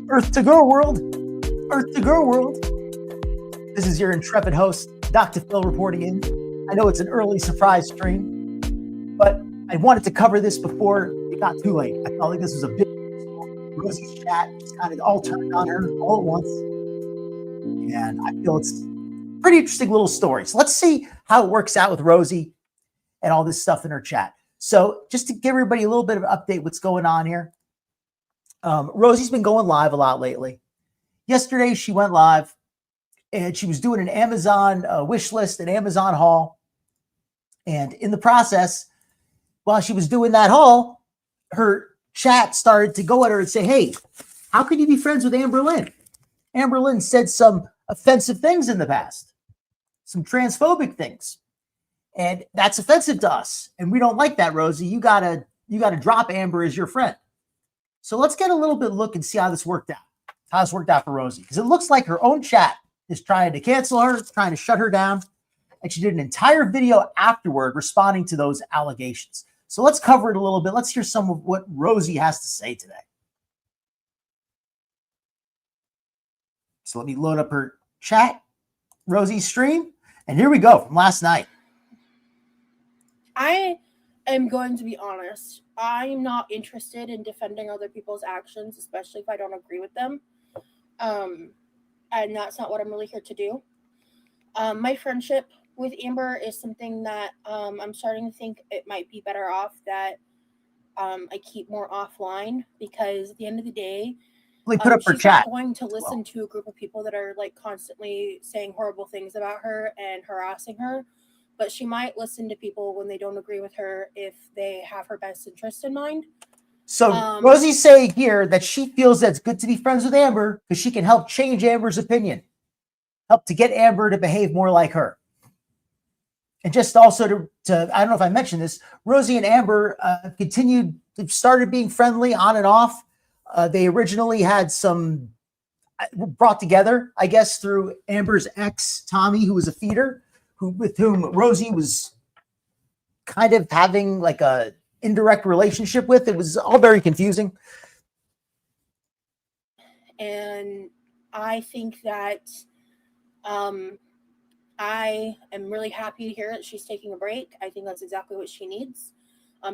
Earth to Girl World, Earth to Girl World. This is your intrepid host, Docta Fill, reporting in. I know it's an early surprise stream, but I wanted to cover this before it got too late. I felt like this was a big Rosee's chat. It's kind of all turned on her all at once. And I feel it's a pretty interesting little story. So let's see how it works out with Rosee and all this stuff in her chat. So just to give everybody a little bit of an update what's going on here. Rosee's been going live a lot lately. Yesterday, she went live and she was doing an Amazon wish list, an Amazon haul. And in the process, while she was doing that haul, her chat started to go at her and say, hey, how can you be friends with Amberlynn? Amberlynn said some offensive things in the past, some transphobic things. And that's offensive to us. And we don't like that, Rosee. You gotta drop Amber as your friend. So let's get a little bit look and see how this worked out. How this worked out for Rosee. Because it looks like her own chat is trying to cancel her, trying to shut her down. And she did an entire video afterward responding to those allegations. So let's cover it a little bit. Let's hear some of what Rosee has to say today. So let me load up her chat, Rosee's stream. And here we go from last night. I am going to be honest. I'm not interested in defending other people's actions, especially if I don't agree with them. And that's not what I'm really here to do. My friendship with Amber is something that I'm starting to think it might be better off that I keep more offline, because at the end of the day, put up her she's chat. not going to listen to a group of people that are like constantly saying horrible things about her and harassing her. But she might listen to people when they don't agree with her if they have her best interest in mind. So Rosee's saying here that she feels that it's good to be friends with Amber because she can help change Amber's opinion, help to get Amber to behave more like her. And just also to I don't know if I mentioned this, Rosee and Amber started being friendly on and off. They originally had some brought together, I guess, through Amber's ex, Tommy, who was a feeder, with whom Rosee was kind of having like a indirect relationship with. It was all very confusing. And I think that I am really happy to hear that she's taking a break. I think that's exactly what she needs,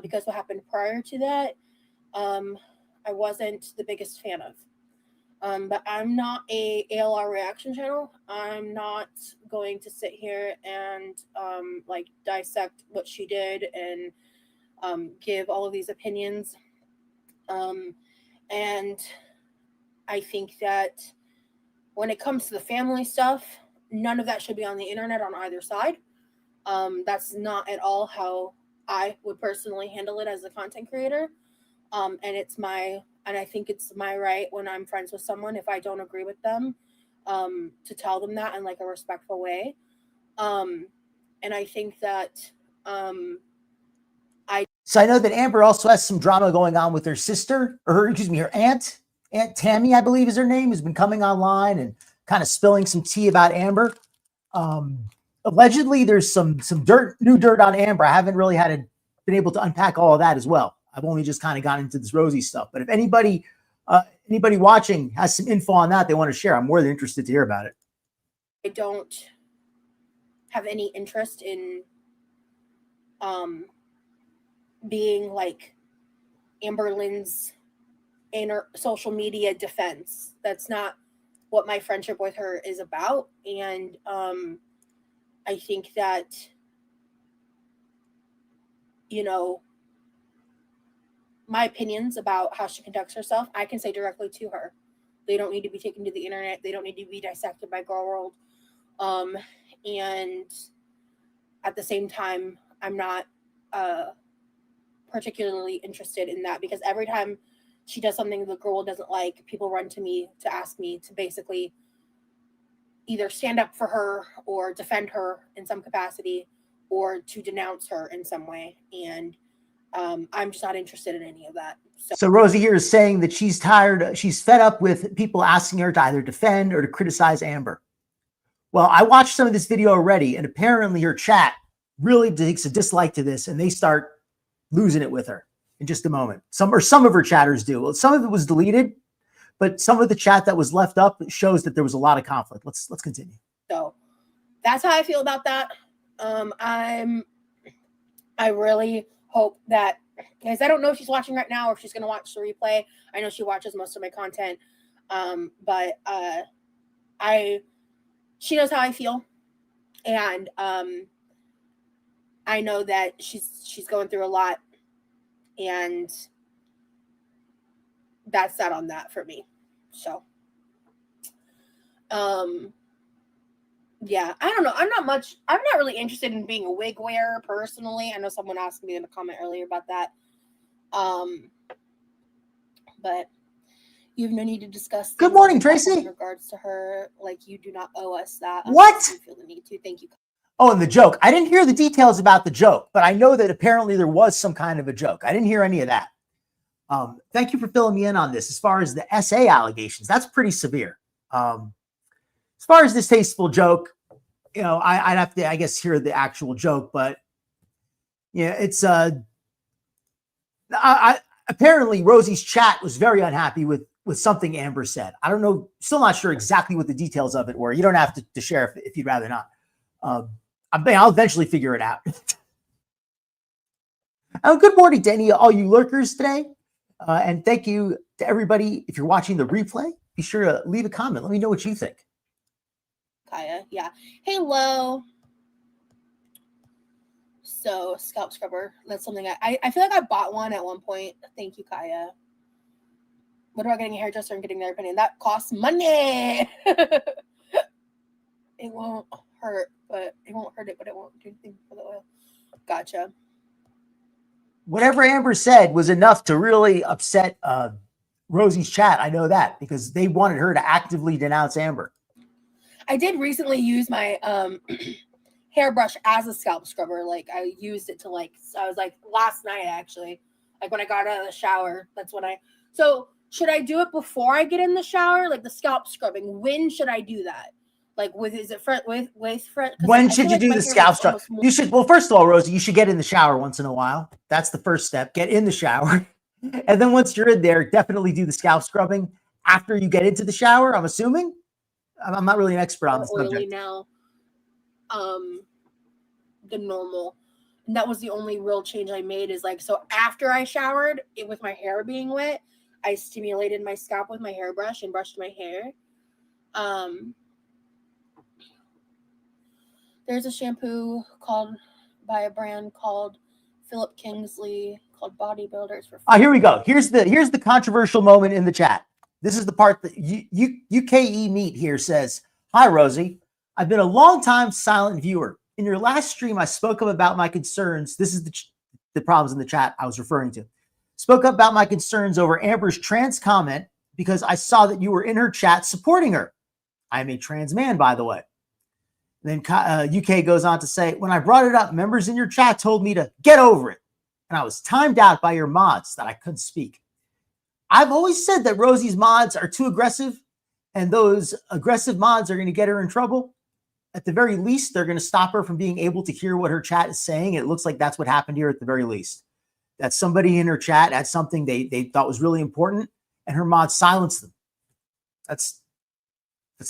because what happened prior to that, I wasn't the biggest fan of. But I'm not a ALR reaction channel. I'm not going to sit here and like dissect what she did and give all of these opinions. And I think that when it comes to the family stuff, none of that should be on the internet on either side. That's not at all how I would personally handle it as a content creator. And I think it's my right when I'm friends with someone, if I don't agree with them, to tell them that in like a respectful way. And I think that So I know that Amber also has some drama going on with her sister, or her aunt. Aunt Tammy, I believe is her name, has been coming online and kind of spilling some tea about Amber. Allegedly, there's some new dirt on Amber. I haven't really been able to unpack all of that as well. I've only just kind of gotten into this Rosee stuff. But if anybody watching has some info on that they want to share, I'm more than interested to hear about it. I don't have any interest in being like Amberlynn's inner social media defense. That's not what my friendship with her is about. And I think that, my opinions about how she conducts herself, I can say directly to her. They don't need to be taken to the internet. They don't need to be dissected by Girl World. And at the same time, I'm not particularly interested in that, because every time she does something the Girl World doesn't like, people run to me to ask me to basically either stand up for her or defend her in some capacity or to denounce her in some way. And I'm just not interested in any of that. So Rosee here is saying that she's fed up with people asking her to either defend or to criticize Amber. Well, I watched some of this video already, and apparently her chat really takes a dislike to this, and they start losing it with her in just a moment. Some of her chatters do. Well, some of it was deleted, but some of the chat that was left up shows that there was a lot of conflict. Let's continue. So that's how I feel about that. I really hope that, guys, I don't know if she's watching right now or if she's going to watch the replay. I know she watches most of my content. But she knows how I feel. And I know that she's going through a lot, and that's that on that for me. So, yeah, I don't know. I'm not really interested in being a wig wearer personally. I know someone asked me in a comment earlier about that. But you have no need to discuss. Good morning, Tracy. In regards to her, like, you do not owe us that. What? You feel the need to. Thank you. Oh, and the joke. I didn't hear the details about the joke, but I know that apparently there was some kind of a joke. I didn't hear any of that. Thank you for filling me in on this. As far as the SA allegations, that's pretty severe. As far as this tasteful joke, I'd have to, I guess, hear the actual joke, but yeah, it's apparently Rosee's chat was very unhappy with something Amber said. I don't know, still not sure exactly what the details of it were. You don't have to share if you'd rather not. I'll eventually figure it out. Good morning to all you lurkers today. And thank you to everybody. If you're watching the replay, be sure to leave a comment. Let me know what you think. Kaya, yeah. Hey, Lo. So, scalp scrubber. That's something I feel like I bought one at one point. Thank you, Kaya. What about getting a hairdresser and getting their opinion? That costs money. It won't hurt, but it won't hurt it, but it won't do anything for the oil. Gotcha. Whatever Amber said was enough to really upset Rosee's chat. I know that because they wanted her to actively denounce Amber. I did recently use my hairbrush as a scalp scrubber. Like, I used it to, I was like, last night actually, like when I got out of the shower, that's when so should I do it before I get in the shower? Like the scalp scrubbing, when should I do that? Like is it front with front? When should you do the scalp scrub? You should, well, first of all, Rosee, you should get in the shower once in a while. That's the first step. Get in the shower. And then once you're in there, definitely do the scalp scrubbing after you get into the shower, I'm assuming. I'm not really an expert on this subject. Now, the normal. And that was the only real change I made is so after I showered with my hair being wet, I stimulated my scalp with my hairbrush and brushed my hair. There's a shampoo by a brand called Philip Kingsley called Bodybuilders for. Oh, here we go. Here's the controversial moment in the chat. This is the part that UKE Meat here says, "Hi, Rosee. I've been a long time silent viewer. In your last stream, I spoke up about my concerns." This is the problems in the chat I was referring to. "Spoke up about my concerns over Amber's trans comment because I saw that you were in her chat supporting her. I am a trans man, by the way." Then UK goes on to say, "When I brought it up, members in your chat told me to get over it. And I was timed out by your mods that I couldn't speak. I've always said that Rosee's mods are too aggressive, and those aggressive mods are going to get her in trouble. At the very least, they're going to stop her from being able to hear what her chat is saying. It looks like that's what happened here at the very least. That somebody in her chat had something they thought was really important, and her mods silenced them. That's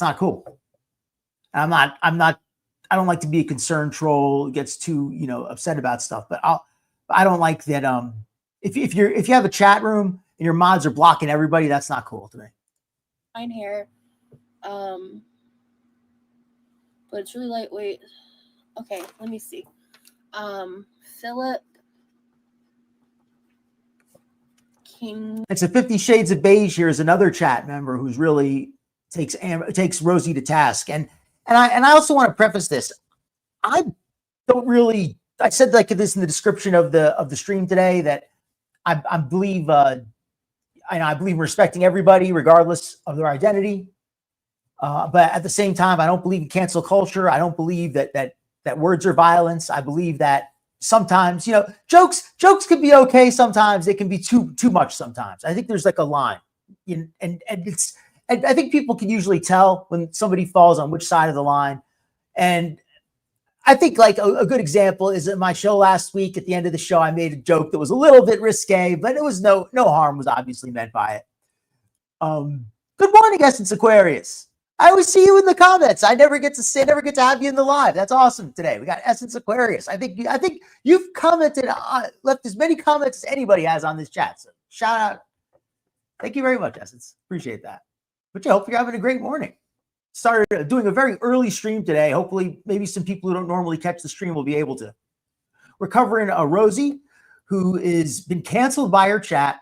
not cool. I don't like to be a concerned troll who gets too, upset about stuff, but I don't like that. If you have a chat room and your mods are blocking everybody, that's not cool to me. Fine hair. But it's really lightweight. Okay, let me see. Philip King. It's a 50 Shades of Beige. Here is another chat member who's really takes Rosee to task. And I also want to preface this. I said like this in the description of the stream today that I believe in respecting everybody regardless of their identity. But at the same time, I don't believe in cancel culture. I don't believe that words are violence. I believe that sometimes, jokes can be okay. Sometimes it can be too much. Sometimes I think there's like a line, and I think people can usually tell when somebody falls on which side of the line. And I think like a good example is at my show last week. At the end of the show, I made a joke that was a little bit risque, but it was no harm was obviously meant by it. Good morning, Essence Aquarius. I always see you in the comments. I never get to have you in the live. That's awesome today. We got Essence Aquarius. I think you've commented, left as many comments as anybody has on this chat. So shout out. Thank you very much, Essence. Appreciate that. But yeah, hope you're having a great morning. Started doing a very early stream today. Hopefully, maybe some people who don't normally catch the stream will be able to. We're covering Rosee, who has been canceled by her chat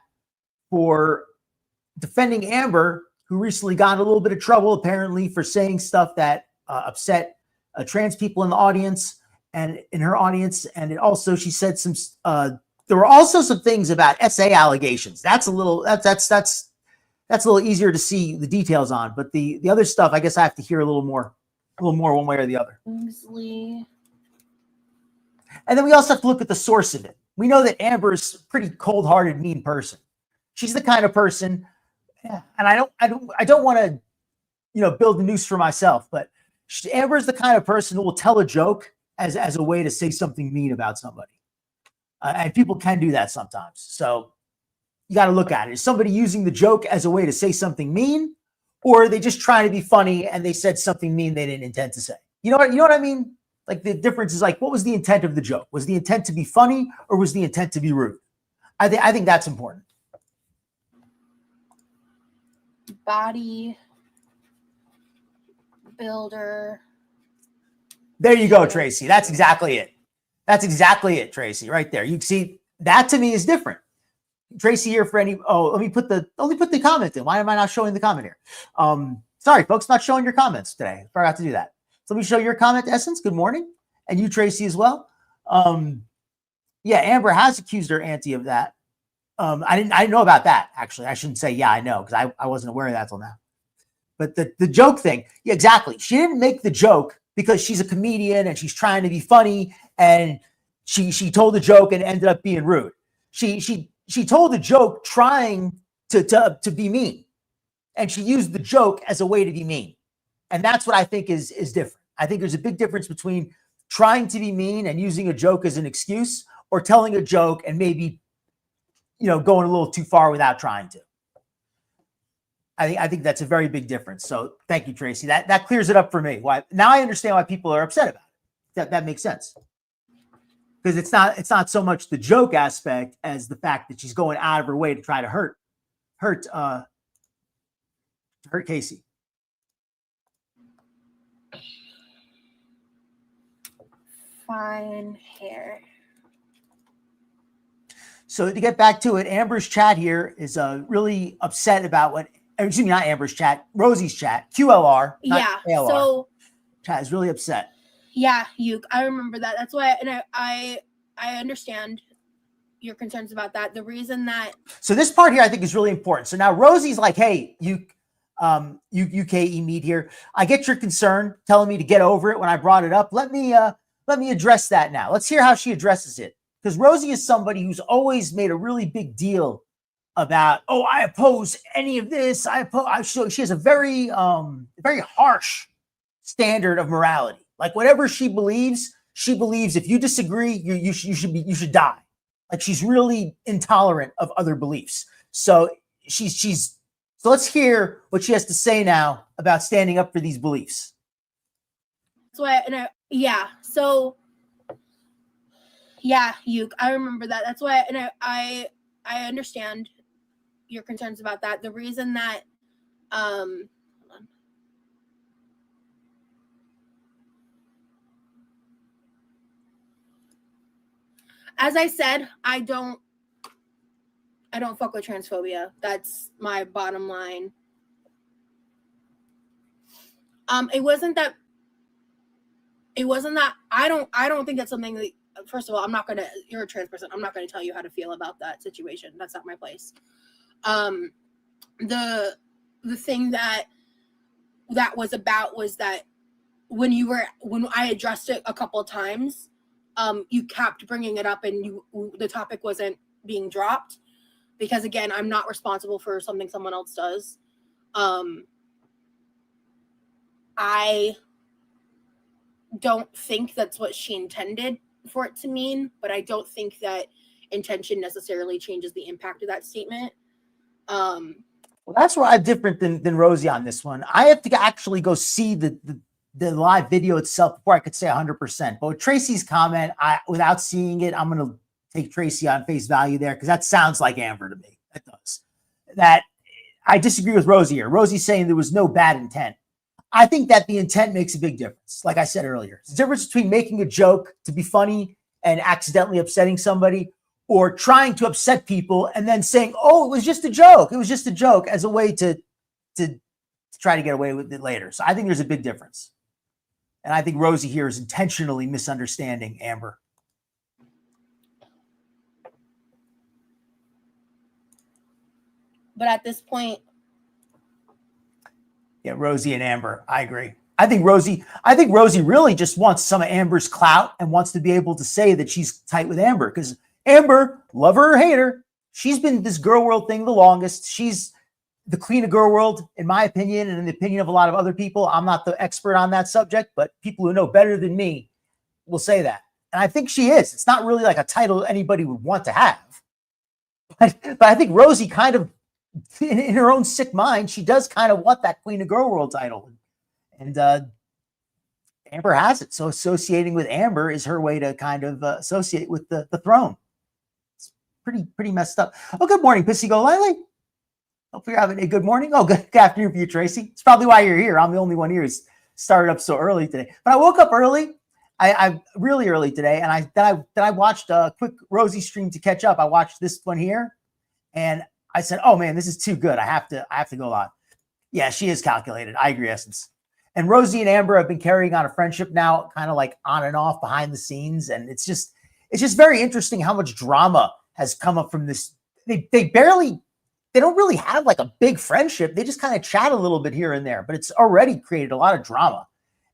for defending Amber, who recently got in a little bit of trouble, apparently, for saying stuff that upset trans people in the audience and in her audience. And it also, she said some, there were also some things about SA allegations. That's a little easier to see the details on. But the other stuff, I guess I have to hear a little more one way or the other. Kingsley. And then we also have to look at the source of it. We know that Amber is a pretty cold-hearted, mean person. She's the kind of person. Yeah, and I don't want to, build a noose for myself, but Amber is the kind of person who will tell a joke as a way to say something mean about somebody, and people can do that sometimes. So you got to look at it. Is somebody using the joke as a way to say something mean, or are they just trying to be funny and they said something mean they didn't intend to say? You know what I mean? Like, the difference is, like, what was the intent of the joke? Was the intent to be funny, or was the intent to be rude? I think that's important. Body builder. There you go, Tracy. That's exactly it. That's exactly it, Tracy, right there. You see, that to me is different. Tracy here for any, let me put the comment in. Why am I not showing the comment here? Sorry, folks, not showing your comments today. Forgot to do that. So let me show your comment, Essence. Good morning. And you, Tracy, as well. Yeah, Amber has accused her auntie of that. I didn't know about that, actually. I shouldn't say, yeah, I know, because I wasn't aware of that till now. But the joke thing, yeah, exactly. She didn't make the joke because she's a comedian and she's trying to be funny, and she told the joke and ended up being rude. She told the joke trying to be mean, and she used the joke as a way to be mean. And that's what I think is different. I think there's a big difference between trying to be mean and using a joke as an excuse, or telling a joke and maybe going a little too far without trying to. I think that's a very big difference. So thank you, Tracy. That clears it up for me. Why now I understand why people are upset about it. That makes sense. Because it's not so much the joke aspect as the fact that she's going out of her way to try to hurt Casey. Fine hair. So to get back to it, Amber's chat here is really upset about excuse me, not Amber's chat, Rosee's chat, QLR, not ALR. So chat is really upset. Yeah, I remember that. That's why, and I understand your concerns about that. The reason that. So this part here I think is really important. So now Rosee's like, hey, UKE Mead here. I get your concern, telling me to get over it when I brought it up. Let me address that now. Let's hear how she addresses it. Because Rosee is somebody who's always made a really big deal about, I oppose any of this. She has a very harsh standard of morality. Like, whatever she believes if you disagree, you should die. Like, she's really intolerant of other beliefs. So so let's hear what she has to say now about standing up for these beliefs. That's why, I remember that. That's why, and I understand your concerns about that. The reason that, hold on. As I said, I don't fuck with transphobia. That's my bottom line. It wasn't that I don't think that's something that, first of all, you're a trans person. I'm not going to tell you how to feel about that situation. That's not my place. The thing that was about was that when I addressed it a couple of times, you kept bringing it up and the topic wasn't being dropped, because again, I'm not responsible for something someone else does. I don't think that's what she intended for it to mean, but I don't think that intention necessarily changes the impact of that statement. Well, Well, that's where I'm different than Rosee on this one. I have to actually go see the live video itself before I could say 100%. But with Tracy's comment, without seeing it, I'm going to take Tracy on face value there because that sounds like Amber to me. That does. That I disagree with Rosee here. Rosie's saying there was no bad intent. I think that the intent makes a big difference. Like I said earlier, it's the difference between making a joke to be funny and accidentally upsetting somebody, or trying to upset people and then saying, "Oh, it was just a joke. It was just a joke," as a way to try to get away with it later. So I think there's a big difference. And I think Rosee here is intentionally misunderstanding Amber. But at this point, yeah, Rosee and Amber, I agree. I think Rosee really just wants some of Amber's clout and wants to be able to say that she's tight with Amber, because Amber, love her or hate her, she's been this girl world thing the longest. She's the queen of girl world, in my opinion, and in the opinion of a lot of other people. I'm not the expert on that subject, but people who know better than me will say that. And I think she is. It's not really like a title anybody would want to have. But I think Rosee kind of, in her own sick mind, she does kind of want that queen of girl world title. And Amber has it. So associating with Amber is her way to kind of associate with the throne. It's pretty messed up. Oh, good morning, Pissy Go Lily. Hope you're having a good morning. Oh, good afternoon for you, Tracy. It's probably why you're here. I'm the only one here who's started up so early today. But I woke up early. I really early today, and I watched a quick Rosee stream to catch up. I watched this one here, and I said, "Oh man, this is too good. I have to go live." Yeah, she is calculated. I agree, Essence. And Rosee and Amber have been carrying on a friendship now, kind of like on and off behind the scenes, and it's just very interesting how much drama has come up from this. They don't really have like a big friendship. They just kind of chat a little bit here and there, but it's already created a lot of drama.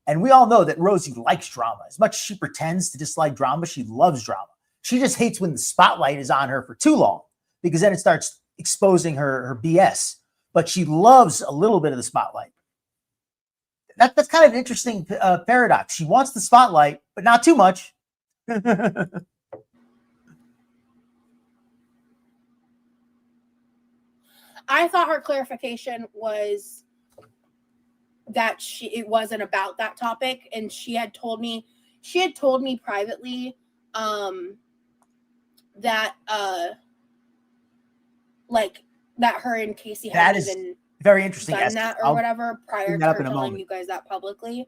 And we all know that Rosee likes drama. As much as she pretends to dislike drama, she loves drama. She just hates when the spotlight is on her for too long, because then it starts exposing her BS. But she loves a little bit of the spotlight. That's kind of an interesting paradox. She wants the spotlight, but not too much. I thought her clarification was that it wasn't about that topic, and she had told me privately that like that her and Casey had even very interesting done that or whatever prior to her telling you guys that publicly.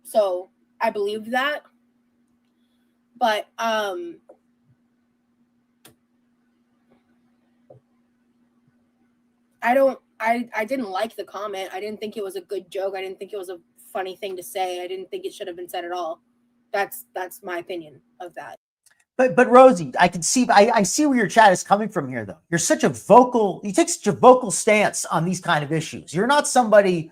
So I believed that, but I didn't like the comment. I didn't think it was a good joke. I didn't think it was a funny thing to say. I didn't think it should have been said at all. That's my opinion of that. But Rosee, I see where your chat is coming from here, though. You take such a vocal stance on these kind of issues. You're not somebody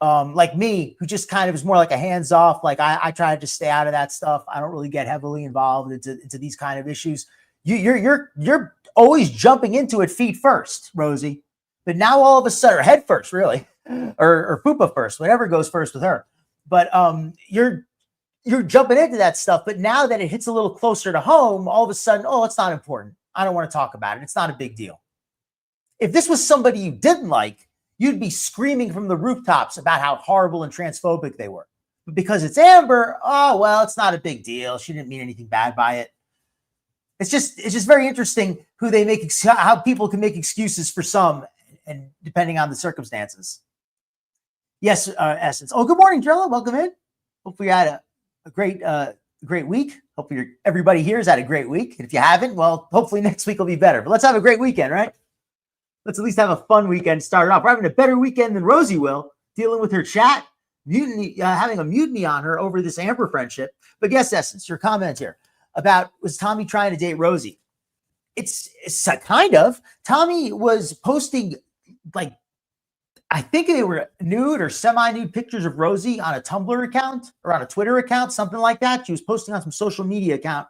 like me, who just kind of is more like a hands-off, like I try to just stay out of that stuff. I don't really get heavily involved into these kind of issues. You're always jumping into it feet first, Rosee. But now all of a sudden, or head first, really, or fupa first, whatever goes first with her. But you're jumping into that stuff. But now that it hits a little closer to home, all of a sudden, oh, it's not important. I don't want to talk about it. It's not a big deal. If this was somebody you didn't like, you'd be screaming from the rooftops about how horrible and transphobic they were. But because it's Amber, oh, well, it's not a big deal. She didn't mean anything bad by it. It's just very interesting how people can make excuses for some, and depending on the circumstances. Yes, Essence. Oh, good morning, Drella. Welcome in. Hopefully you had a great week. Hopefully everybody here has had a great week. And if you haven't, well, hopefully next week will be better. But let's have a great weekend, right? Let's at least have a fun weekend started off. We're having a better weekend than Rosee will, dealing with her chat, mutiny, having a mutiny on her over this Amber friendship. But yes, Essence, your comment here about, was Tommy trying to date Rosee? It's kind of. Tommy was posting, like, I think they were nude or semi-nude pictures of Rosee on a Tumblr account or on a Twitter account, something like that. She was posting on some social media account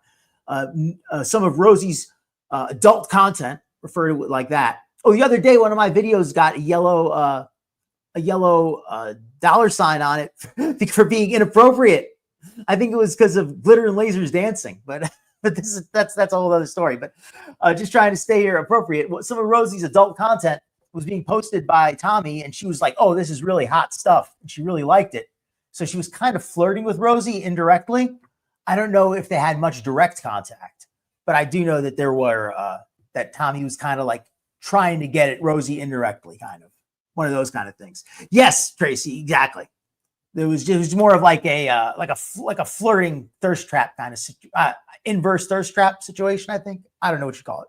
some of Rosee's adult content, refer to it like that. Oh, the other day, one of my videos got a yellow dollar sign on it for being inappropriate. I think it was because of glitter and lasers dancing, but But that's a whole other story. But just trying to stay here appropriate. Some of Rosee's adult content was being posted by Tommy, and she was like, "Oh, this is really hot stuff," and she really liked it. So she was kind of flirting with Rosee indirectly. I don't know if they had much direct contact, but I do know that there were that Tommy was kind of like trying to get at Rosee indirectly, kind of one of those kind of things. Yes, Tracy, exactly. It was more of like a flirting thirst trap kind of inverse thirst trap situation. I think, I don't know what you call it.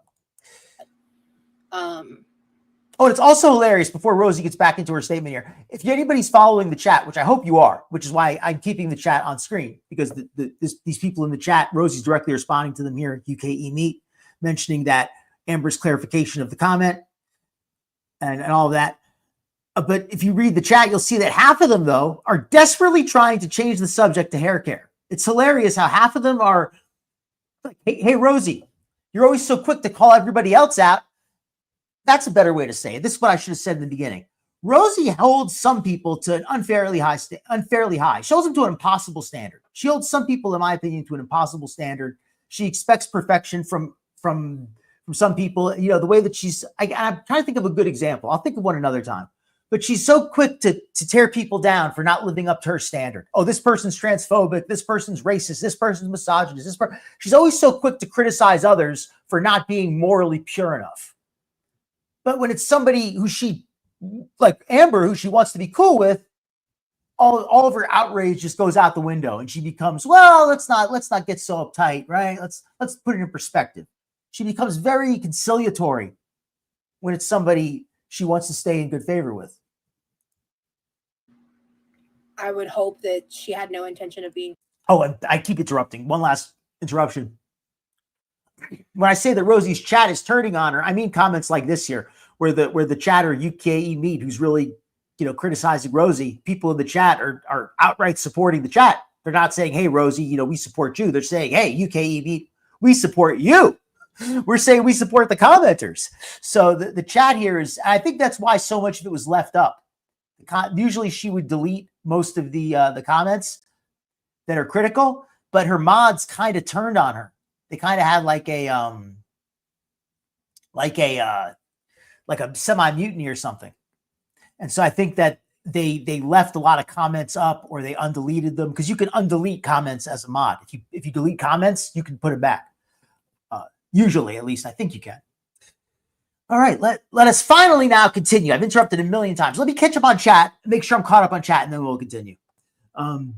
Oh, and it's also hilarious. Before Rosee gets back into her statement here, if anybody's following the chat, which I hope you are, which is why I'm keeping the chat on screen, because these people in the chat, Rosee's directly responding to them here at UKE Meet, mentioning that Amber's clarification of the comment and all of that. But if you read the chat, you'll see that half of them, though, are desperately trying to change the subject to hair care. It's hilarious how half of them are like, hey, Rosee, you're always so quick to call everybody else out. That's a better way to say it. This is what I should have said in the beginning. Rosee holds some people to an unfairly high. She holds them to an impossible standard. She holds some people, in my opinion, to an impossible standard. She expects perfection from some people. You know, the way that I'm trying to think of a good example. I'll think of one another time. But she's so quick to tear people down for not living up to her standard. Oh, this person's transphobic. This person's racist. This person's misogynist. She's always so quick to criticize others for not being morally pure enough. But when it's somebody who like Amber, who she wants to be cool with, all of her outrage just goes out the window, and she becomes, well, let's not get so uptight, right? Let's put it in perspective. She becomes very conciliatory when it's somebody she wants to stay in good favor with. I would hope that she had no intention of being. Oh, and I keep interrupting. One last interruption. When I say that Rosie's chat is turning on her, I mean comments like this here, where the chatter UKE Meet, who's really, criticizing Rosee, people in the chat are outright supporting the chat. They're not saying, hey, Rosee, we support you. They're saying, hey, UKE Meet, we support you. We're saying we support the commenters. So the chat here is, I think that's why so much of it was left up. Usually she would delete most of the comments that are critical, but her mods kind of turned on her. They kind of had like a semi-mutiny or something. And so I think that they left a lot of comments up, or they undeleted them, because you can undelete comments as a mod. If you delete comments, you can put it back. Usually, at least I think you can. All right, let us finally now continue. I've interrupted a million times. Let me catch up on chat, make sure I'm caught up on chat, and then we'll continue. Nothing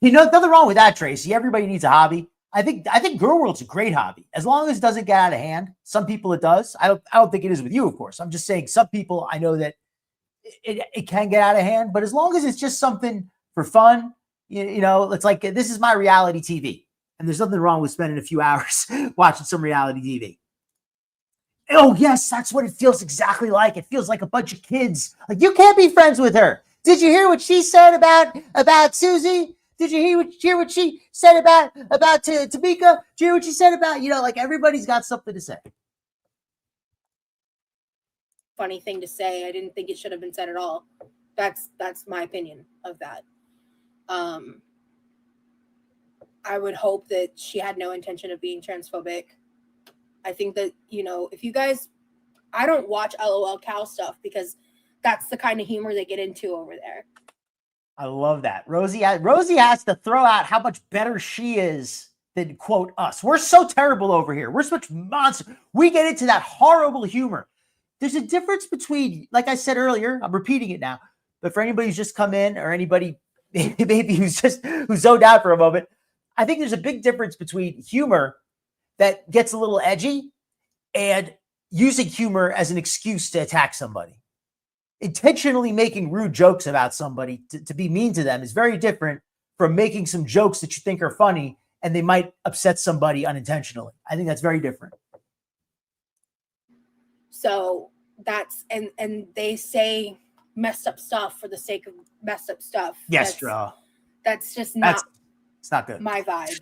wrong with that, Tracy. Everybody needs a hobby. I think Girl World's a great hobby, as long as it doesn't get out of hand. Some people it does. I don't think it is with you, of course. I'm just saying some people, I know that it can get out of hand, but as long as it's just something for fun, it's like, this is my reality TV. And there's nothing wrong with spending a few hours watching some reality TV. Oh, yes, that's what it feels exactly like. It feels like a bunch of kids. Like, you can't be friends with her. Did you hear what she said about Susie? Did you hear what she said about Tamika? Did you hear what she said about, like, everybody's got something to say. Funny thing to say. I didn't think it should have been said at all. That's my opinion of that. I would hope that she had no intention of being transphobic. I think that, if you guys, I don't watch LOL cow stuff, because that's the kind of humor they get into over there. I love that. Rosee has to throw out how much better she is than, quote, us. We're so terrible over here. We're such monsters. We get into that horrible humor. There's a difference between, like I said earlier, I'm repeating it now, but for anybody who's just come in, or anybody maybe who's zoned out for a moment, I think there's a big difference between humor that gets a little edgy and using humor as an excuse to attack somebody. Intentionally making rude jokes about somebody to be mean to them is very different from making some jokes that you think are funny and they might upset somebody unintentionally. I think that's very different. So that's, and they say messed up stuff for the sake of messed up stuff. Yes, that's just not, it's not good. My vibe.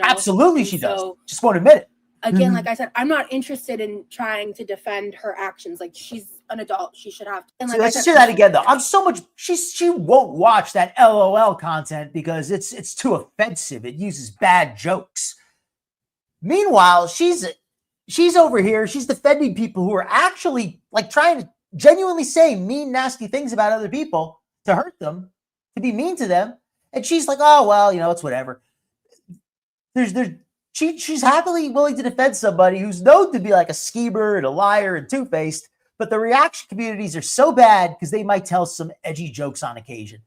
Absolutely she does. Just won't admit it. again, like I said, I'm not interested in trying to defend her actions. Like, she's an adult, she should have to. And like let's just hear that again, though. I'm so much. She won't watch that LOL content because it's too offensive. It uses bad jokes. Meanwhile, she's over here. She's defending people who are actually like trying to genuinely say mean, nasty things about other people to hurt them, to be mean to them, and she's like, oh well, you know, it's whatever. She's happily willing to defend somebody who's known to be like a schemer and a liar and two-faced, but the reaction communities are so bad because they might tell some edgy jokes on occasion.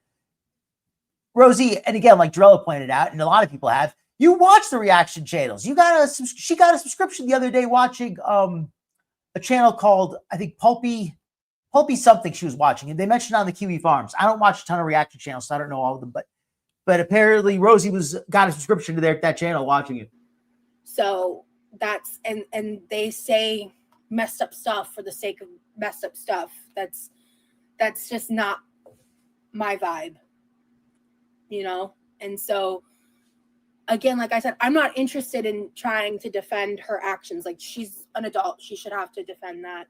Rosee, and again, like Drella pointed out, and a lot of people have, you watch the reaction channels. She got a subscription the other day watching a channel called, I think, Pulpy something she was watching, and they mentioned on the Kiwi Farms. I don't watch a ton of reaction channels, so I don't know all of them, but apparently Rosee got a subscription to that channel watching it. So that's, and they say messed up stuff for the sake of messed up stuff. That's just not my vibe, you know? And so, again, like I said, I'm not interested in trying to defend her actions. Like, she's an adult, she should have to defend that.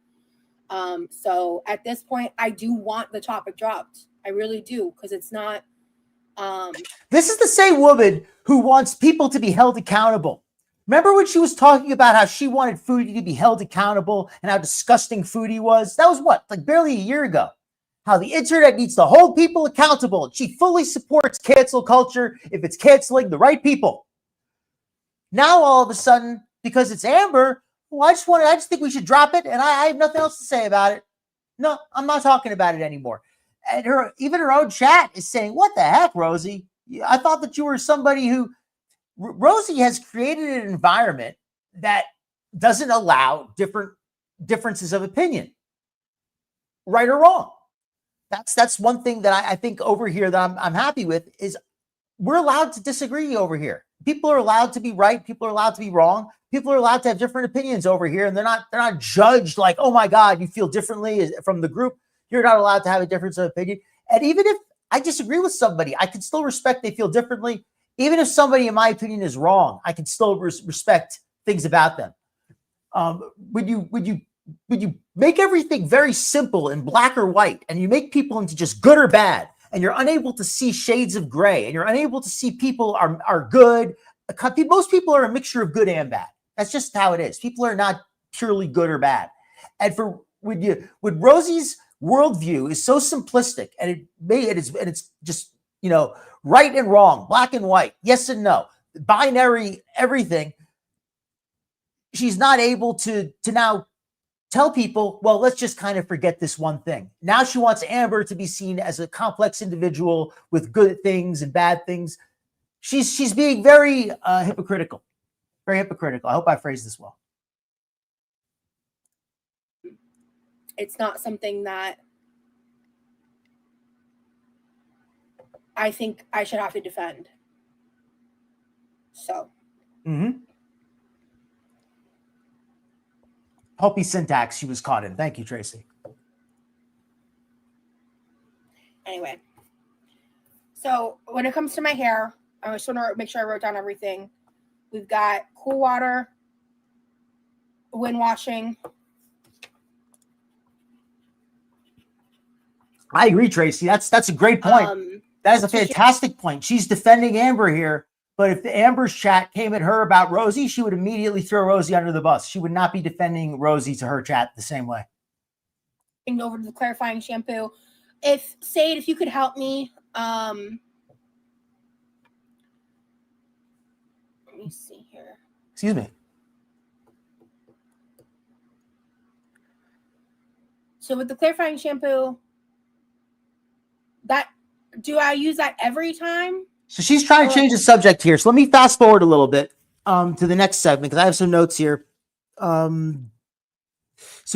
So at this point, I do want the topic dropped. I really do, because it's not. This is the same woman who wants people to be held accountable. Remember when she was talking about how she wanted Foodie to be held accountable and how disgusting Foodie was? That was what, like barely a year ago. How the internet needs to hold people accountable. She fully supports cancel culture if it's canceling the right people. Now all of a sudden, because it's Amber, well, I just think we should drop it, and I have nothing else to say about it. No, I'm not talking about it anymore. And even her own chat is saying, "What the heck, Rosee? I thought that you were somebody who." Rosee has created an environment that doesn't allow differences of opinion, right or wrong. That's one thing that I think over here that I'm happy with is we're allowed to disagree over here. People are allowed to be right. People are allowed to be wrong. People are allowed to have different opinions over here, and they're not judged like, oh my God, you feel differently from the group. You're not allowed to have a difference of opinion. And even if I disagree with somebody, I can still respect they feel differently. Even if somebody, in my opinion, is wrong, I can still respect things about them. Would you make everything very simple and black or white, and you make people into just good or bad, and you're unable to see shades of gray, and you're unable to see people are good. Most people are a mixture of good and bad. That's just how it is. People are not purely good or bad. And when Rosee's worldview is so simplistic, and it's just, you know, right and wrong, black and white, yes and no, binary, everything. She's not able to now tell people, well, let's just kind of forget this one thing. Now she wants Amber to be seen as a complex individual with good things and bad things. She's being very hypocritical. Very hypocritical. I hope I phrased this well. It's not something that I think I should have to defend. So. Pulpy syntax she was caught in. Thank you, Tracy. Anyway. So when it comes to my hair, I just want to make sure I wrote down everything. We've got cool water, wind washing. I agree, Tracy. That's a great point. That is a fantastic point. She's defending Amber here, but if the Amber's chat came at her about Rosee, she would immediately throw Rosee under the bus. She would not be defending Rosee to her chat the same way. Over to the clarifying shampoo. Sade, if you could help me, let me see here. Excuse me. So with the clarifying shampoo, do I use that every time? So she's trying to change the subject here. So let me fast forward a little bit to the next segment because I have some notes here. So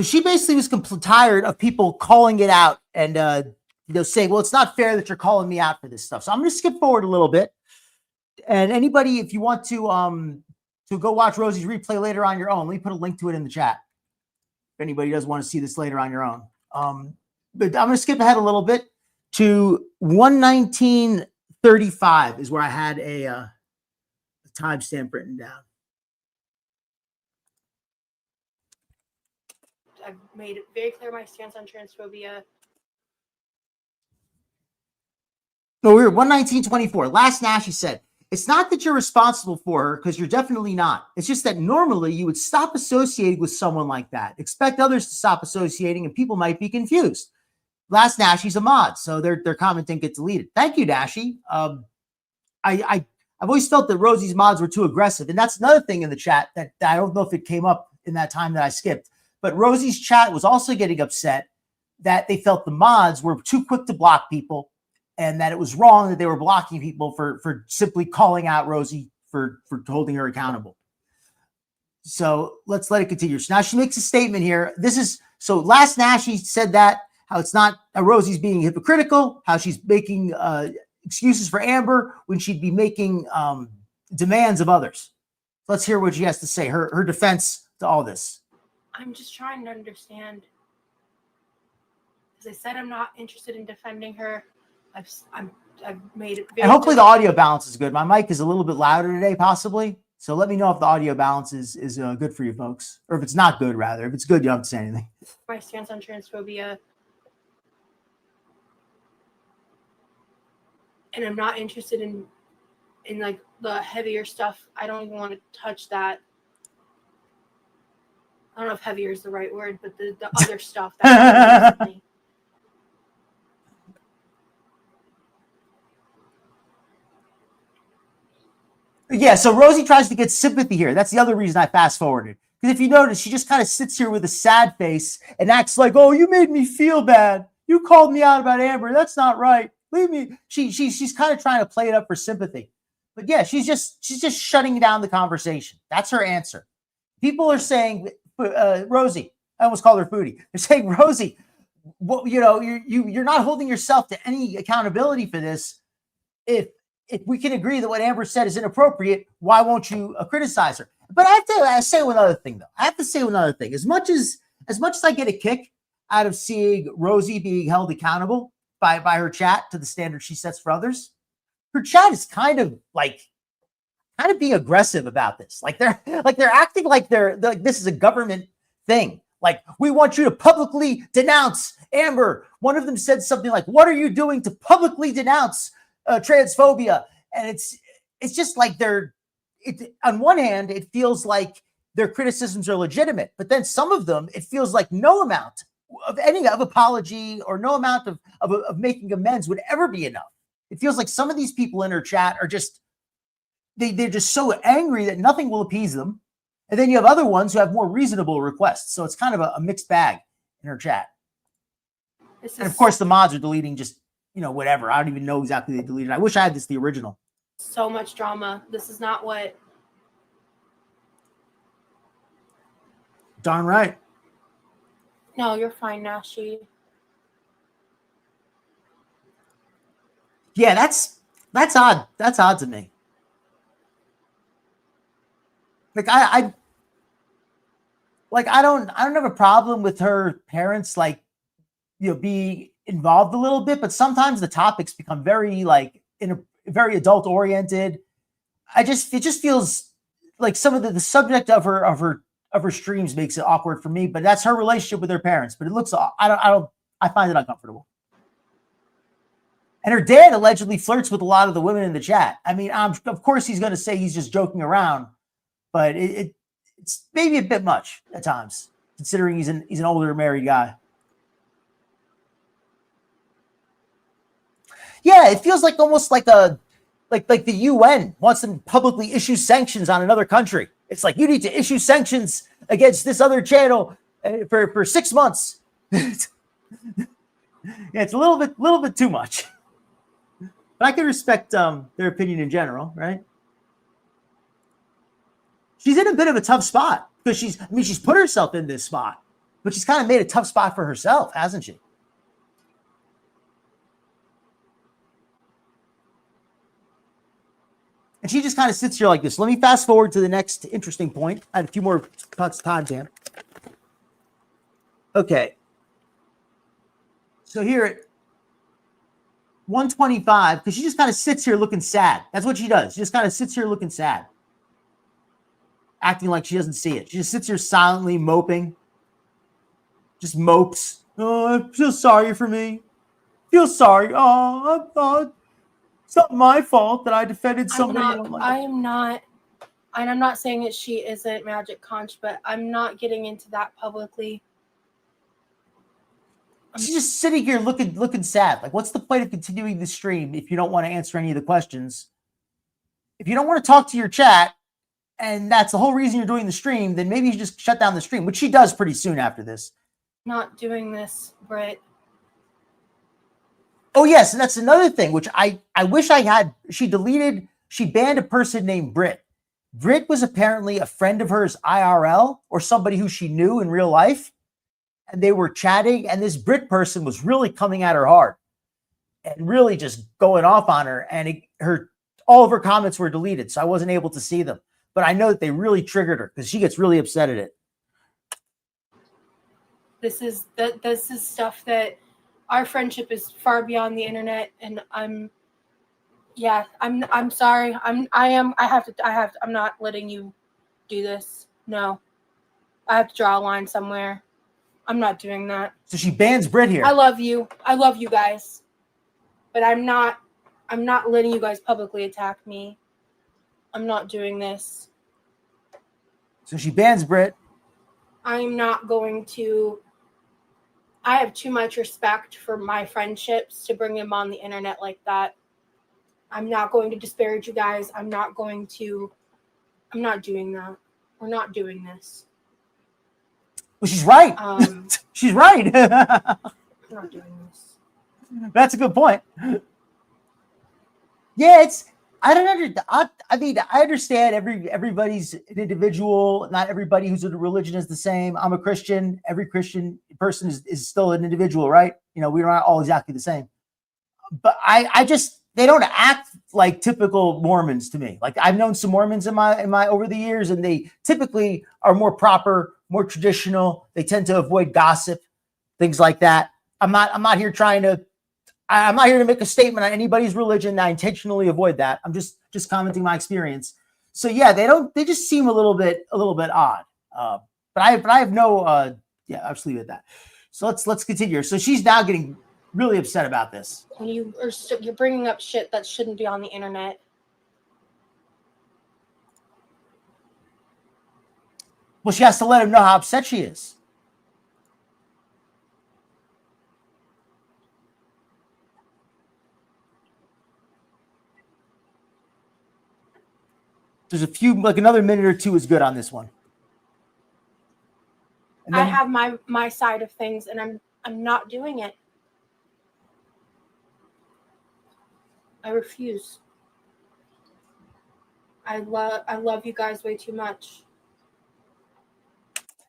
she basically was tired of people calling it out and saying, well, it's not fair that you're calling me out for this stuff. So I'm going to skip forward a little bit. And anybody, if you want to go watch Rosee's replay later on your own, let me put a link to it in the chat. If anybody does want to see this later on your own. But I'm going to skip ahead a little bit to 119:35 is where I had a timestamp written down. I've made it very clear my stance on transphobia. So we're 119.24. Last Nash, he said, it's not that you're responsible for her, because you're definitely not. It's just that normally you would stop associating with someone like that. Expect others to stop associating, and people might be confused. Last Nashy's a mod, so their comment didn't get deleted. Thank you, Nashy. I've always felt that Rosee's mods were too aggressive, and that's another thing in the chat that I don't know if it came up in that time that I skipped. But Rosee's chat was also getting upset that they felt the mods were too quick to block people, and that it was wrong that they were blocking people for simply calling out Rosee for holding her accountable. So let's let it continue. So now she makes a statement here. So last Nashy said that, how it's not Rosee's being hypocritical, how she's making excuses for Amber when she'd be making demands of others. Let's hear what she has to say, her defense to all this. I'm just trying to understand. As I said, I'm not interested in defending her. I've made it very and hopefully the audio balance is good. My mic is a little bit louder today, possibly. So let me know if the audio balance is good for you folks, or if it's not good, rather. If it's good, you don't have to say anything. My stance on transphobia. And I'm not interested in like the heavier stuff. I don't even want to touch that. I don't know if heavier is the right word, but the other stuff. That Yeah, so Rosee tries to get sympathy here. That's the other reason I fast forwarded. Because if you notice, she just kind of sits here with a sad face and acts like, oh, you made me feel bad. You called me out about Amber. That's not right. Leave me. She's kind of trying to play it up for sympathy. But yeah, she's just shutting down the conversation. That's her answer. People are saying, Rosee, I almost called her Foodie. They're saying, Rosee, you're not holding yourself to any accountability for this. If we can agree that what Amber said is inappropriate, why won't you criticize her? But I have to say one other thing, though. I have to say one other thing. As much as I get a kick out of seeing Rosee being held accountable by her chat to the standard she sets for others, her chat is kind of being aggressive about this. Like they're acting like they're like this is a government thing. Like, we want you to publicly denounce Amber. One of them said something like, "What are you doing to publicly denounce transphobia?" And it's just like on one hand, it feels like their criticisms are legitimate, but then some of them, it feels like no amount of any of apology or no amount of making amends would ever be enough. It feels like some of these people in her chat are just, they're just so angry that nothing will appease them. And then you have other ones who have more reasonable requests. So it's kind of a mixed bag in her chat. And of course the mods are deleting just, whatever. I don't even know exactly they deleted. I wish I had the original. So much drama. This is not what. Darn right. No, you're fine, Nashi. Yeah, that's odd. That's odd to me. Like I don't have a problem with her parents being involved a little bit, but sometimes the topics become very very adult oriented. It just feels like some of the subject of her streams makes it awkward for me, but that's her relationship with her parents. But it looks, I find it uncomfortable. And her dad allegedly flirts with a lot of the women in the chat. I mean, of course he's going to say he's just joking around, but it's maybe a bit much at times, considering he's an older married guy. Yeah, it feels like almost like the UN wants to publicly issue sanctions on another country. It's like, you need to issue sanctions against this other channel for 6 months. Yeah, it's a little bit too much. But I can respect their opinion in general, right? She's in a bit of a tough spot because she's put herself in this spot, but she's kind of made a tough spot for herself, hasn't she? And she just kind of sits here like this. Let me fast forward to the next interesting point. I had a few more cuts time, Dan. Okay. So here at 125, because she just kind of sits here looking sad. That's what she does. She just kind of sits here looking sad, acting like she doesn't see it. She just sits here silently moping. just mopes. Oh, I feel sorry for me. Feel sorry. Oh, it's not my fault that I defended somebody. I am not, and I'm not saying that she isn't Magic Conch, but I'm not getting into that publicly. She's just sitting here looking sad. Like, what's the point of continuing the stream if you don't want to answer any of the questions? If you don't want to talk to your chat, and that's the whole reason you're doing the stream, then maybe you just shut down the stream, which she does pretty soon after this. Not doing this, Britt. Oh, yes, and that's another thing, which I wish I had. She banned a person named Britt. Britt was apparently a friend of hers IRL or somebody who she knew in real life. And they were chatting, and this Brit person was really coming at her hard and really just going off on her. And all of her comments were deleted, so I wasn't able to see them. But I know that they really triggered her because she gets really upset at it. This is stuff that our friendship is far beyond the internet, and I'm sorry. I'm not letting you do this. No, I have to draw a line somewhere. I'm not doing that. So she bans Brit here. I love you guys, but I'm not letting you guys publicly attack me. I'm not doing this. So she bans Brit. I'm not going to. I have too much respect for my friendships to bring them on the internet like that. I'm not going to disparage you guys. I'm not doing that. We're not doing this. Well, she's right. She's right. I'm not doing this. That's a good point. Yeah, I understand everybody's an individual. Not everybody who's in a religion is the same. I'm a Christian. Every Christian person is still an individual, right? You know, we're not all exactly the same. But they don't act like typical Mormons to me. Like, I've known some Mormons in my over the years, and they typically are more proper, more traditional. They tend to avoid gossip, things like that. I'm not here to make a statement on anybody's religion. I intentionally avoid that. I'm just commenting my experience. So yeah, they just seem a little bit odd. But I have no I'll just leave it at that. So let's continue. So she's now getting really upset about this. When you're bringing up shit that shouldn't be on the internet. Well, she has to let him know how upset she is. There's a few, like another minute or two is good on this one. And then, I have my side of things, and I'm not doing it. I refuse. I love you guys way too much.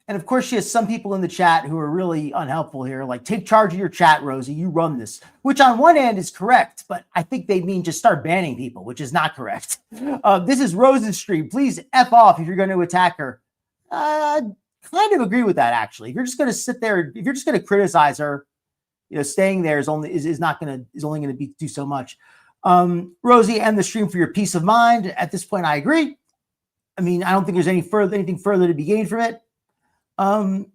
And of course, she has some people in the chat who are really unhelpful here. Like, take charge of your chat, Rosee. You run this, which on one hand is correct, but I think they mean just start banning people, which is not correct. This is Rose's stream. Please F off if you're going to attack her. Kind of agree with that, actually. If you're just going to sit there, if you're just going to criticize her, you know, staying there is only going to do so much. Rosee, end the stream for your peace of mind. At this point, I agree. I mean, I don't think there's anything further to be gained from it. And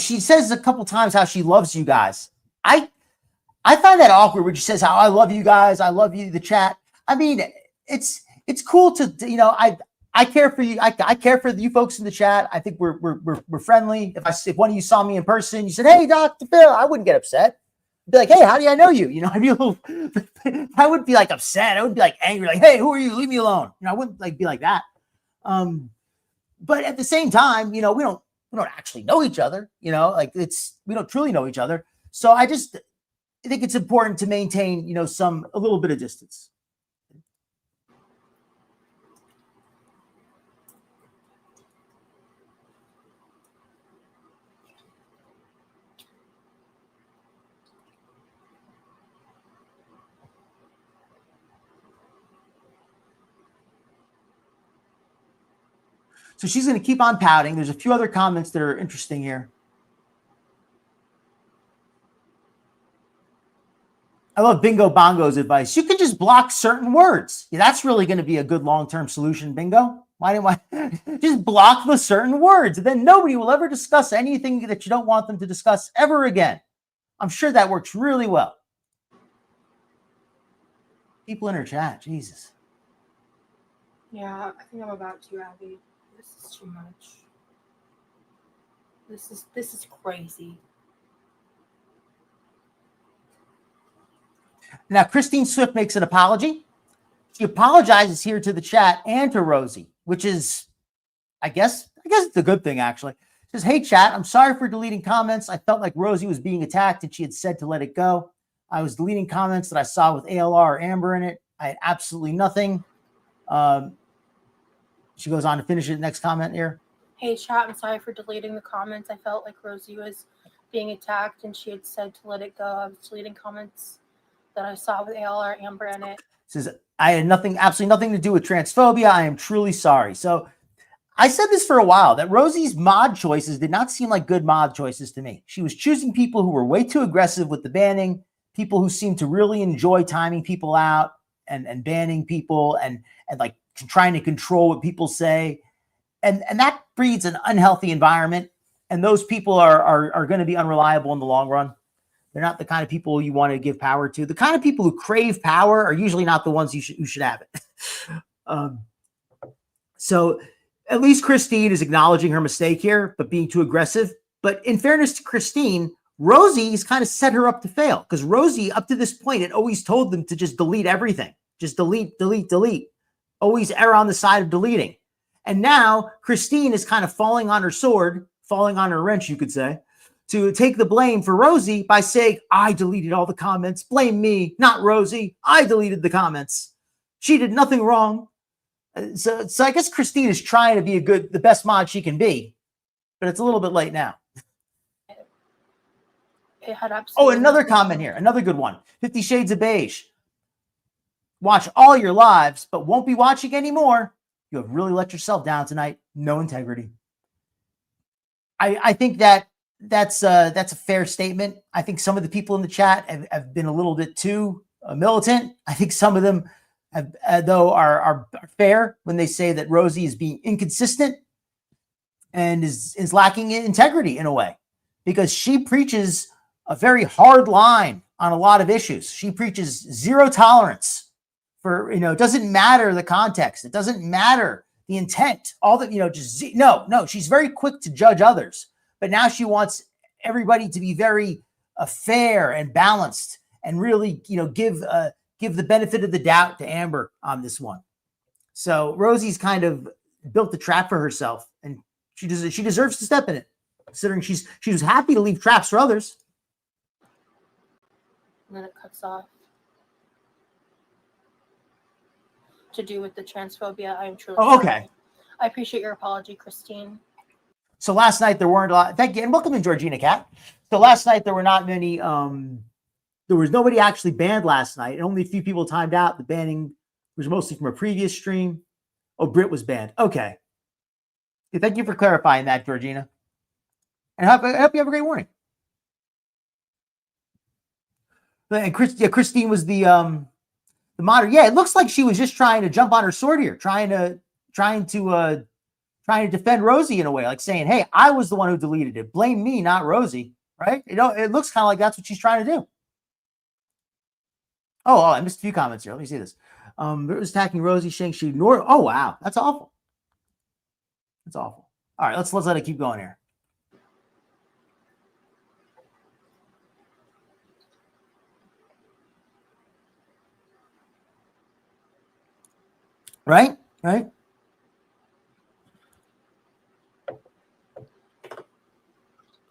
she says a couple times how she loves you guys. I find that awkward when she says how I love you guys. I love you, the chat. I mean, it's cool to you know, I care for you. I care for you folks in the chat. I think we're friendly. If one of you saw me in person, you said, "Hey, Docta Fill," I wouldn't get upset. I'd be like, "Hey, how do I know you?" You know, I wouldn't be like upset. I would be like angry, like, "Hey, who are you? Leave me alone." You know, I wouldn't like be like that. But at the same time, you know, we don't actually know each other. You know, like we don't truly know each other. So I think it's important to maintain, you know, a little bit of distance. So she's going to keep on pouting. There's a few other comments that are interesting here. I love Bingo Bongo's advice. You can just block certain words. Yeah, that's really going to be a good long-term solution, Bingo. Why do I just block the certain words? And then nobody will ever discuss anything that you don't want them to discuss ever again. I'm sure that works really well. People in her chat, Jesus. Yeah, I think I'm about to, Abby. This is too much. This is crazy. Now, Christine Swift makes an apology. She apologizes here to the chat and to Rosee, which is, I guess it's a good thing, actually. She says, hey, chat, I'm sorry for deleting comments. I felt like Rosee was being attacked and she had said to let it go. I was deleting comments that I saw with ALR or Amber in it. I had absolutely nothing. She goes on to finish it. Next comment here. Hey, chat, I'm sorry for deleting the comments. I felt like Rosee was being attacked and she had said to let it go. I was deleting comments that I saw with ALR Amber in it. Says, I had absolutely nothing to do with transphobia. I am truly sorry. So I said this for a while, that Rosee's mod choices did not seem like good mod choices to me. She was choosing people who were way too aggressive with the banning, people who seemed to really enjoy timing people out and banning people and like trying to control what people say. And that breeds an unhealthy environment. And those people are going to be unreliable in the long run. They're not the kind of people you want to give power to. The kind of people who crave power are usually not the ones who should have it. So at least Christine is acknowledging her mistake here, but being too aggressive. But in fairness to Christine, Rosee's kind of set her up to fail, because Rosee, up to this point, had always told them to just delete everything. Just delete, delete, delete. Always err on the side of deleting. And now Christine is kind of falling on her sword, falling on her wrench, you could say, to take the blame for Rosee by saying, I deleted all the comments. Blame me, not Rosee. I deleted the comments. She did nothing wrong. So I guess Christine is trying to be the best mod she can be, but it's a little bit late now. It had absolutely another comment here. Another good one. 50 Shades of Beige. Watch all your lives, but won't be watching anymore. You have really let yourself down tonight. No integrity. I think that's a fair statement. I think some of the people in the chat have been a little bit too militant. I think some of them are fair when they say that Rosee is being inconsistent and is lacking in integrity in a way, because she preaches a very hard line on a lot of issues. She preaches zero tolerance for, it doesn't matter the context. It doesn't matter the intent. All that, no, she's very quick to judge others, but now she wants everybody to be very fair and balanced and really, give the benefit of the doubt to Amber on this one. So Rosee's kind of built the trap for herself, and she deserves to step in it, considering she was happy to leave traps for others. And then it cuts off. To do with the transphobia, I am truly okay. Sorry. I appreciate your apology, Christine. So last night there weren't a lot. Thank you, and welcome in, Georgina Cat. So last night there were not many. There was nobody actually banned last night, and only a few people timed out. The banning was mostly from a previous stream. Oh, Britt was banned. Okay. Yeah, thank you for clarifying that, Georgina. And I hope you have a great morning. And Christine was the moderator. Yeah, it looks like she was just trying to jump on her sword here, trying to defend Rosee in a way, like saying, "Hey, I was the one who deleted it. Blame me, not Rosee." Right? It looks kind of like that's what she's trying to do. Oh, I missed a few comments here. Let me see this. It was attacking Rosee, saying she ignored. Oh, wow, that's awful. That's awful. All right, let's let it keep going here. Right?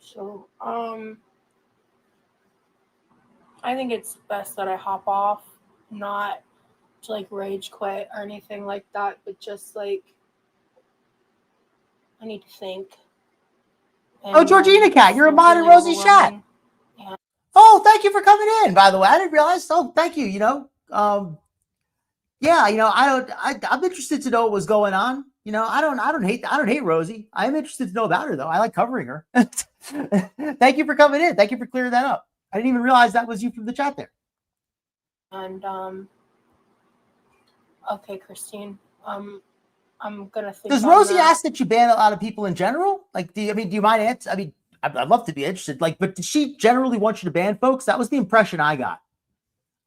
So, I think it's best that I hop off, not to like rage quit or anything like that, but just like I need to think. Oh, Georgina Cat, you're a mod in Rosee's chat. Yeah. Oh, thank you for coming in. By the way, I didn't realize. Oh, thank you. Yeah, I'm interested to know what was going on. I don't hate Rosee. I'm interested to know about her though. I like covering her. Thank you for coming in. Thank you for clearing that up. I didn't even realize that was you from the chat there. And okay, Christine. I'm gonna think. Does Rosee ask that you ban a lot of people in general? Like, do you mind answering? I mean, I'd love to be interested. Like, but did she generally want you to ban folks? That was the impression I got.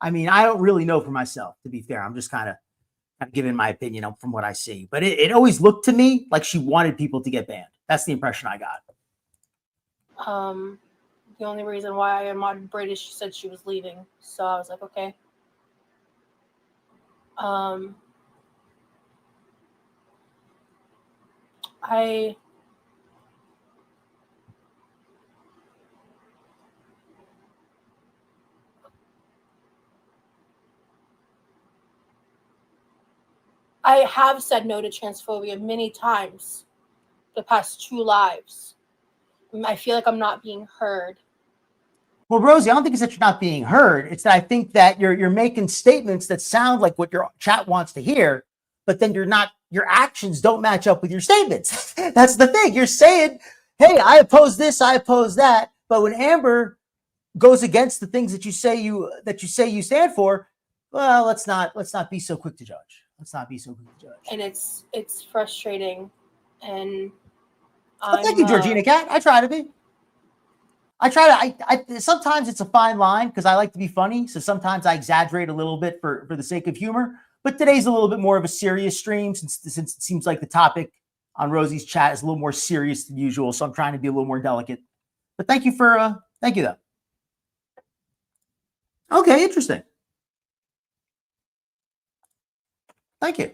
I mean, I don't really know for myself, to be fair. I'm just kind of giving my opinion from what I see. But it always looked to me like she wanted people to get banned. That's the impression I got. The only reason why I modded Brady, she said she was leaving. So I was like, okay. I have said no to transphobia many times the past 2 lives. I feel like I'm not being heard. Well, Rosee, I don't think it's that you're not being heard. It's that I think that you're making statements that sound like what your chat wants to hear, but then you're not. Your actions don't match up with your statements. That's the thing. You're saying, "Hey, I oppose this, I oppose that," but when Amber goes against the things that you say you stand for, well, let's not be so quick to judge. Let's not be so quick to judge. And it's frustrating. And thank you, Georgina Cat. I try to be. Sometimes it's a fine line because I like to be funny. So sometimes I exaggerate a little bit for the sake of humor. But today's a little bit more of a serious stream since it seems like the topic on Rosee's chat is a little more serious than usual. So I'm trying to be a little more delicate. But thank you though. Okay, interesting. Thank you.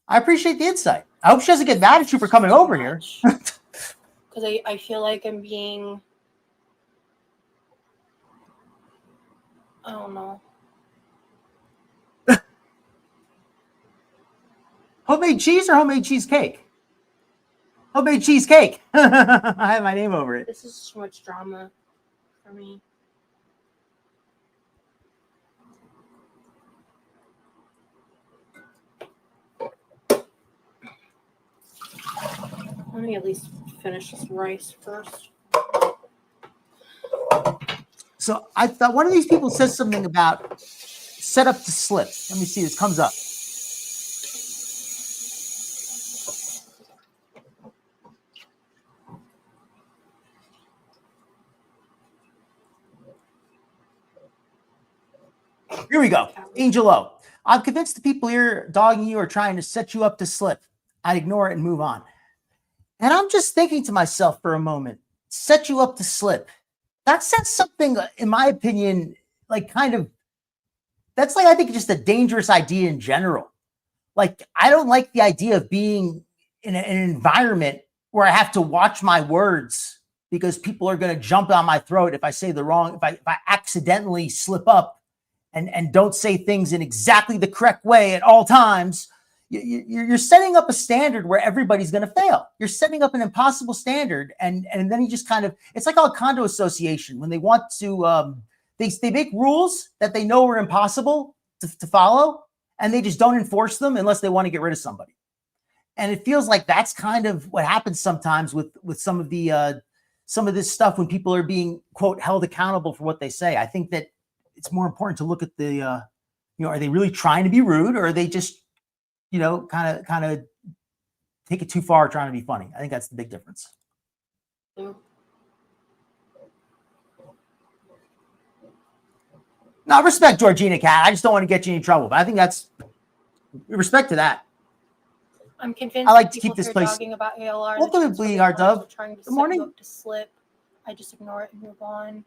I appreciate the insight. I hope she doesn't get mad at you for coming over here. Because I feel like I'm being, I don't know. Homemade cheese or homemade cheesecake? Homemade cheesecake. I have my name over it. This is too much drama for me. Let me at least finish this rice first. So I thought one of these people says something about set up to slip. Let me see. This comes up. Here we go. Angel O. I'm convinced the people here dogging you are trying to set you up to slip. I'd ignore it and move on. And I'm just thinking to myself for a moment, set you up to slip. That says something, in my opinion, like that's like, I think just a dangerous idea in general. Like, I don't like the idea of being in an environment where I have to watch my words because people are going to jump on my throat if I say if I accidentally slip up and don't say things in exactly the correct way at all times. You're setting up a standard where everybody's going to fail. You're setting up an impossible standard. And then you just it's like a condo association when they want to, they make rules that they know are impossible to follow, and they just don't enforce them unless they want to get rid of somebody. And it feels like that's kind of what happens sometimes with some of this stuff when people are being, quote, held accountable for what they say. I think that it's more important to look at are they really trying to be rude, or are they just, kind of take it too far trying to be funny? I think that's the big difference. No, respect Georgina Cat. I just don't want to get you in trouble. But I think that's respect to that. I'm convinced. I like to keep this place. Talking about ALR. Welcome to Bleeding Heart Dove. Trying to Good morning. Up to slip. I just ignore it and move on.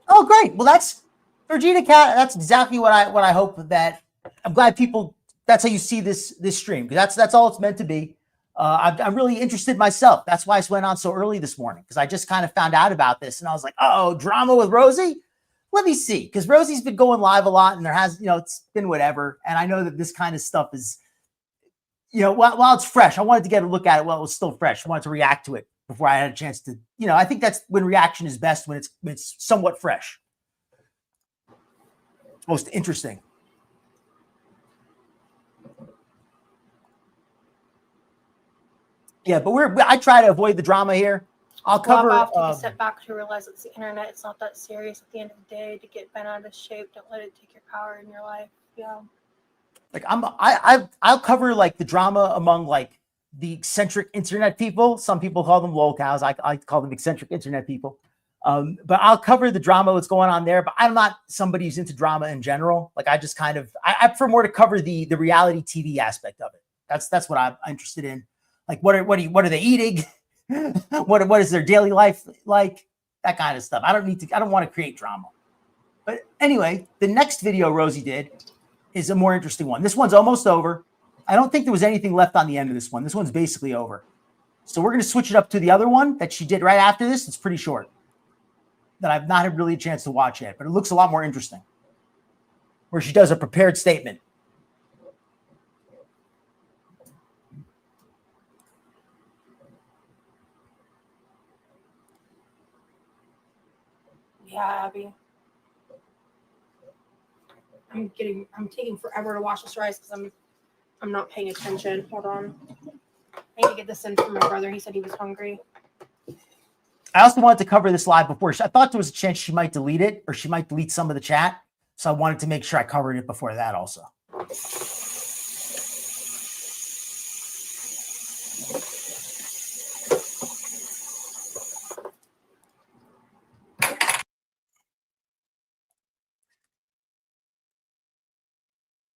Oh, great. Well, that's Georgina Cat. That's exactly what I hope that. I'm glad people. That's how you see this stream, because that's all it's meant to be. I'm really interested myself. That's why I went on so early this morning, because I just kind of found out about this and I was like, oh, drama with Rosee. Let me see, because Rosee's been going live a lot and there has, it's been whatever. And I know that this kind of stuff is, while it's fresh, I wanted to get a look at it while it was still fresh. I wanted to react to it before I had a chance to, I think that's when reaction is best, when it's somewhat fresh. Most interesting. Yeah, but I try to avoid the drama here. I'll cover. I have to take a step back to realize it's the internet. It's not that serious at the end of the day. To get bent out of shape, don't let it take your power in your life. Yeah. Like I'll cover like the drama among like the eccentric internet people. Some people call them lolcows. I call them eccentric internet people. But I'll cover the drama, what's going on there. But I'm not somebody who's into drama in general. Like I just kind of I prefer more to cover the reality TV aspect of it. That's what I'm interested in. Like what are they eating? what is their daily life like? That kind of stuff. I don't want to create drama. But anyway, the next video Rosee did is a more interesting one. This one's almost over. I don't think there was anything left on the end of this one. This one's basically over. So we're going to switch it up to the other one that she did right after this. It's pretty short, that I've not had really a chance to watch yet, but it looks a lot more interesting, where she does a prepared statement. Yeah, Abby. I'm taking forever to wash this rice because I'm not paying attention. Hold on. I need to get this in for my brother. He said he was hungry. I also wanted to cover this live before. I thought there was a chance she might delete it, or she might delete some of the chat. So I wanted to make sure I covered it before that also.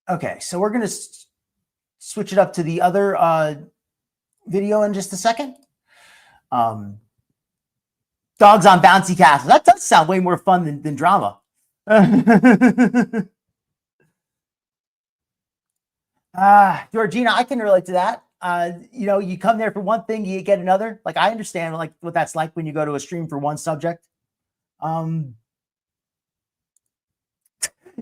Okay, so we're going to switch it up to the other video in just a second. Dogs on bouncy castles. That does sound way more fun than drama. Georgina, I can relate to that. You come there for one thing, you get another. Like I understand like what that's like when you go to a stream for one subject.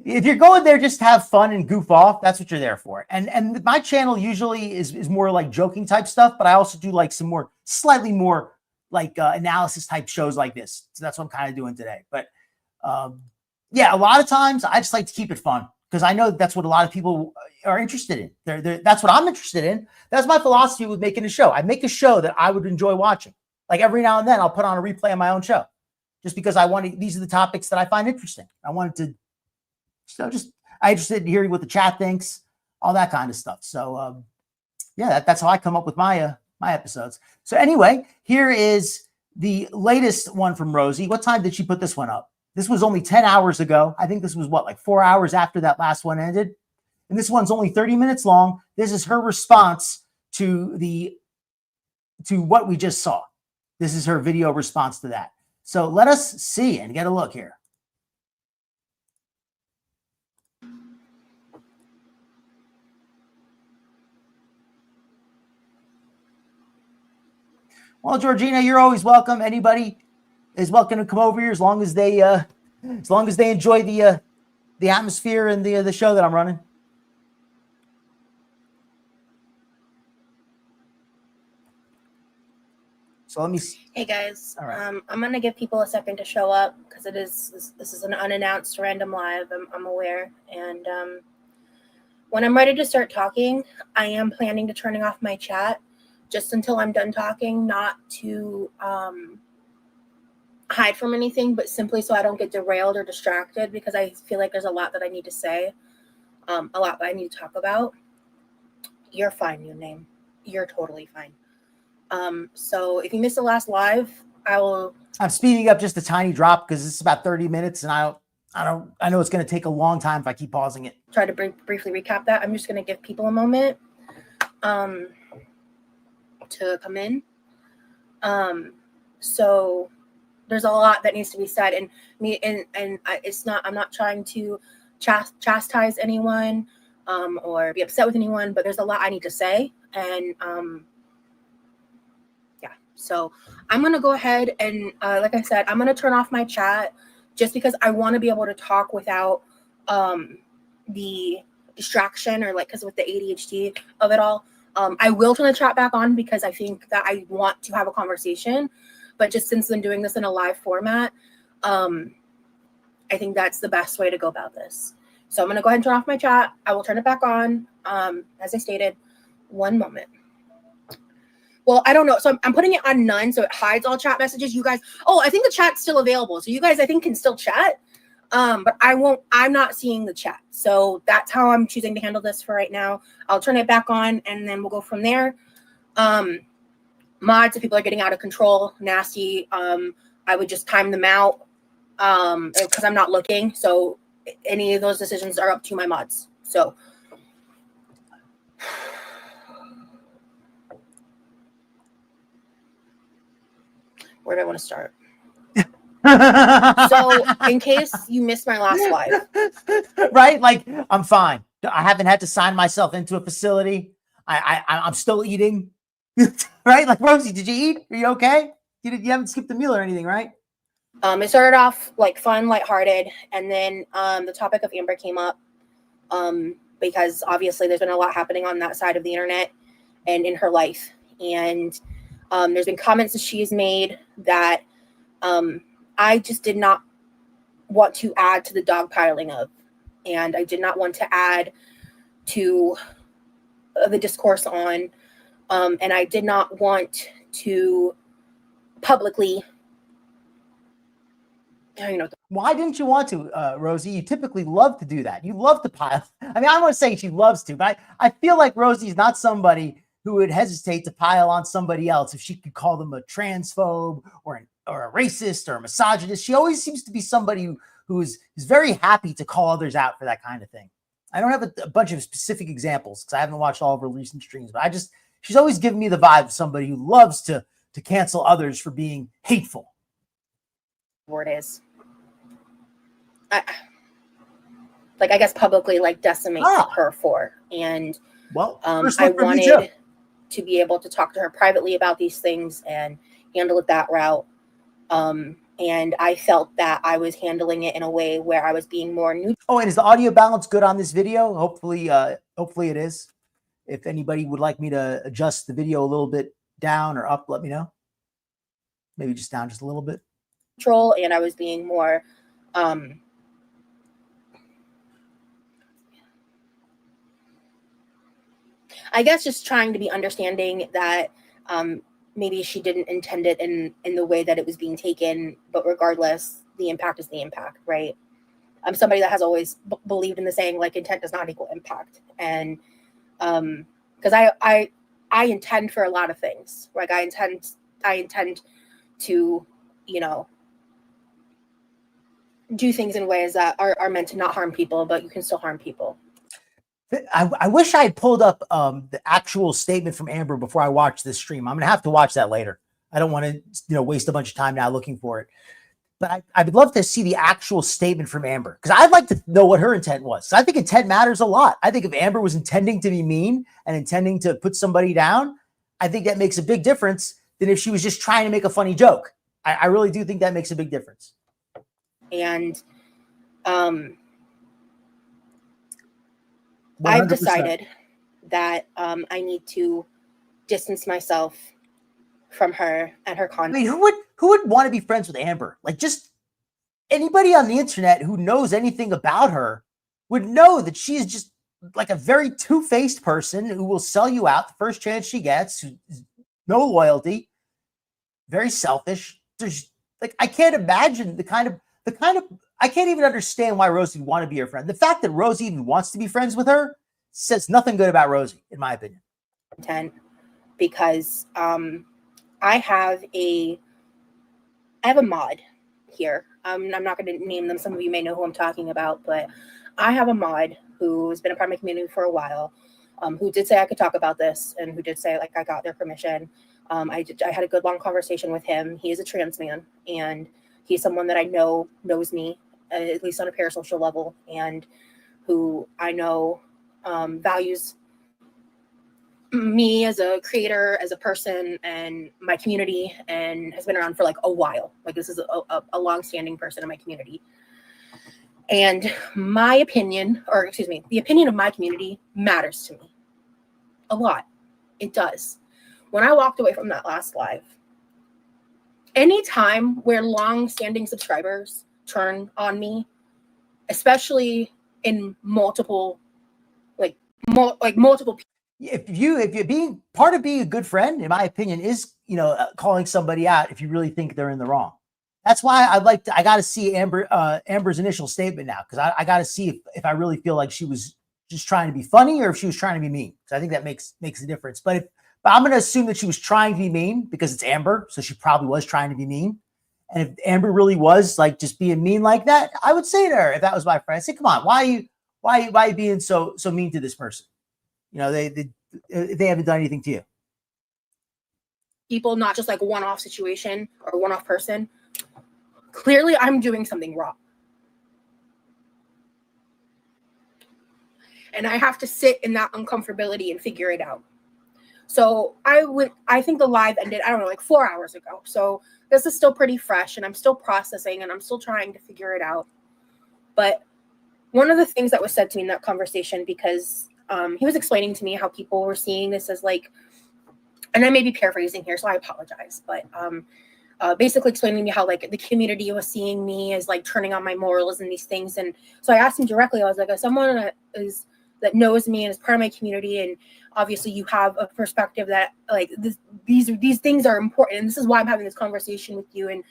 If you're going there just to have fun and goof off, that's what you're there for. And my channel usually is more like joking type stuff, but I also do like some more slightly more like analysis type shows like this. So that's what I'm kind of doing today. But yeah, a lot of times I just like to keep it fun because I know that's what a lot of people are interested in. That's what I'm interested in. That's my philosophy with making a show. I make a show that I would enjoy watching. Like every now and then I'll put on a replay of my own show just because these are the topics that I find interesting. I wanted to, I'm interested in hearing what the chat thinks, all that kind of stuff. So yeah, that's how I come up with my episodes. So anyway, here is the latest one from Rosee. What time did she put this one up? This was only 10 hours ago. I think this was like 4 hours after that last one ended. And this one's only 30 minutes long. This is her response to what we just saw. This is her video response to that. So let us see and get a look here. Well, Georgina, you're always welcome. Anybody is welcome to come over here as long as they enjoy the atmosphere and the show that I'm running. So let me see. Hey guys, all right. I'm gonna give people a second to show up because this is an unannounced random live. I'm aware, and when I'm ready to start talking, I am planning to turning off my chat just until I'm done talking, not to hide from anything, but simply so I don't get derailed or distracted because I feel like there's a lot that I need to say, a lot that I need to talk about. You're fine, new name. You're totally fine. So if you missed the last live, I'm speeding up just a tiny drop because it's about 30 minutes and I know it's going to take a long time if I keep pausing it. Try to briefly recap that. I'm just going to give people a moment to come in. So there's a lot that needs to be said, and I'm not trying to chastise anyone or be upset with anyone, but there's a lot I need to say, and yeah. So I'm gonna go ahead and like I said, I'm gonna turn off my chat just because I want to be able to talk without the distraction or because with the ADHD of it all. I will turn the chat back on because I think that I want to have a conversation, but just since I'm doing this in a live format, I think that's the best way to go about this. So I'm going to go ahead and turn off my chat. I will turn it back on. As I stated, one moment. Well, I don't know. So I'm putting it on none, so it hides all chat messages. You guys, I think the chat's still available. So you guys, I think, can still chat. But I'm not seeing the chat. So that's how I'm choosing to handle this for right now. I'll turn it back on and then we'll go from there. Mods, if people are getting out of control, nasty, I would just time them out because I'm not looking. So any of those decisions are up to my mods. So where do I want to start? So in case you missed my last live. Right? Like, I'm fine. I haven't had to sign myself into a facility. I'm still eating. Right? Like, Rosee, did you eat? Are you okay? You haven't skipped a meal or anything, right? It started off like fun, lighthearted, and then the topic of Amber came up because obviously there's been a lot happening on that side of the internet and in her life. And there's been comments that she has made that I just did not want to add to the dogpiling of, and I did not want to add to the discourse on, and I did not want to publicly, Why didn't you want to, Rosee? You typically love to do that. You love to pile. I mean, I don't want to say she loves to, but I feel like Rosee's not somebody who would hesitate to pile on somebody else if she could call them a transphobe or a racist or a misogynist. She always seems to be somebody who is very happy to call others out for that kind of thing. I don't have a bunch of specific examples because I haven't watched all of her recent streams, but she's always given me the vibe of somebody who loves to cancel others for being hateful. Word is, I guess publicly decimate her for, and well, I wanted to be able to talk to her privately about these things and handle it that route. And I felt that I was handling it in a way where I was being more neutral. Oh, and is the audio balance good on this video? Hopefully it is. If anybody would like me to adjust the video a little bit down or up, let me know. Maybe just down just a little bit. And I was being more I guess just trying to be understanding that maybe she didn't intend it in the way that it was being taken, but regardless, the impact is the impact, right? I'm somebody that has always believed in the saying, intent does not equal impact. And because I intend for a lot of things. I intend to, do things in ways that are meant to not harm people, but you can still harm people. I wish I had pulled up the actual statement from Amber before I watched this stream. I'm going to have to watch that later. I don't want to, waste a bunch of time now looking for it. But I would love to see the actual statement from Amber because I'd like to know what her intent was. So I think intent matters a lot. I think if Amber was intending to be mean and intending to put somebody down, I think that makes a big difference than if she was just trying to make a funny joke. I really do think that makes a big difference. And 100%. I've decided that I need to distance myself from her and her content. I mean, who would want to be friends with Amber? Just anybody on the internet who knows anything about her would know that she's just a very two-faced person who will sell you out the first chance she gets, who no loyalty, very selfish. There's I can't imagine the kind of I can't even understand why Rosee would want to be her friend. The fact that Rosee even wants to be friends with her says nothing good about Rosee, in my opinion. Because I have a mod here. I'm not going to name them. Some of you may know who I'm talking about, but I have a mod who has been a part of my community for a while, who did say I could talk about this and who did say I got their permission. I had a good long conversation with him. He is a trans man, and he's someone that I know knows me, at least on a parasocial level, and who I know values me as a creator, as a person, and my community, and has been around for a while. This is a long-standing person in my community. And my opinion, or excuse me, the opinion of my community matters to me a lot. It does. When I walked away from that last live, any time where long-standing subscribers turn on me, especially in multiple multiple people. If you're being part of being a good friend, in my opinion, is calling somebody out if you really think they're in the wrong. that's why I got to see Amber's initial statement now, because I got to see if I really feel like she was just trying to be funny or if she was trying to be mean. So I think that makes a difference. But I'm going to assume that she was trying to be mean because it's Amber, so she probably was trying to be mean. And if Amber really was like just being mean like that, I would say to her, if that was my friend, I'd say, "Come on, why are you being so mean to this person? You know, they haven't done anything to you." People, not just like one-off situation or one-off person. Clearly, I'm doing something wrong. And I have to sit in that uncomfortability and figure it out. So I think the live ended, I don't know, like 4 hours ago. So this is still pretty fresh and I'm still processing and I'm still trying to figure it out. But one of the things that was said to me in that conversation, because he was explaining to me how people were seeing this as like, and I may be paraphrasing here, so I apologize, but basically explaining to me how like the community was seeing me as like turning on my morals and these things. And so I asked him directly, I was like, as someone that knows me and is part of my community, and obviously you have a perspective that like these things are important, and this is why I'm having this conversation with you. And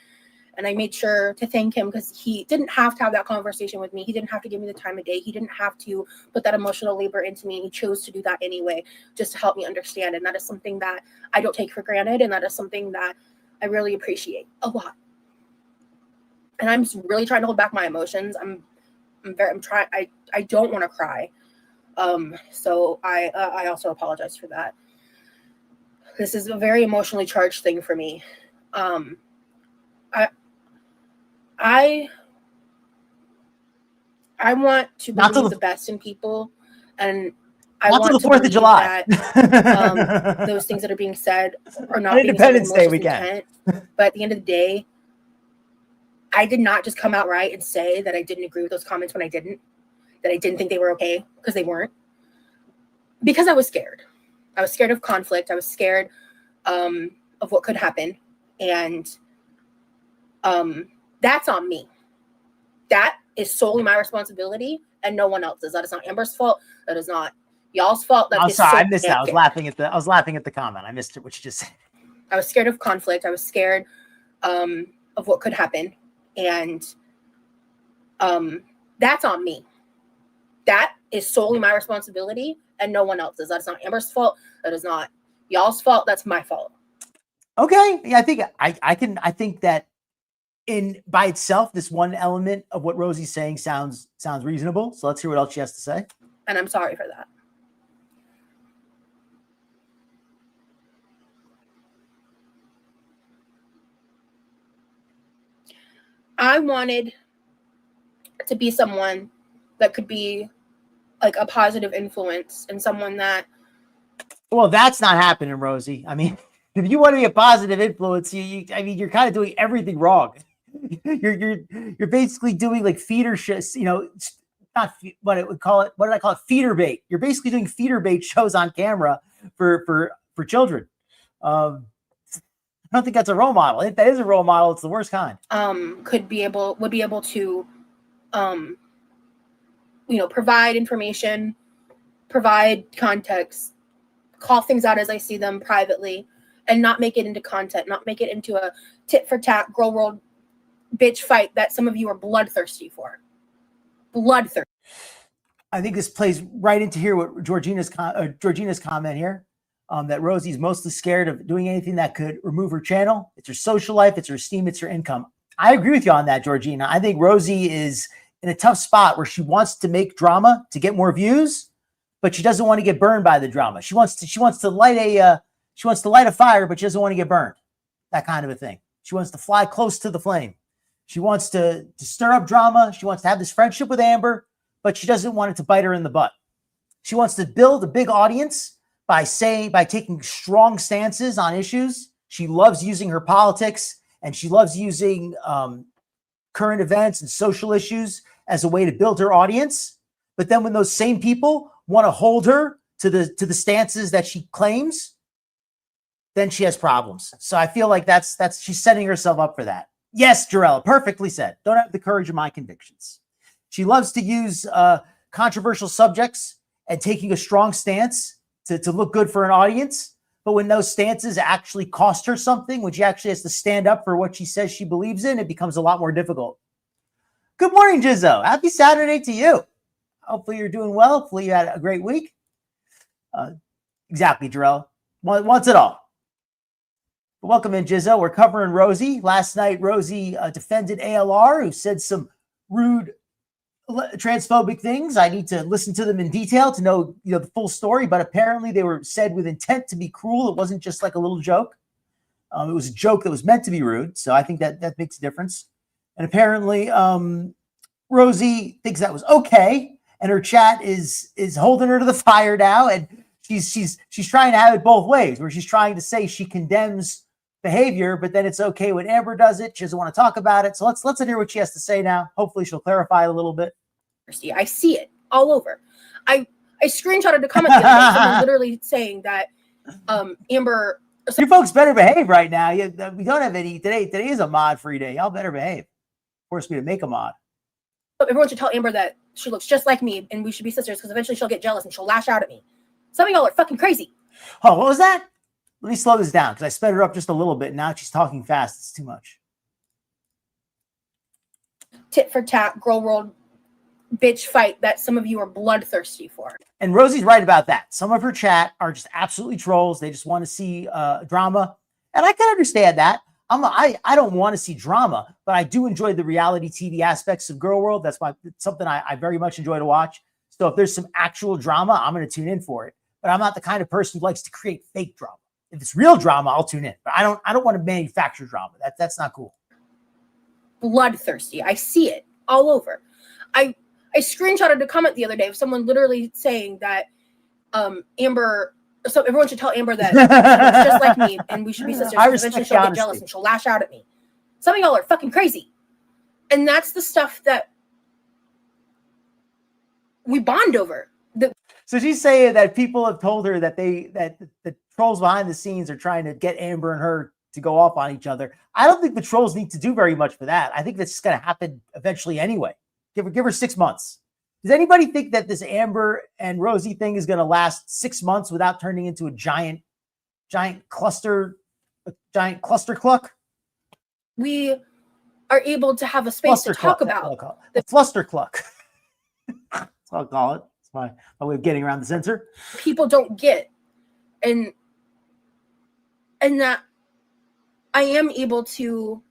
I made sure to thank him because he didn't have to have that conversation with me. He didn't have to give me the time of day. He didn't have to put that emotional labor into me. He chose to do that anyway, just to help me understand. And that is something that I don't take for granted. And that is something that I really appreciate a lot. And I'm just really trying to hold back my emotions. I'm trying. I don't want to cry. So I also apologize for that. This is a very emotionally charged thing for me. I want to believe the best in people, and I want to believe that those things that are being said are not being said with malicious intent. But at the end of the day, I did not just come out right and say that I didn't agree with those comments when I didn't think they were okay, because they weren't. Because I was scared. I was scared of conflict. I was scared of what could happen, and that's on me. That is solely my responsibility and no one else's. That is not Amber's fault. That is not y'all's fault. I'm sorry, I missed that. I was laughing at the comment. I missed it, what you just said. I was scared of conflict. I was scared of what could happen. And that's on me. That is solely my responsibility and no one else's. That's not Amber's fault. That is not y'all's fault. That's my fault. Okay. Yeah, I think I think that by itself, this one element of what Rosee's saying sounds reasonable. So let's hear what else she has to say. And I'm sorry for that. I wanted to be someone that could be like a positive influence and someone that. Well, that's not happening, Rosee. I mean, if you want to be a positive influence, you're kind of doing everything wrong. You're basically doing like feeder shows, not what it would call it. What did I call it? Feeder bait. You're basically doing feeder bait shows on camera for children. I don't think that's a role model. If that is a role model, it's the worst kind. Would be able to, provide information, provide context, call things out as I see them privately, and not make it into content, not make it into a tit for tat, girl world bitch fight that some of you are bloodthirsty for. Bloodthirsty. I think this plays right into here what Georgina's comment here, that Rosee's mostly scared of doing anything that could remove her channel. It's her social life, it's her esteem, it's her income. I agree with you on that, Georgina. I think Rosee is in a tough spot where she wants to make drama to get more views, but she doesn't want to get burned by the drama. She wants to light a fire, but she doesn't want to get burned. That kind of a thing. She wants to fly close to the flame. She wants to stir up drama. She wants to have this friendship with Amber, but she doesn't want it to bite her in the butt. She wants to build a big audience by taking strong stances on issues. She loves using her politics, and she loves using current events and social issues as a way to build her audience. But then when those same people want to hold her to the stances that she claims, then she has problems. So I feel like that's she's setting herself up for that. Yes, Jarella, perfectly said. Don't have the courage of my convictions. She loves to use controversial subjects and taking a strong stance to look good for an audience. But when those stances actually cost her something, when she actually has to stand up for what she says she believes in, it becomes a lot more difficult. Good morning, Jizzo. Happy Saturday to you. Hopefully you're doing well. Hopefully you had a great week. Exactly, Jarrell. Wants it all. Welcome in, Jizzo. We're covering Rosee. Last night, Rosee defended ALR, who said some rude transphobic things. I need to listen to them in detail to know, the full story, but apparently they were said with intent to be cruel. It wasn't just like a little joke. It was a joke that was meant to be rude. So I think that makes a difference. And apparently Rosee thinks that was okay. And her chat is holding her to the fire now. And she's trying to have it both ways, where she's trying to say she condemns behavior, but then it's okay when Amber does it. She doesn't want to talk about it. So let's hear what she has to say now. Hopefully she'll clarify it a little bit. I see it all over. I screenshotted the comment the other day, someone literally saying that Amber. You folks better behave right now. We don't have any today. Today is a mod-free day. Y'all better behave. Force me to make a mod. Everyone should tell Amber that she looks just like me and we should be sisters, because eventually she'll get jealous and she'll lash out at me. Some of y'all are fucking crazy. Oh, what was that? Let me slow this down because I sped her up just a little bit. Now she's talking fast. It's too much. Tit for tat, girl world bitch fight that some of you are bloodthirsty for. And Rosee's right about that. Some of her chat are just absolutely trolls. They just want to see drama. And I can understand that. I don't want to see drama, but I do enjoy the reality TV aspects of Girl World. That's something I very much enjoy to watch. So if there's some actual drama, I'm going to tune in for it. But I'm not the kind of person who likes to create fake drama. If it's real drama, I'll tune in. But I don't want to manufacture drama. That's not cool. Bloodthirsty. I see it all over. I screenshotted a comment the other day of someone literally saying that Amber. So everyone should tell Amber that she looks just like me and we should be sisters. Eventually she'll get jealous and she'll lash out at me. Some of y'all are fucking crazy. And that's the stuff that we bond over. So she's saying that people have told her that the trolls behind the scenes are trying to get Amber and her to go off on each other. I don't think the trolls need to do very much for that. I think that's going to happen eventually anyway. Give her 6 months. Does anybody think that this Amber and Rosee thing is going to last 6 months without turning into a giant cluster cluck? We are able to have a space to talk about the fluster cluck. That's what I'll call it. That's my way of getting around the censor. People don't get, and that I am able to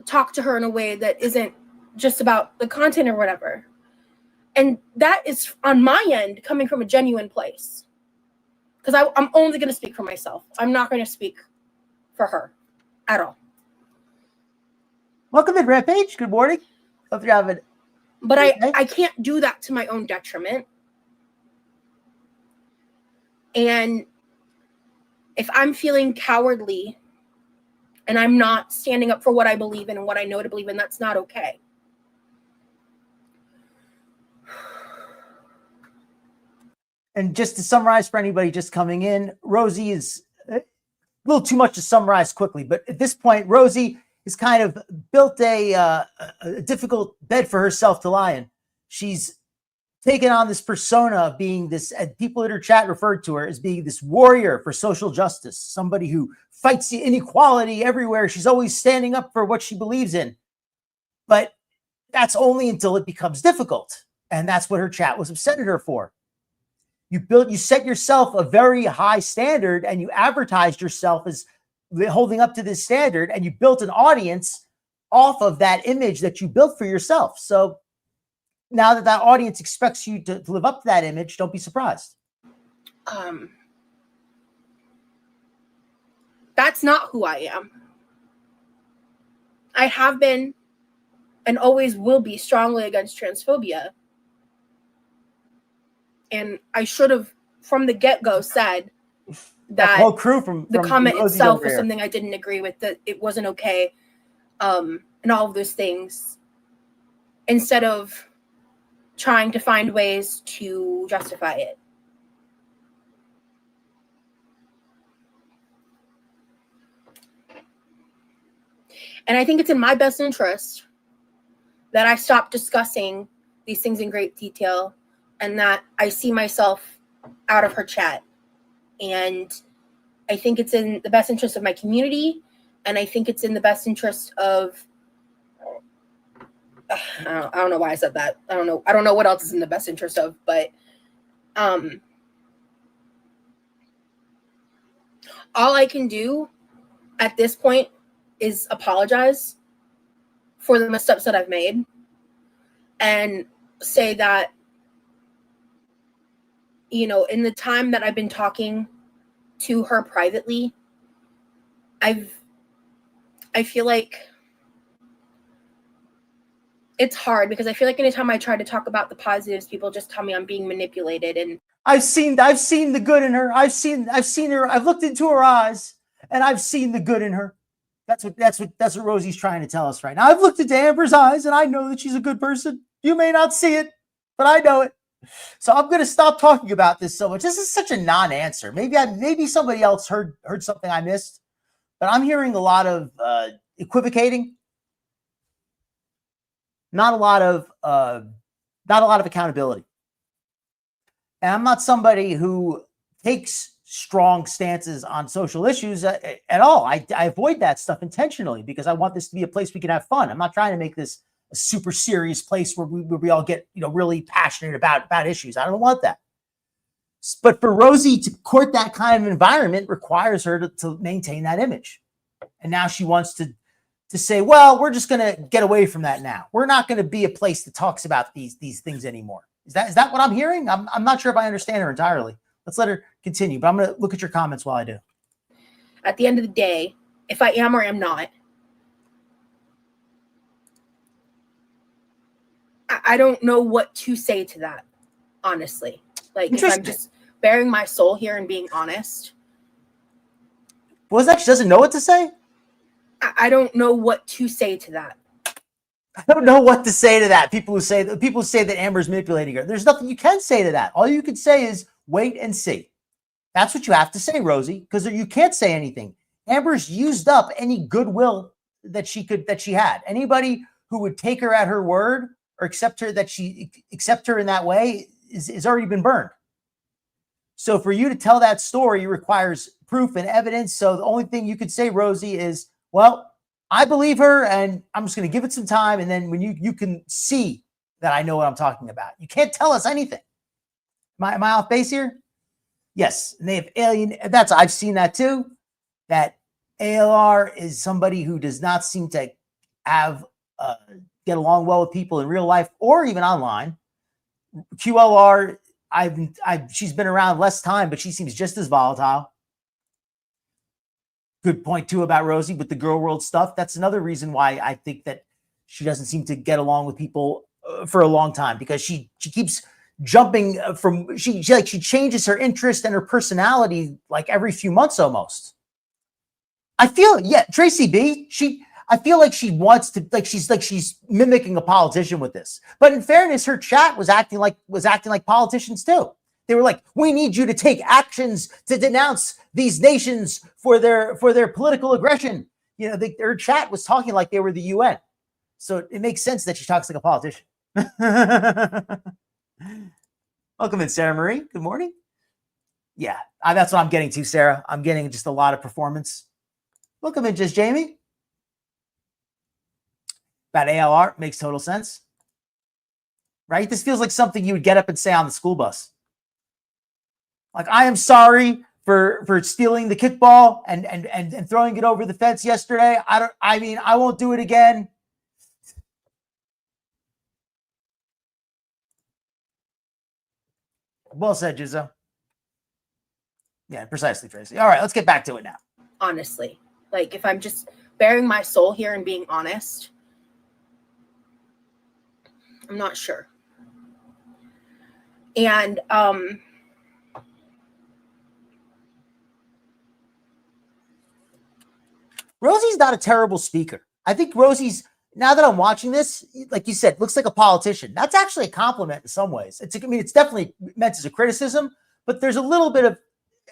talk to her in a way that isn't just about the content or whatever. And that is on my end coming from a genuine place. Because I'm only going to speak for myself. I'm not going to speak for her at all. Welcome in, Rampage. Good morning. Hope you're having. But I can't do that to my own detriment. And if I'm feeling cowardly and I'm not standing up for what I believe in and what I know to believe in, that's not okay. And just to summarize for anybody just coming in, Rosee is a little too much to summarize quickly. But at this point, Rosee has kind of built a difficult bed for herself to lie in. She's taken on this persona of being this, and people in her chat referred to her as being this warrior for social justice, somebody who fights the inequality everywhere. She's always standing up for what she believes in. But that's only until it becomes difficult. And that's what her chat was upset at her for. You set yourself a very high standard and you advertised yourself as holding up to this standard, and you built an audience off of that image that you built for yourself. So now that audience expects you to live up to that image, don't be surprised. That's not who I am. I have been and always will be strongly against transphobia. And I should have, from the get-go, said that whole crew from the comment Rosee itself over was here. something I didn't agree with, that it wasn't okay, and all of those things, instead of trying to find ways to justify it. And I think it's in my best interest that I stop discussing these things in great detail, and that I see myself out of her chat. And I think it's in the best interest of my community, and I think it's in the best interest of I don't know why I said that. I don't know what else is in the best interest of, but all I can do at this point is apologize for the missteps that I've made and say that, you know, in the time that I've been talking to her privately, I feel like it's hard because I feel like anytime I try to talk about the positives, people just tell me I'm being manipulated. And I've seen the good in her. I've seen her. I've looked into her eyes and I've seen the good in her. That's what Rosee's trying to tell us right now. I've looked into Amber's eyes and I know that she's a good person. You may not see it, but I know it. So I'm going to stop talking about this so much. This is such a non-answer. Maybe somebody else heard something I missed, but I'm hearing a lot of equivocating. Not a lot of accountability. And I'm not somebody who takes strong stances on social issues at all. I avoid that stuff intentionally because I want this to be a place we can have fun. I'm not trying to make this a super serious place where we all get, you know, really passionate about issues. I don't want that. But for Rosee to court that kind of environment requires her to maintain that image. And now she wants to say, well, we're just going to get away from that now. We're not going to be a place that talks about these things anymore. Is that what I'm hearing? I'm not sure if I understand her entirely. Let's let her continue, but I'm going to look at your comments while I do. At the end of the day, if I am or am not, I don't know what to say to that, honestly. Like, if I'm just bearing my soul here and being honest. Was that she doesn't know what to say? I don't know what to say to that. I don't know what to say to that. People who say that Amber's manipulating her. There's nothing you can say to that. All you can say is wait and see. That's what you have to say, Rosee, because you can't say anything. Amber's used up any goodwill that she had. Anybody who would take her at her word or accept her in that way is already been burned. So for you to tell that story requires proof and evidence. So the only thing you could say, Rosee, is, well, I believe her and I'm just going to give it some time. And then when you can see that I know what I'm talking about. You can't tell us anything. Am I off base here? Yes. And they have I've seen that too. That ALR is somebody who does not seem to have get along well with people in real life or even online. QLR, she's been around less time, but she seems just as volatile. Good point too about Rosee with the girl world stuff. That's another reason why I think that she doesn't seem to get along with people for a long time, because she keeps jumping from she changes her interest and her personality like every few months almost. I feel Tracy B. I feel like she wants to she's mimicking a politician with this. But in fairness, her chat was acting like politicians too. They were like, we need you to take actions to denounce these nations for their political aggression. You know, her chat was talking like they were the UN. So it makes sense that she talks like a politician. Welcome in, Sarah Marie. Good morning. Yeah, that's what I'm getting to, Sarah. I'm getting just a lot of performance. Welcome in, just Jamie. About ALR makes total sense, right? This feels like something you would get up and say on the school bus. Like, I am sorry for stealing the kickball and throwing it over the fence yesterday. I won't do it again. Well said, Jizzo. Yeah, precisely, Tracy. All right, let's get back to it now. Honestly, like, if I'm just bearing my soul here and being honest, I'm not sure. And Rosee's not a terrible speaker. I think Rosee's, now that I'm watching this, like you said, looks like a politician. That's actually a compliment in some ways. It's definitely meant as a criticism, but there's a little bit of,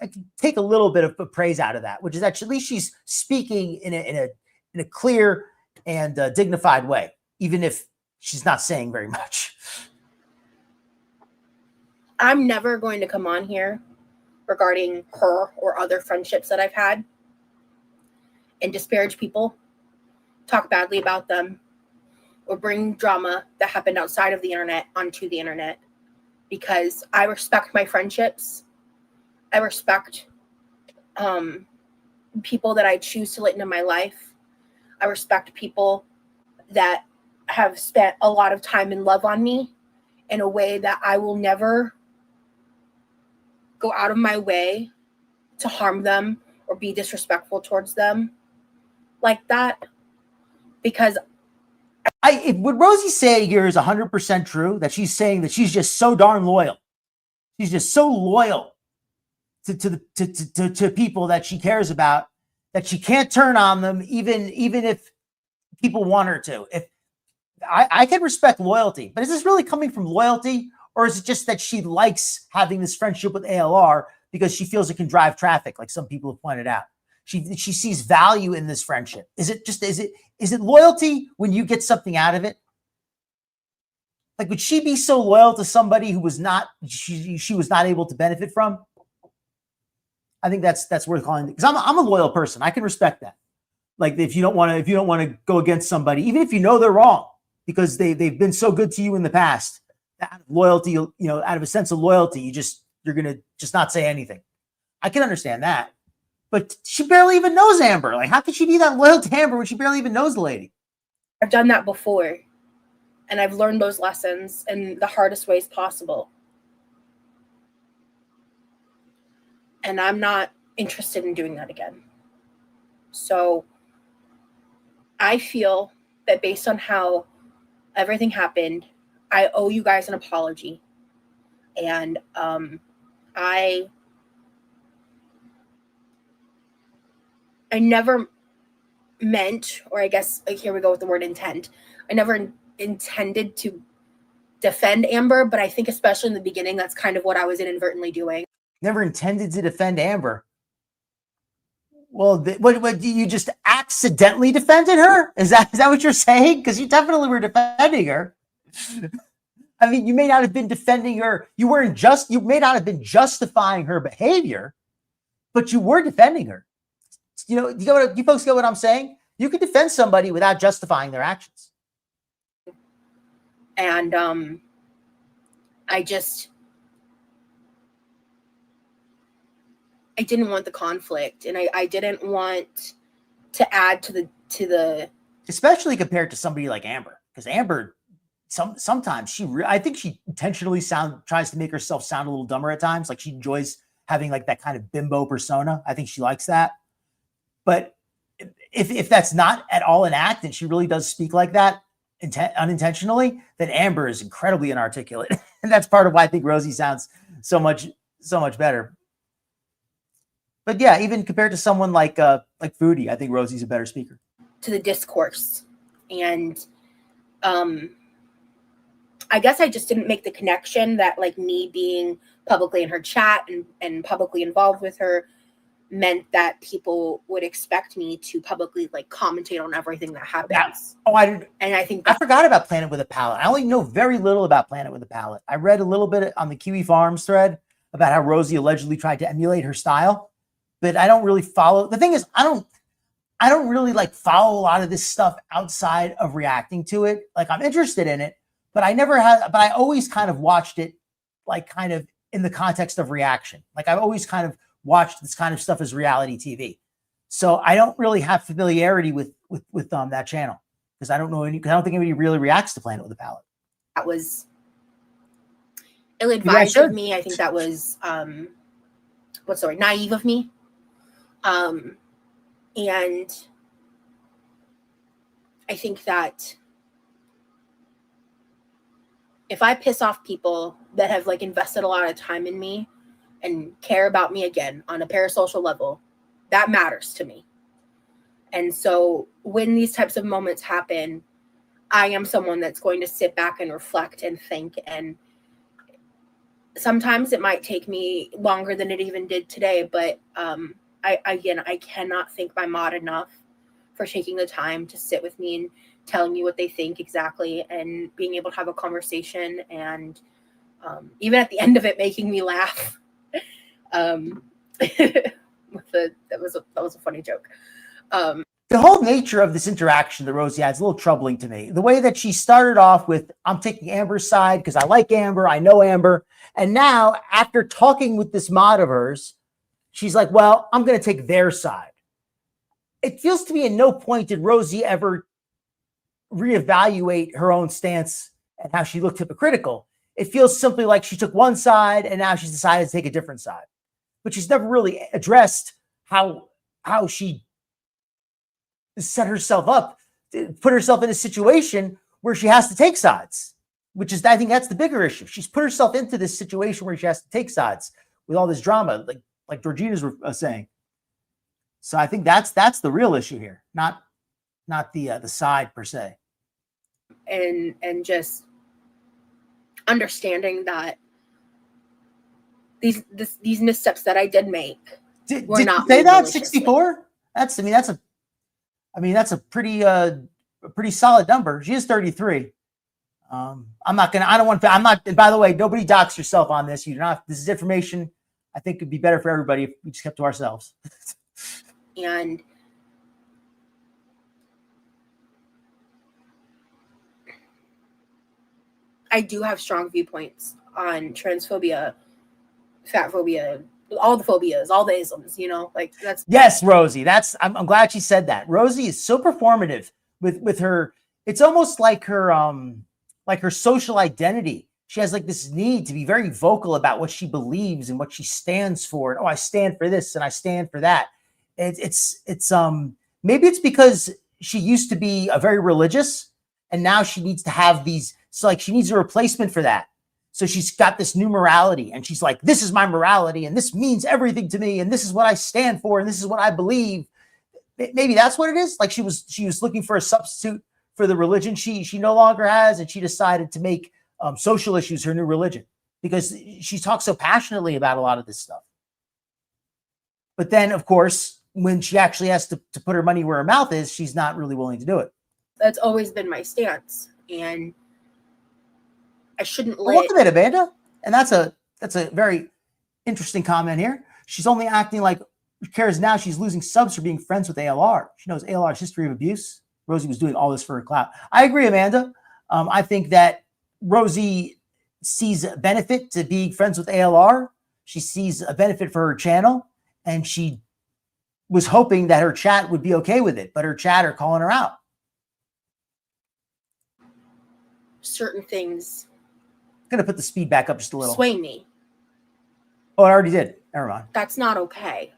I can take a little bit of praise out of that, which is that at least she's speaking in a clear and dignified way, even if she's not saying very much. I'm never going to come on here regarding her or other friendships that I've had and disparage people, talk badly about them, or bring drama that happened outside of the internet onto the internet, because I respect my friendships. I respect people that I choose to let into my life. I respect people that have spent a lot of time and love on me in a way that I will never go out of my way to harm them or be disrespectful towards them like that. Because what Rosie's saying here is 100% true, that she's saying that she's just so darn loyal. She's just so loyal to people that she cares about, that she can't turn on them, even if people want her to. If I can respect loyalty, but is this really coming from loyalty, or is it just that she likes having this friendship with ALR because she feels it can drive traffic, like some people have pointed out? She sees value in this friendship. Is it loyalty when you get something out of it? Like, would she be so loyal to somebody who was not she was not able to benefit from? I think that's worth calling, because I'm a loyal person. I can respect that. Like, if you don't want to go against somebody, even if you know they're wrong, because they've been so good to you in the past, out of loyalty, out of a sense of loyalty, you're gonna just not say anything. I can understand that, but she barely even knows Amber. Like, how could she be that loyal to Amber when she barely even knows the lady? I've done that before, and I've learned those lessons in the hardest ways possible. And I'm not interested in doing that again. So I feel that based on how everything happened, I owe you guys an apology. And I never meant, or I guess here we go with the word intent. I never intended to defend Amber, but I think especially in the beginning, that's kind of what I was inadvertently doing. Never intended to defend Amber. Well, what you just accidentally defended her? Is that what you're saying? Because you definitely were defending her. I mean, you may not have been defending her. You may not have been justifying her behavior, but you were defending her. You folks get what I'm saying? You can defend somebody without justifying their actions. And I didn't want the conflict, and I didn't want to add to the especially compared to somebody like Amber, because Amber sometimes I think she intentionally tries to make herself sound a little dumber at times. Like, she enjoys having like that kind of bimbo persona. I think she likes that. But if that's not at all an act, and she really does speak like that unintentionally, then Amber is incredibly inarticulate. And that's part of why I think Rosee sounds so much better. But yeah, even compared to someone like Foodie, I think Rosie's a better speaker. To the discourse. And I guess I just didn't make the connection that, like, me being publicly in her chat and publicly involved with her meant that people would expect me to publicly, like, commentate on everything that happens. I forgot about Planet with a Palette. I only know very little about Planet with a Palette. I read a little bit on the Kiwi Farms thread about how Rosee allegedly tried to emulate her style, but I don't really follow. The thing is, I don't really like follow a lot of this stuff outside of reacting to it. Like, I'm interested in it, but I always kind of watched it, like, kind of in the context of reaction. Like, I've always kind of watched this kind of stuff as reality TV. So I don't really have familiarity with that channel, because I don't think anybody really reacts to Planet with a Palette. That was ill-advised of me. I think that was naive of me. And I think that if I piss off people that have, like, invested a lot of time in me and care about me, again, on a parasocial level, that matters to me. And so when these types of moments happen, I am someone that's going to sit back and reflect and think. And sometimes it might take me longer than it even did today, but I cannot thank my mod enough for taking the time to sit with me and telling me what they think exactly, and being able to have a conversation, and even at the end of it, making me laugh. That was a funny joke. The whole nature of this interaction that Rosee had is a little troubling to me. The way that she started off with, I'm taking Amber's side because I like Amber, I know Amber. And now, after talking with this mod of hers, she's like, well, I'm going to take their side. It feels to me at no point did Rosee ever reevaluate her own stance and how she looked hypocritical. It feels simply like she took one side and now she's decided to take a different side. But she's never really addressed how she set herself up, put herself in a situation where she has to take sides, which is, I think that's the bigger issue. She's put herself into this situation where she has to take sides with all this drama, like Georgina's saying. So I think that's the real issue here, not the side per se. And just understanding that these missteps that I did make were not. Did you say that 64? That's a pretty solid number. She is 33. And by the way, nobody dox yourself on this. You do not, this is information I think it'd be better for everybody if we just kept to ourselves. And I do have strong viewpoints on transphobia, fat phobia, all the phobias, all the isms, like that's. Yes, Rosee. I'm glad she said that. Rosee is so performative with her. It's almost like her social identity. She has like this need to be very vocal about what she believes and what she stands for. And, I stand for this and I stand for that. It's maybe it's because she used to be a very religious and now she needs to have these. So like she needs a replacement for that. So she's got this new morality and she's like, this is my morality and this means everything to me. And this is what I stand for. And this is what I believe. Maybe that's what it is. Like she was looking for a substitute for the religion she no longer has. And she decided to make social issues her new religion because she talks so passionately about a lot of this stuff. But then of course, when she actually has to put her money where her mouth is, she's not really willing to do it. That's always been my stance. And I shouldn't let. Welcome in, Amanda. And that's a very interesting comment here. She's only acting like she cares now. She's losing subs for being friends with ALR. She knows ALR's history of abuse. Rosee was doing all this for her clout. I agree, Amanda. I think that Rosee sees a benefit to being friends with ALR. She sees a benefit for her channel, and she was hoping that her chat would be okay with it, but her chat are calling her out. Certain things. I'm going to put the speed back up just a little. Sway me. Oh, I already did. Never mind. That's not okay.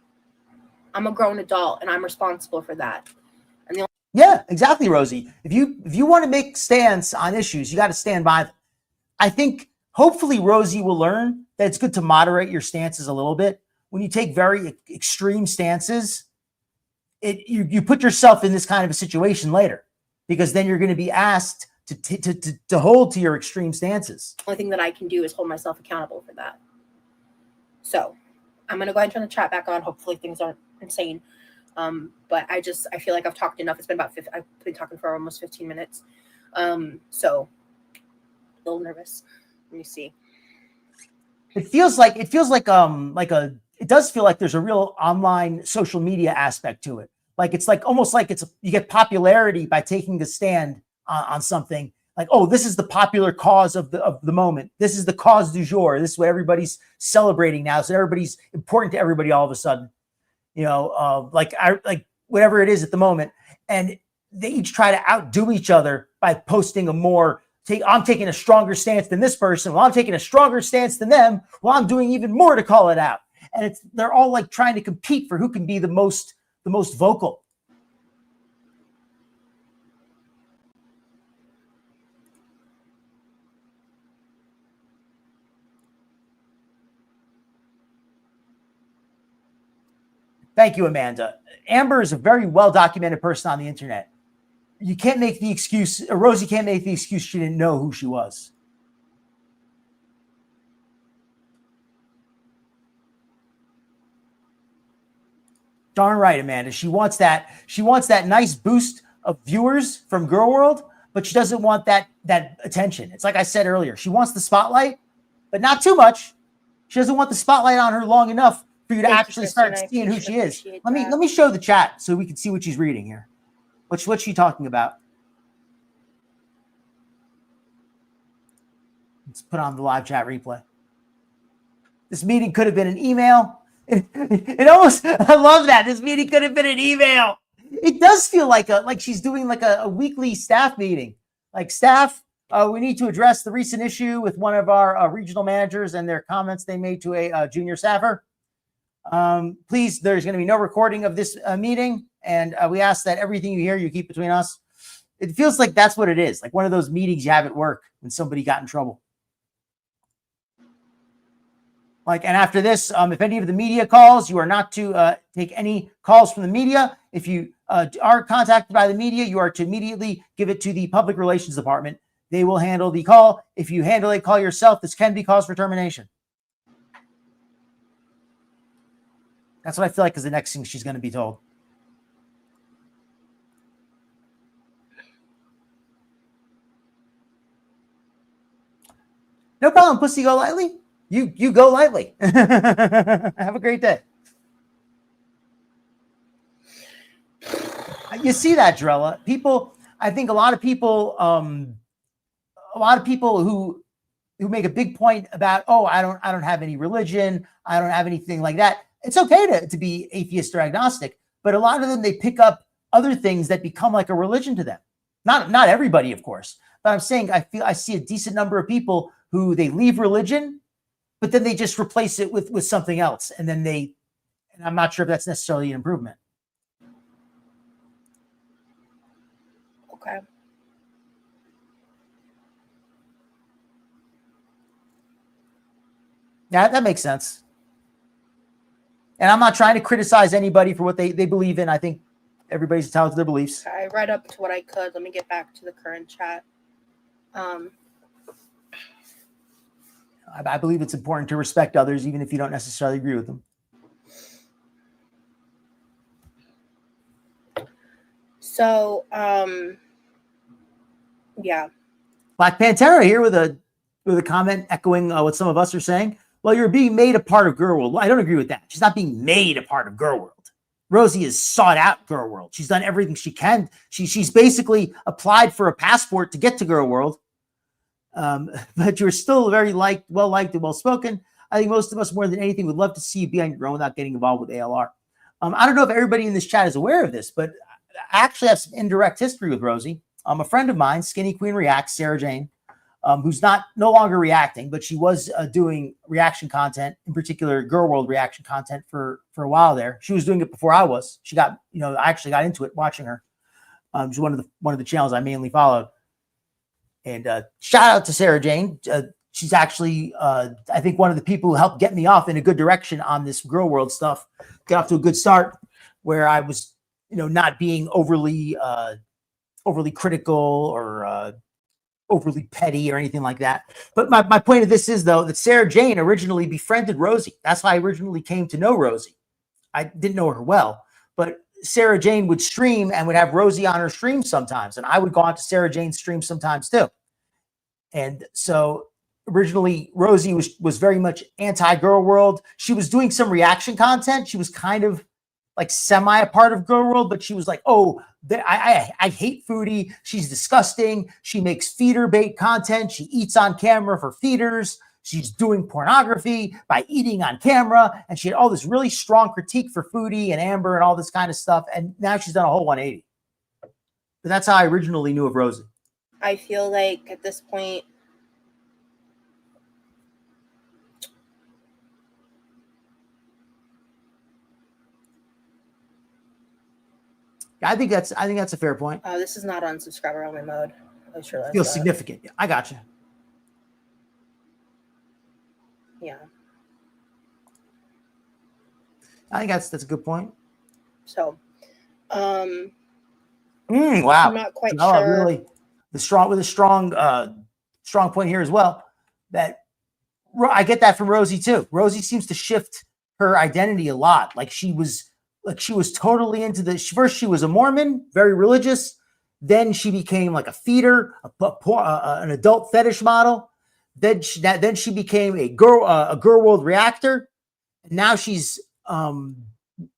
I'm a grown adult and I'm responsible for that. And yeah, exactly, Rosee. If you want to make stands on issues, you got to stand by them. I think hopefully Rosee will learn that it's good to moderate your stances a little bit. When you take very extreme stances, you put yourself in this kind of a situation later because then you're going to be asked to hold to your extreme stances. The only thing that I can do is hold myself accountable for that. So I'm going to go ahead and turn the chat back on. Hopefully things aren't insane. But I feel like I've talked enough. It's been I've been talking for almost 15 minutes. So a little nervous. Let me see. It does feel like there's a real online social media aspect to it. Like it's like almost like you get popularity by taking the stand on something like, oh, this is the popular cause of the moment. This is the cause du jour. This is what everybody's celebrating now. So everybody's important to everybody all of a sudden, like whatever it is at the moment. And they each try to outdo each other by posting I'm taking a stronger stance than this person. Well, I'm taking a stronger stance than them. Well, I'm doing even more to call it out. And they're all like trying to compete for who can be the most vocal. Thank you, Amanda. Amber is a very well-documented person on the internet. You can't make the excuse, Rosee can't make the excuse she didn't know who she was. Darn right, Amanda. She wants that nice boost of viewers from Girl World, but she doesn't want that attention. It's like I said earlier. She wants the spotlight, but not too much. She doesn't want the spotlight on her long enough for you to Thank you, actually start Kristen. I seeing who she is. appreciate Let that. me show the chat so we can see what she's reading here. What's she talking about? Let's put on the live chat replay. This meeting could have been an email. It almost, I love that. This meeting could have been an email. It does feel like she's doing like a weekly staff meeting. Like, staff, we need to address the recent issue with one of our regional managers and their comments they made to a junior staffer. Please, there's going to be no recording of this meeting, and we ask that everything you hear, you keep between us. It feels like that's what it is, like one of those meetings you have at work when somebody got in trouble. Like, and after this, if any of the media calls, you are not to take any calls from the media. If you are contacted by the media, you are to immediately give it to the public relations department. They will handle the call. If you handle a call yourself, this can be cause for termination. That's what I feel like is the next thing she's going to be told. No problem, pussy, go lightly. You go lightly. Have a great day. You see that, Drella? People, I think a lot of people who make a big point about, oh, I don't have any religion, I don't have anything like that. It's okay to be atheist or agnostic, but a lot of them, they pick up other things that become like a religion to them. Not everybody, of course, but I'm saying I see a decent number of people who they leave religion, but then they just replace it with something else. And then and I'm not sure if that's necessarily an improvement. Okay. Yeah, that makes sense. And I'm not trying to criticize anybody for what they believe in. I think everybody's entitled to their beliefs. I read up to what I could. Let me get back to the current chat. I believe it's important to respect others, even if you don't necessarily agree with them. So, yeah. Black Pantera here with a comment echoing what some of us are saying. Well, you're being made a part of Girl World. Well, I don't agree with that. She's not being made a part of Girl World. Rosee has sought out Girl World. She's done everything she can. She's basically applied for a passport to get to Girl World. But you're still very well-liked and well-spoken. I think most of us, more than anything, would love to see you be on your own without getting involved with ALR. I don't know if everybody in this chat is aware of this, but I actually have some indirect history with Rosee. A friend of mine, Skinny Queen Reacts, Sarah Jane, who's no longer reacting, but she was doing reaction content, in particular Girl World reaction content for a while there. She was doing it before I was. She got, I actually got into it watching her. She's one of the channels I mainly followed. And shout out to Sarah Jane. She's actually, I think, one of the people who helped get me off in a good direction on this Girl World stuff. Got off to a good start where I was, not being overly critical or overly petty or anything like that. But my point of this is, though, that Sarah Jane originally befriended Rosee. That's how I originally came to know Rosee. I didn't know her well, but Sarah Jane would stream and would have Rosee on her stream sometimes. And I would go on to Sarah Jane's stream sometimes too. And so originally Rosee was very much anti-Girl World. She was doing some reaction content. She was kind of like semi a part of Girl World, but she was like, oh, I hate Foodie. She's disgusting. She makes feeder bait content. She eats on camera for feeders. She's doing pornography by eating on camera. And she had all this really strong critique for Foodie and Amber and all this kind of stuff. And now she's done a whole 180. But that's how I originally knew of Rosee. I feel like at this point, I think that's a fair point. This is not on subscriber only mode. I just realized Feels that. significant. Yeah, I got you. Yeah. I think that's a good point. So, wow. I'm not quite sure. Really, a strong point here as well. That I get that from Rosee too. Rosee seems to shift her identity a lot. Like she was totally into first she was a Mormon, very religious. Then she became like a feeder, an adult fetish model. Then she became a girl world reactor. And now she's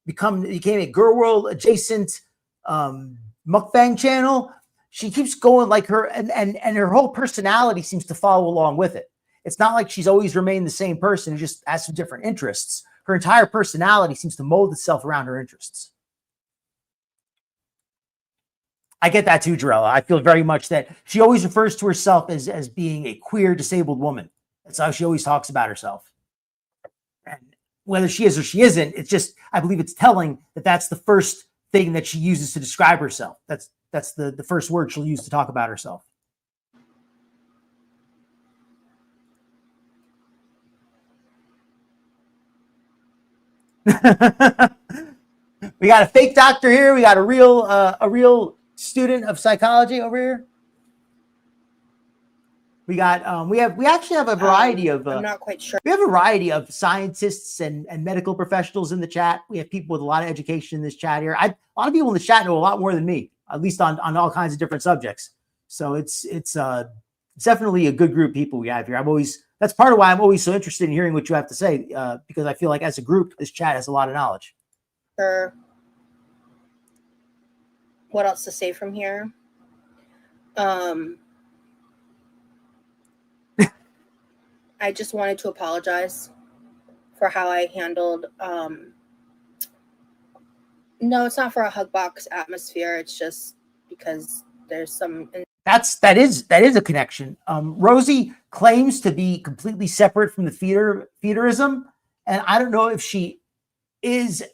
became a girl world adjacent mukbang channel. She keeps going like her, and her whole personality seems to follow along with it. It's not like she's always remained the same person, just has some different interests. Her entire personality seems to mold itself around her interests. I get that too, Jarella. I feel very much that she always refers to herself as being a queer disabled woman. That's how she always talks about herself. And whether she is or she isn't, it's just, I believe it's telling that that's the first thing that she uses to describe herself. That's the first word she'll use to talk about herself. We got a fake doctor here. We got a real student of psychology over here. We got we actually have a variety of I'm not quite sure. We have a variety of scientists and medical professionals in the chat. We have people with a lot of education in this chat here. A lot of people in the chat know a lot more than me, at least on all kinds of different subjects. So it's definitely a good group of people we have here. That's part of why I'm always so interested in hearing what you have to say, because I feel like as a group, this chat has a lot of knowledge. Sure. What else to say from here? I just wanted to apologize for how I handled. No, it's not for a hug box atmosphere. It's just because there's some. That is a connection. Rosee claims to be completely separate from the feederism, and I don't know if she is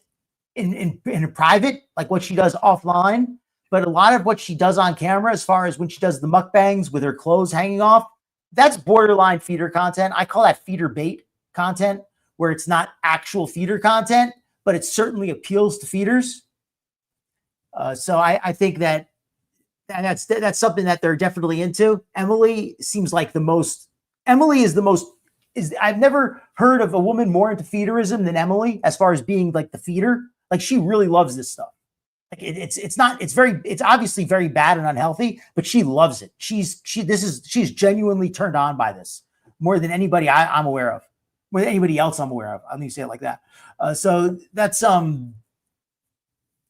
in private, like what she does offline. But a lot of what she does on camera, as far as when she does the mukbangs with her clothes hanging off, that's borderline feeder content. I call that feeder bait content, where it's not actual feeder content, but it certainly appeals to feeders. So I think that's something that they're definitely into. Emily seems like I've never heard of a woman more into feederism than Emily, as far as being like the feeder. Like, she really loves this stuff. Like, it's obviously very bad and unhealthy, but she loves it. She's genuinely turned on by this more than anybody I'm aware of, more than anybody else I'm aware of. I mean, say it like that. So that's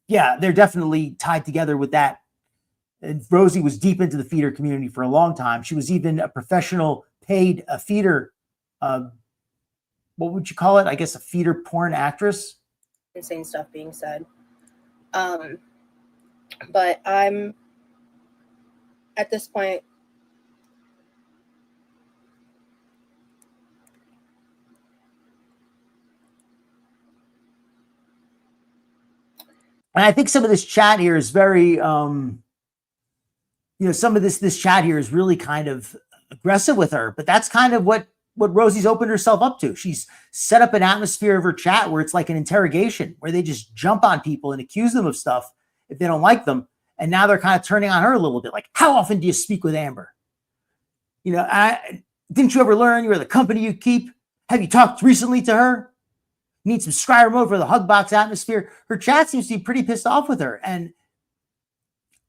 yeah, they're definitely tied together with that. And Rosee was deep into the feeder community for a long time. She was even a professional paid feeder. What would you call it? I guess a feeder porn actress. Insane stuff being said. But I'm at this point. And I think some of this chat here is very, some of this chat here is really kind of aggressive with her, but that's kind of what Rosee's opened herself up to. She's set up an atmosphere of her chat where it's like an interrogation, where they just jump on people and accuse them of stuff if they don't like them. And now they're kind of turning on her a little bit. Like, how often do you speak with Amber? Didn't you ever learn you're the company you keep? Have you talked recently to her? Need subscriber mode for the hug box atmosphere. Her chat seems to be pretty pissed off with her. And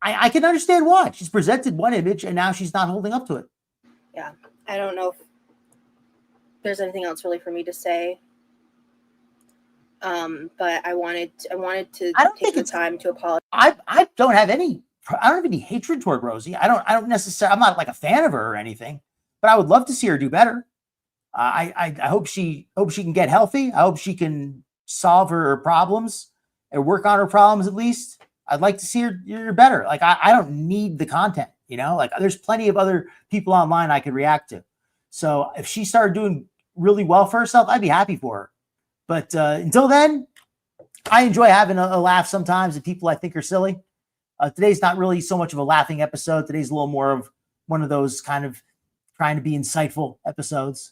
I can understand why. She's presented one image and now she's not holding up to it. Yeah. I don't know if there's anything else really for me to say. But I wanted to take the time to apologize. I don't have any hatred toward Rosee. I don't necessarily, I'm not like a fan of her or anything, but I would love to see her do better. I hope she can get healthy. I hope she can solve her problems or work on her problems at least. I'd like to see her better. Like, I don't need the content, like there's plenty of other people online I could react to. So if she started doing really well for herself, I'd be happy for her. But until then, I enjoy having a laugh sometimes at people I think are silly. Today's not really so much of a laughing episode. Today's a little more of one of those kind of trying to be insightful episodes.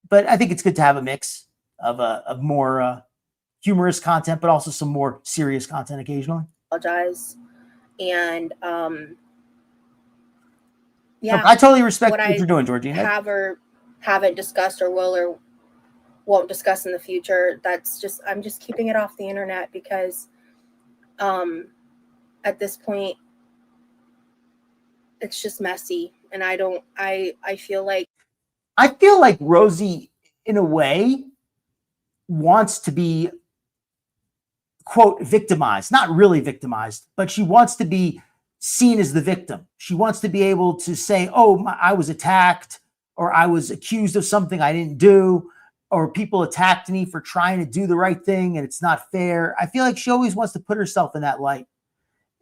But I think it's good to have a mix of more humorous content, but also some more serious content occasionally. Apologize. And yeah, I totally respect what you're doing, Georgina. Have or haven't discussed or will or won't discuss in the future. I'm just keeping it off the internet because at this point it's just messy And I feel like Rosee, in a way, wants to be, quote, victimized, not really victimized, but she wants to be seen as the victim. She wants to be able to say, oh, I was attacked, or I was accused of something I didn't do, or people attacked me for trying to do the right thing and it's not fair. I feel like she always wants to put herself in that light.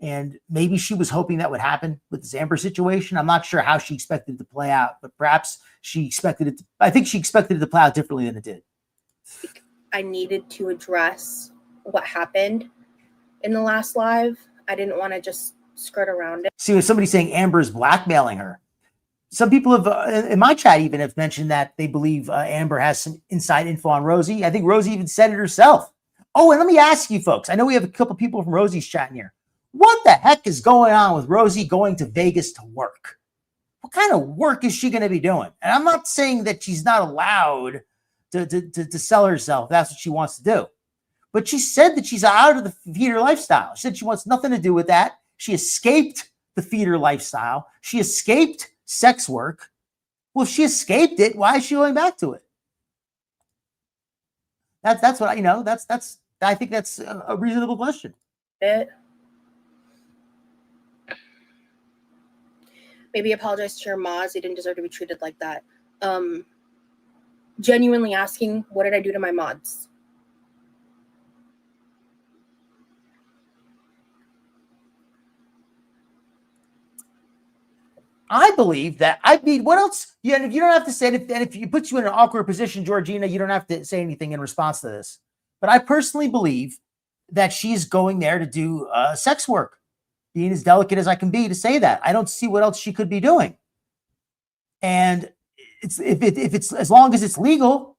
And maybe she was hoping that would happen with this Amber situation. I'm not sure how she expected it to play out, but perhaps I think she expected it to play out differently than it did. I needed to address what happened in the last live. I didn't want to just skirt around it. See, with somebody saying Amber is blackmailing her. Some people have, in my chat, even have mentioned that they believe Amber has some inside info on Rosee. I think Rosee even said it herself. Oh, and let me ask you folks. I know we have a couple people from Rosee's chat in here. What the heck is going on with Rosee going to Vegas to work? What kind of work is she going to be doing? And I'm not saying that she's not allowed to sell herself. That's what she wants to do. But she said that she's out of the feeder lifestyle. She said she wants nothing to do with that. She escaped the feeder lifestyle. She escaped sex work. Well, if she escaped it, why is she going back to it? That's what I think that's a reasonable question. Maybe apologize to your mods. They didn't deserve to be treated like that. Genuinely asking, what did I do to my mods? I believe that. I mean, what else? Yeah, and if you don't have to say it, and if it puts you in an awkward position, Georgina, you don't have to say anything in response to this. But I personally believe that she's going there to do sex work, being as delicate as I can be to say that. I don't see what else she could be doing. And if it's as long as it's legal,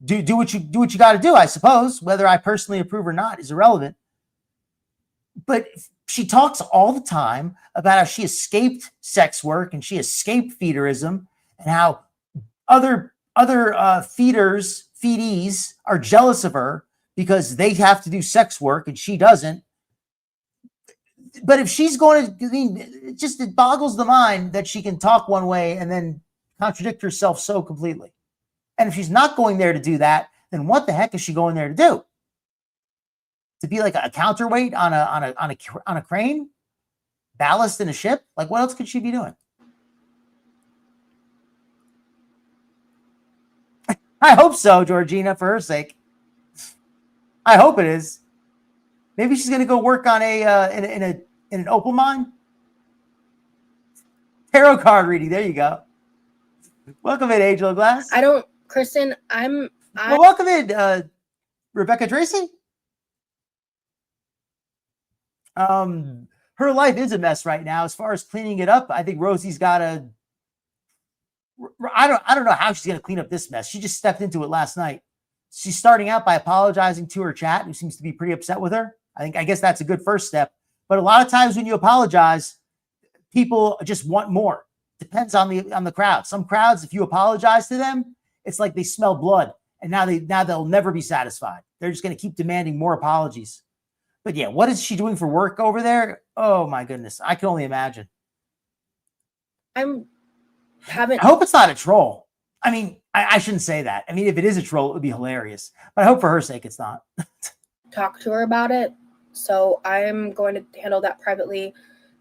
do what you got to do. I suppose whether I personally approve or not is irrelevant. But she talks all the time about how she escaped sex work and she escaped feederism, and how other feedees are jealous of her because they have to do sex work and she doesn't. But if she's going to, I mean, it boggles the mind that she can talk one way and then contradict herself so completely. And if she's not going there to do that, then what the heck is she going there to do? To be like a counterweight on a crane, ballast in a ship? Like, what else could she be doing? I hope so, Georgina, for her sake. I hope it is. Maybe she's going to go work on in an opal mine. Tarot card reading. There you go. Welcome in, Angel Glass. Kristen, well, welcome in, Rebecca Tracy. Her life is a mess right now. As far as cleaning it up, I think Rosee's got to. I don't know how she's going to clean up this mess. She just stepped into it last night. She's starting out by apologizing to her chat, who seems to be pretty upset with her. I guess that's a good first step. But a lot of times when you apologize, people just want more. Depends on the crowd. Some crowds, if you apologize to them, it's like they smell blood, and now they'll never be satisfied. They're just going to keep demanding more apologies. But yeah, what is she doing for work over there? Oh my goodness, I can only imagine. I hope it's not a troll. I mean, I shouldn't say that. I mean, if it is a troll, it would be hilarious. But I hope for her sake it's not. Talk to her about it. So I'm going to handle that privately,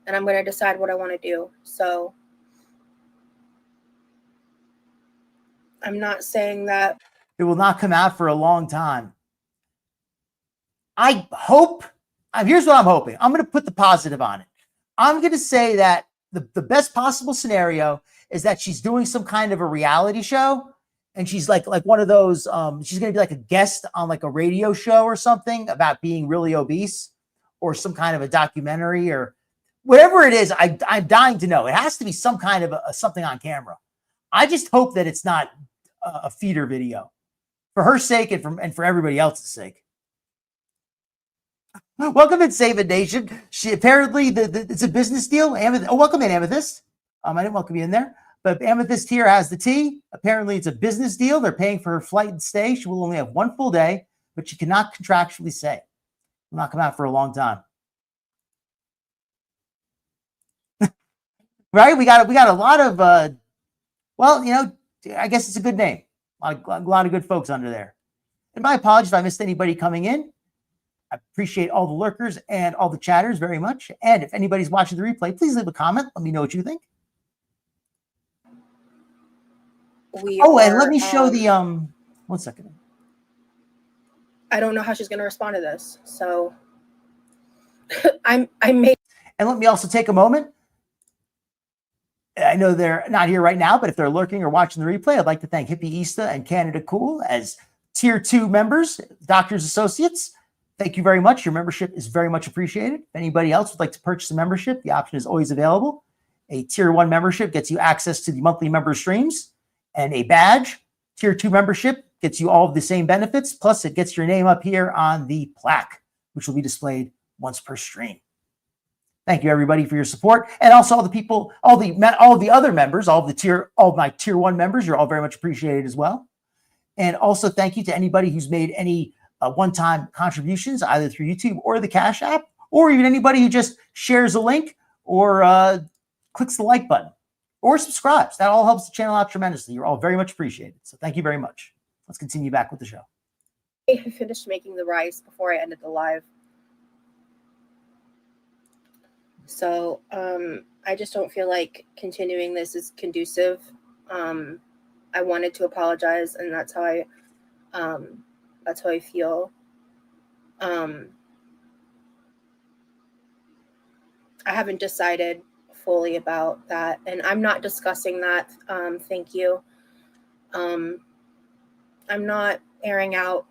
and I'm going to decide what I want to do. So I'm not saying that it will not come out for a long time. I hope. Here's what I'm hoping. I'm going to put the positive on it. I'm going to say that the best possible scenario is that she's doing some kind of a reality show, and she's like one of those. She's going to be like a guest on like a radio show or something about being really obese, or some kind of a documentary or whatever it is. I'm dying to know. It has to be some kind of something on camera. I just hope that it's not a feeder video, for her sake and for everybody else's sake. Welcome in, Save It Nation. She apparently it's a business deal. Welcome in, Amethyst. I didn't welcome you in there, but Amethyst here has the tea. Apparently, it's a business deal. They're paying for her flight and stay. She will only have one full day, but she cannot contractually say. Will not come out for a long time. right? We got a lot of, well, you know, I guess it's a good name. A lot of good folks under there. And my apologies if I missed anybody coming in. I appreciate all the lurkers and all the chatters very much. And if anybody's watching the replay, please leave a comment. Let me know what you think. And let me show the, 1 second. I don't know how she's going to respond to this. So I may. And let me also take a moment. I know they're not here right now, but if they're lurking or watching the replay, I'd like to thank Hippie Easta and Canada Cool as Tier 2 members, Doctors Associates. Thank you very much. Your membership is very much appreciated. If anybody else would like to purchase a membership, the option is always available. A Tier 1 membership gets you access to the monthly member streams and a badge. Tier 2 membership gets you all of the same benefits, plus it gets your name up here on the plaque, which will be displayed once per stream. Thank you, everybody, for your support. And also all the people, all the other members, all of my Tier 1 members, you're all very much appreciated as well. And also thank you to anybody who's made any one-time contributions, either through YouTube or the Cash App, or even anybody who just shares a link or clicks the like button or subscribes. That all helps the channel out tremendously. You're all very much appreciated. So thank you very much. Let's continue back with the show. I finished making the rice before I ended the live. So I just don't feel like continuing this is conducive. I wanted to apologize, and that's how I feel. I haven't decided fully about that, and I'm not discussing that. Thank you. I'm not airing out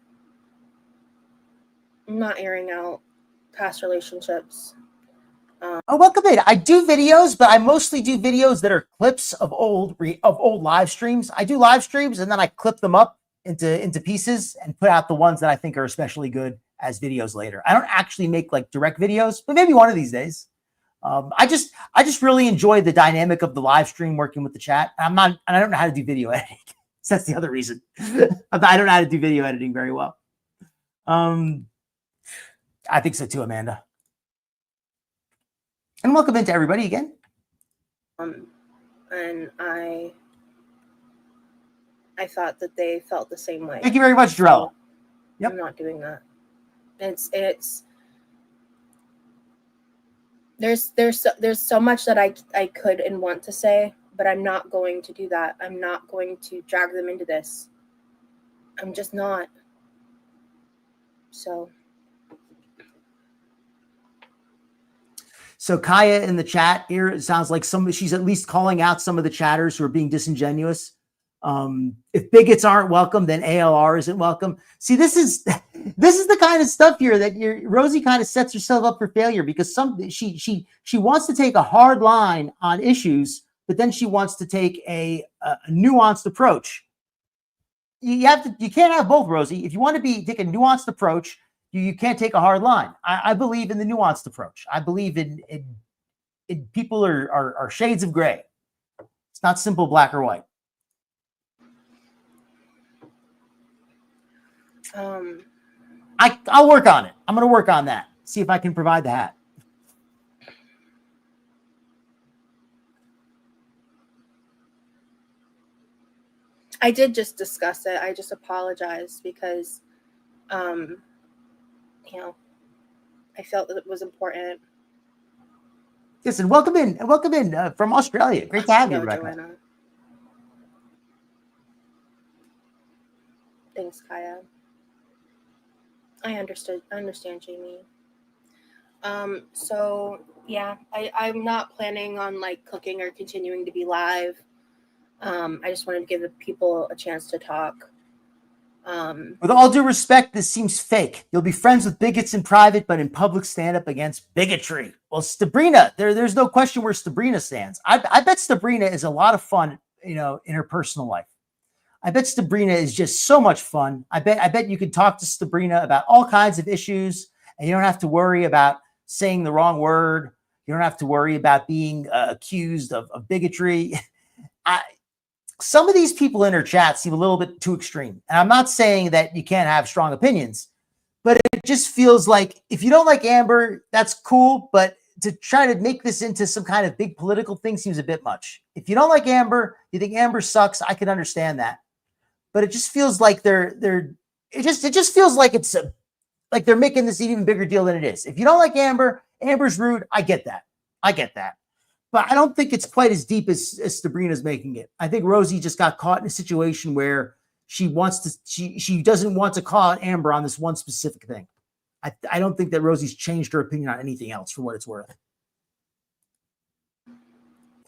past relationships. Welcome in. I do videos, but I mostly do videos that are clips of old live streams. I do live streams and then I clip them up into pieces and put out the ones that I think are especially good as videos later. I don't actually make like direct videos, but maybe one of these days. I just really enjoy the dynamic of the live stream, working with the chat. I don't know how to do video editing. So that's the other reason. I don't know how to do video editing very well. I think so too, Amanda. And welcome into everybody again. And I thought that they felt the same way. Thank you very much, Jarella. Yep. I'm not doing that. There's so much that I could and want to say, but I'm not going to do that. I'm not going to drag them into this. I'm just not. So Kaya in the chat here, it sounds like she's at least calling out some of the chatters who are being disingenuous. If bigots aren't welcome, then ALR isn't welcome. See, this is the kind of stuff here that Rosee kind of sets herself up for failure, because she wants to take a hard line on issues, but then she wants to take a nuanced approach. You can't have both, Rosee. If you want to take a nuanced approach, you can't take a hard line. I believe in the nuanced approach. I believe in people are shades of gray. It's not simple black or white. I'll work on it. I'm going to work on that. See if I can provide the hat. I did just discuss it. I just apologized because, I felt that it was important. Listen, welcome in from Australia. Great to have you, Rebecca. Joanna. Thanks, Kaya. I understand, Jamie. So yeah, I'm not planning on like cooking or continuing to be live. I just wanted to give the people a chance to talk. With all due respect, this seems fake. You'll be friends with bigots in private, but in public stand up against bigotry. Well, Stabrina, there's no question where Stabrina stands. I bet Stabrina is a lot of fun, in her personal life. I bet Stabrina is just so much fun. I bet you could talk to Stabrina about all kinds of issues, and you don't have to worry about saying the wrong word. You don't have to worry about being accused of bigotry. Some of these people in her chat seem a little bit too extreme. And I'm not saying that you can't have strong opinions, but it just feels like if you don't like Amber, that's cool. But to try to make this into some kind of big political thing seems a bit much. If you don't like Amber, you think Amber sucks, I can understand that. But it just feels like it just feels like it's like they're making this an even bigger deal than it is. If you don't like Amber, Amber's rude. I get that. But I don't think it's quite as deep as Sabrina's making it. I think Rosee just got caught in a situation where she doesn't want to call out Amber on this one specific thing. I don't think that Rosee's changed her opinion on anything else for what it's worth.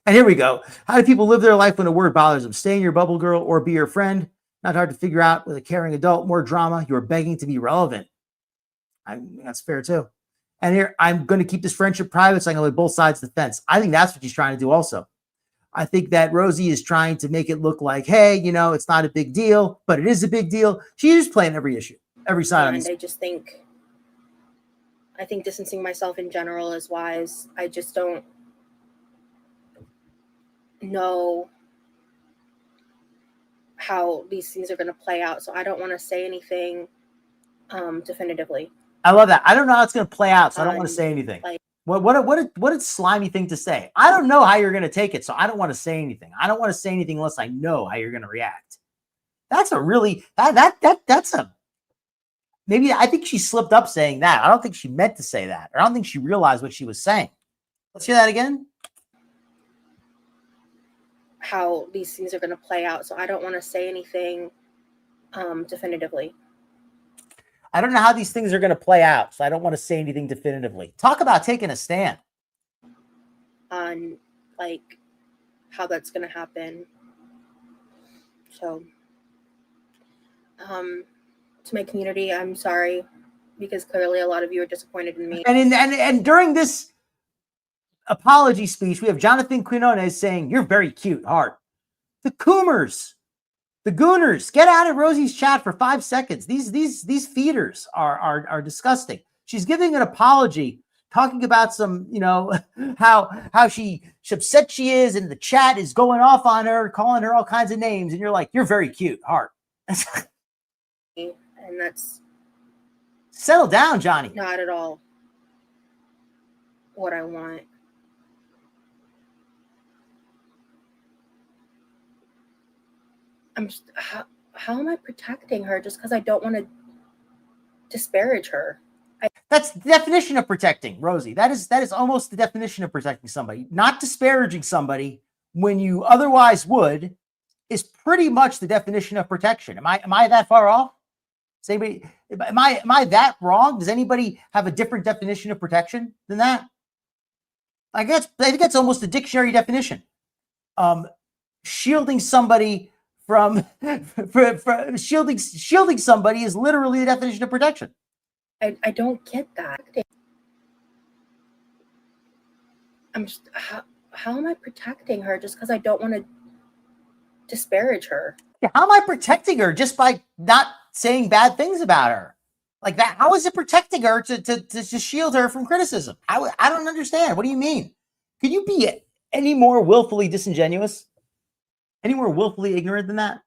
And here we go. How do people live their life when a word bothers them? Stay in your bubble, girl, or be your friend? Not hard to figure out with a caring adult. More drama. You're begging to be relevant. That's fair too. And here, I'm going to keep this friendship private so I can play both sides of the fence. I think that's what she's trying to do also. I think that Rosee is trying to make it look like, hey, you know, it's not a big deal, but it is a big deal. She's playing every issue, every side. And I think distancing myself in general is wise. I just don't know how these things are going to play out. So I don't want to say anything definitively. I love that. I don't know how it's going to play out, so I don't want to say anything. What a slimy thing to say. I don't know how you're going to take it, so I don't want to say anything. I don't want to say anything unless I know how you're going to react. That's a really that's a maybe I think she slipped up saying that. I don't think she meant to say that. Or I don't think she realized what she was saying. Let's hear that again. How these things are going to play out, so I don't want to say anything definitively. I don't know how these things are going to play out, so I don't want to say anything definitively. Talk about taking a stand on like how that's going to happen. So to my community, I'm sorry, because clearly a lot of you are disappointed in me. And during this apology speech, we have Jonathan Quinones saying, "You're very cute, heart." The Coomers, the Gooners, get out of Rosee's chat for 5 seconds. These feeders are disgusting. She's giving an apology, talking about some, you know, how she upset she is, and the chat is going off on her, calling her all kinds of names, and you're like, "You're very cute, heart." And that's settle down, Johnny. Not at all what I want. How am I protecting her just because I don't want to disparage her? That's the definition of protecting, Rosee. That is almost the definition of protecting somebody. Not disparaging somebody when you otherwise would is pretty much the definition of protection. Am I that far off? Does anybody, am I that wrong? Does anybody have a different definition of protection than that? I think that's almost a dictionary definition. Shielding somebody from shielding somebody is literally the definition of protection. I don't get that. How am I protecting her just because I don't want to disparage her? How am I protecting her just by not saying bad things about her? Like that, how is it protecting her to shield her from criticism? I don't understand. What do you mean? Could you be any more willfully disingenuous? Any more willfully ignorant than that?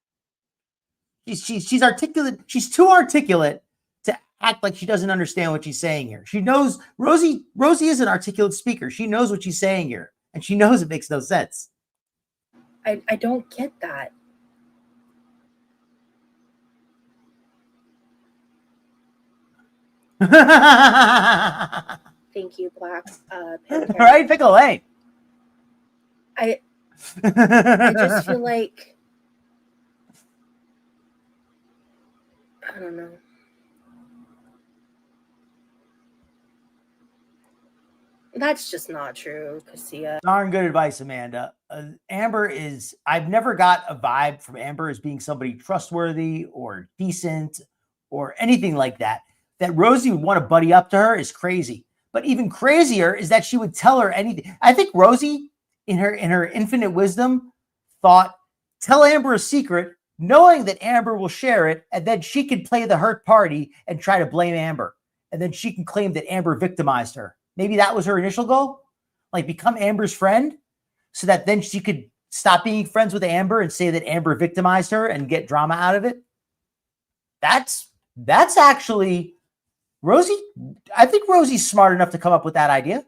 She's articulate. She's too articulate to act like she doesn't understand what she's saying here. She knows Rosee is an articulate speaker. She knows what she's saying here, and she knows it makes no sense. I don't get that. Thank you, Black Panther. Right, Pickle Lane. I just feel like I don't know. That's just not true, Cassia. Darn good advice, Amanda. Amber is, I've never got a vibe from Amber as being somebody trustworthy or decent or anything like that. That Rosee would want to buddy up to her is crazy. But even crazier is that she would tell her anything. I think Rosee, in her infinite wisdom, thought, tell Amber a secret, knowing that Amber will share it, and then she can play the hurt party and try to blame Amber. And then she can claim that Amber victimized her. Maybe that was her initial goal, like become Amber's friend, so that then she could stop being friends with Amber and say that Amber victimized her and get drama out of it. That's actually Rosee. I think Rosee's smart enough to come up with that idea.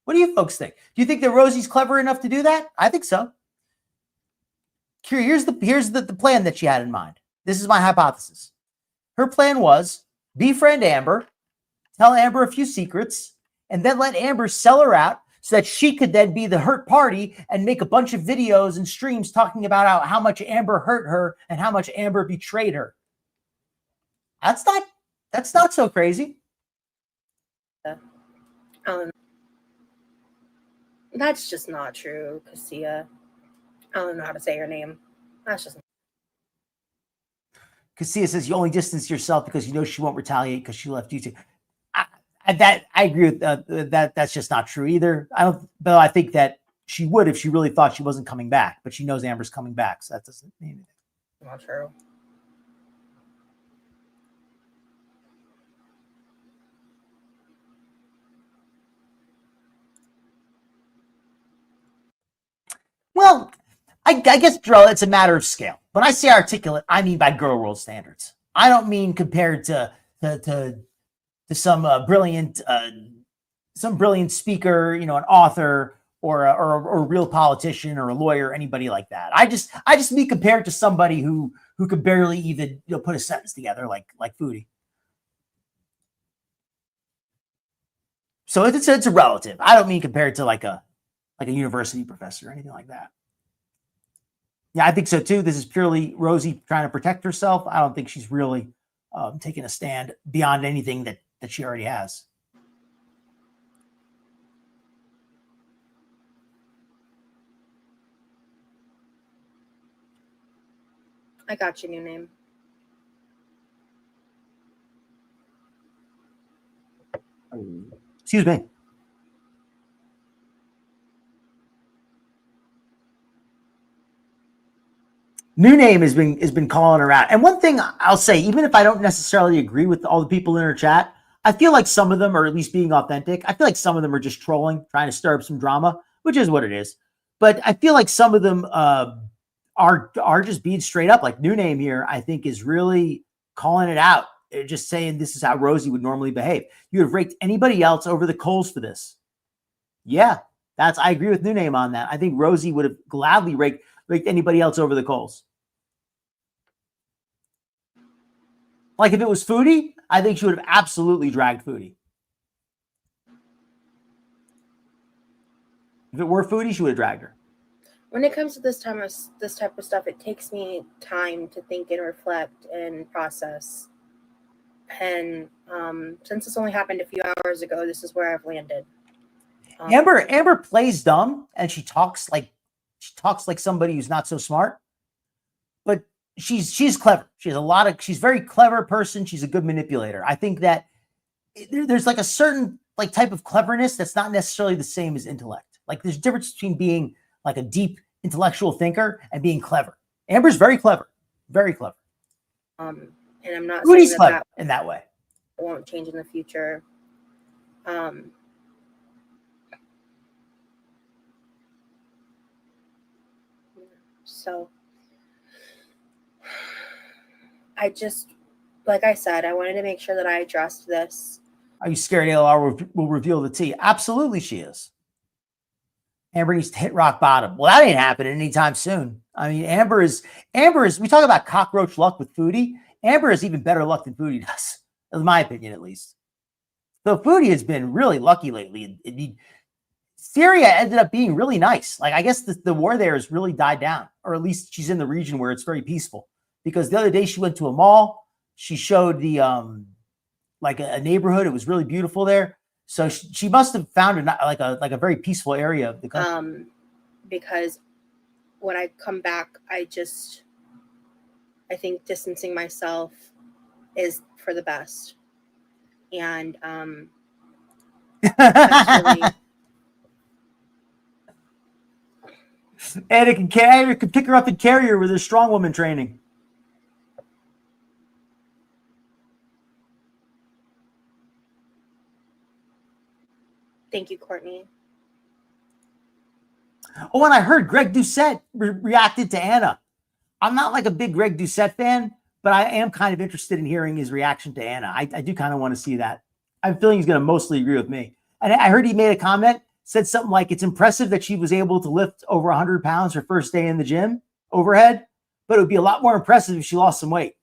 What do you folks think? Do you think that Rosee's clever enough to do that? I think so. Here's the plan that she had in mind. This is my hypothesis. Her plan was befriend Amber, tell Amber a few secrets, and then let Amber sell her out so that she could then be the hurt party and make a bunch of videos and streams talking about how much Amber hurt her and how much Amber betrayed her. That's not so crazy. That's just not true, Cassia. I don't know how to say your name. That's just. Cassia says you only distance yourself because you know she won't retaliate because she left YouTube. I agree with that. That's just not true either. But I think that she would if she really thought she wasn't coming back. But she knows Amber's coming back, so that doesn't mean anything. Not true. Well, I guess, Drell, it's a matter of scale. When I say articulate, I mean by girl world standards. I don't mean compared to some brilliant speaker, an author or a real politician or a lawyer, or anybody like that. I just mean compared to somebody who could barely even put a sentence together, like Foodie. So it's a relative. I don't mean compared to like a university professor or anything like that. Yeah, I think so too. This is purely Rosee trying to protect herself. I don't think she's really taking a stand beyond anything that she already has. I got your new name. Excuse me. New name has been calling her out. And one thing I'll say, even if I don't necessarily agree with all the people in her chat, I feel like some of them are at least being authentic. I feel like some of them are just trolling, trying to stir up some drama, which is what it is. But I feel like some of them are just being straight up. Like New Name here, I think, is really calling it out. They're just saying this is how Rosee would normally behave. You have raked anybody else over the coals for this. Yeah, I agree with New Name on that. I think Rosee would have gladly raked anybody else over the coals. Like if it was Foodie, I think she would have absolutely dragged Foodie. If it were Foodie, she would have dragged her. When it comes to this type of stuff, it takes me time to think and reflect and process. And since this only happened a few hours ago, this is where I've landed. Amber plays dumb, and she talks like somebody who's not so smart, but she's clever. She's a very clever person. She's a good manipulator. I think that there's like a certain like type of cleverness that's not necessarily the same as intellect. Like there's a difference between being like a deep intellectual thinker and being clever. Amber's very clever, very clever. And I'm not Foodie's saying clever in that way. It won't change in the future. So I just, like I said, I wanted to make sure that I addressed this. Are you scared ALR will reveal the tea? Absolutely she is. Amber needs to hit rock bottom. Well, that ain't happening anytime soon. I mean, Amber is, we talk about cockroach luck with Foodie. Amber has even better luck than Foodie does, in my opinion, at least. So Foodie has been really lucky lately. Syria ended up being really nice. Like, I guess the war there has really died down, or at least she's in the region where it's very peaceful. Because the other day she went to a mall. She showed the, like a neighborhood. It was really beautiful there. So she must have found like a very peaceful area of the country. Because when I come back, I think distancing myself is for the best. And really... And it can pick her up and carry her with her strong woman training. Thank you, Courtney. Oh, and I heard Greg Doucette reacted to Anna. I'm not like a big Greg Doucette fan, but I am kind of interested in hearing his reaction to Anna. I do kind of want to see that. I have a feeling he's going to mostly agree with me. And I heard he made a comment said something like, it's impressive that she was able to lift over 100 pounds her first day in the gym overhead, but it would be a lot more impressive if she lost some weight.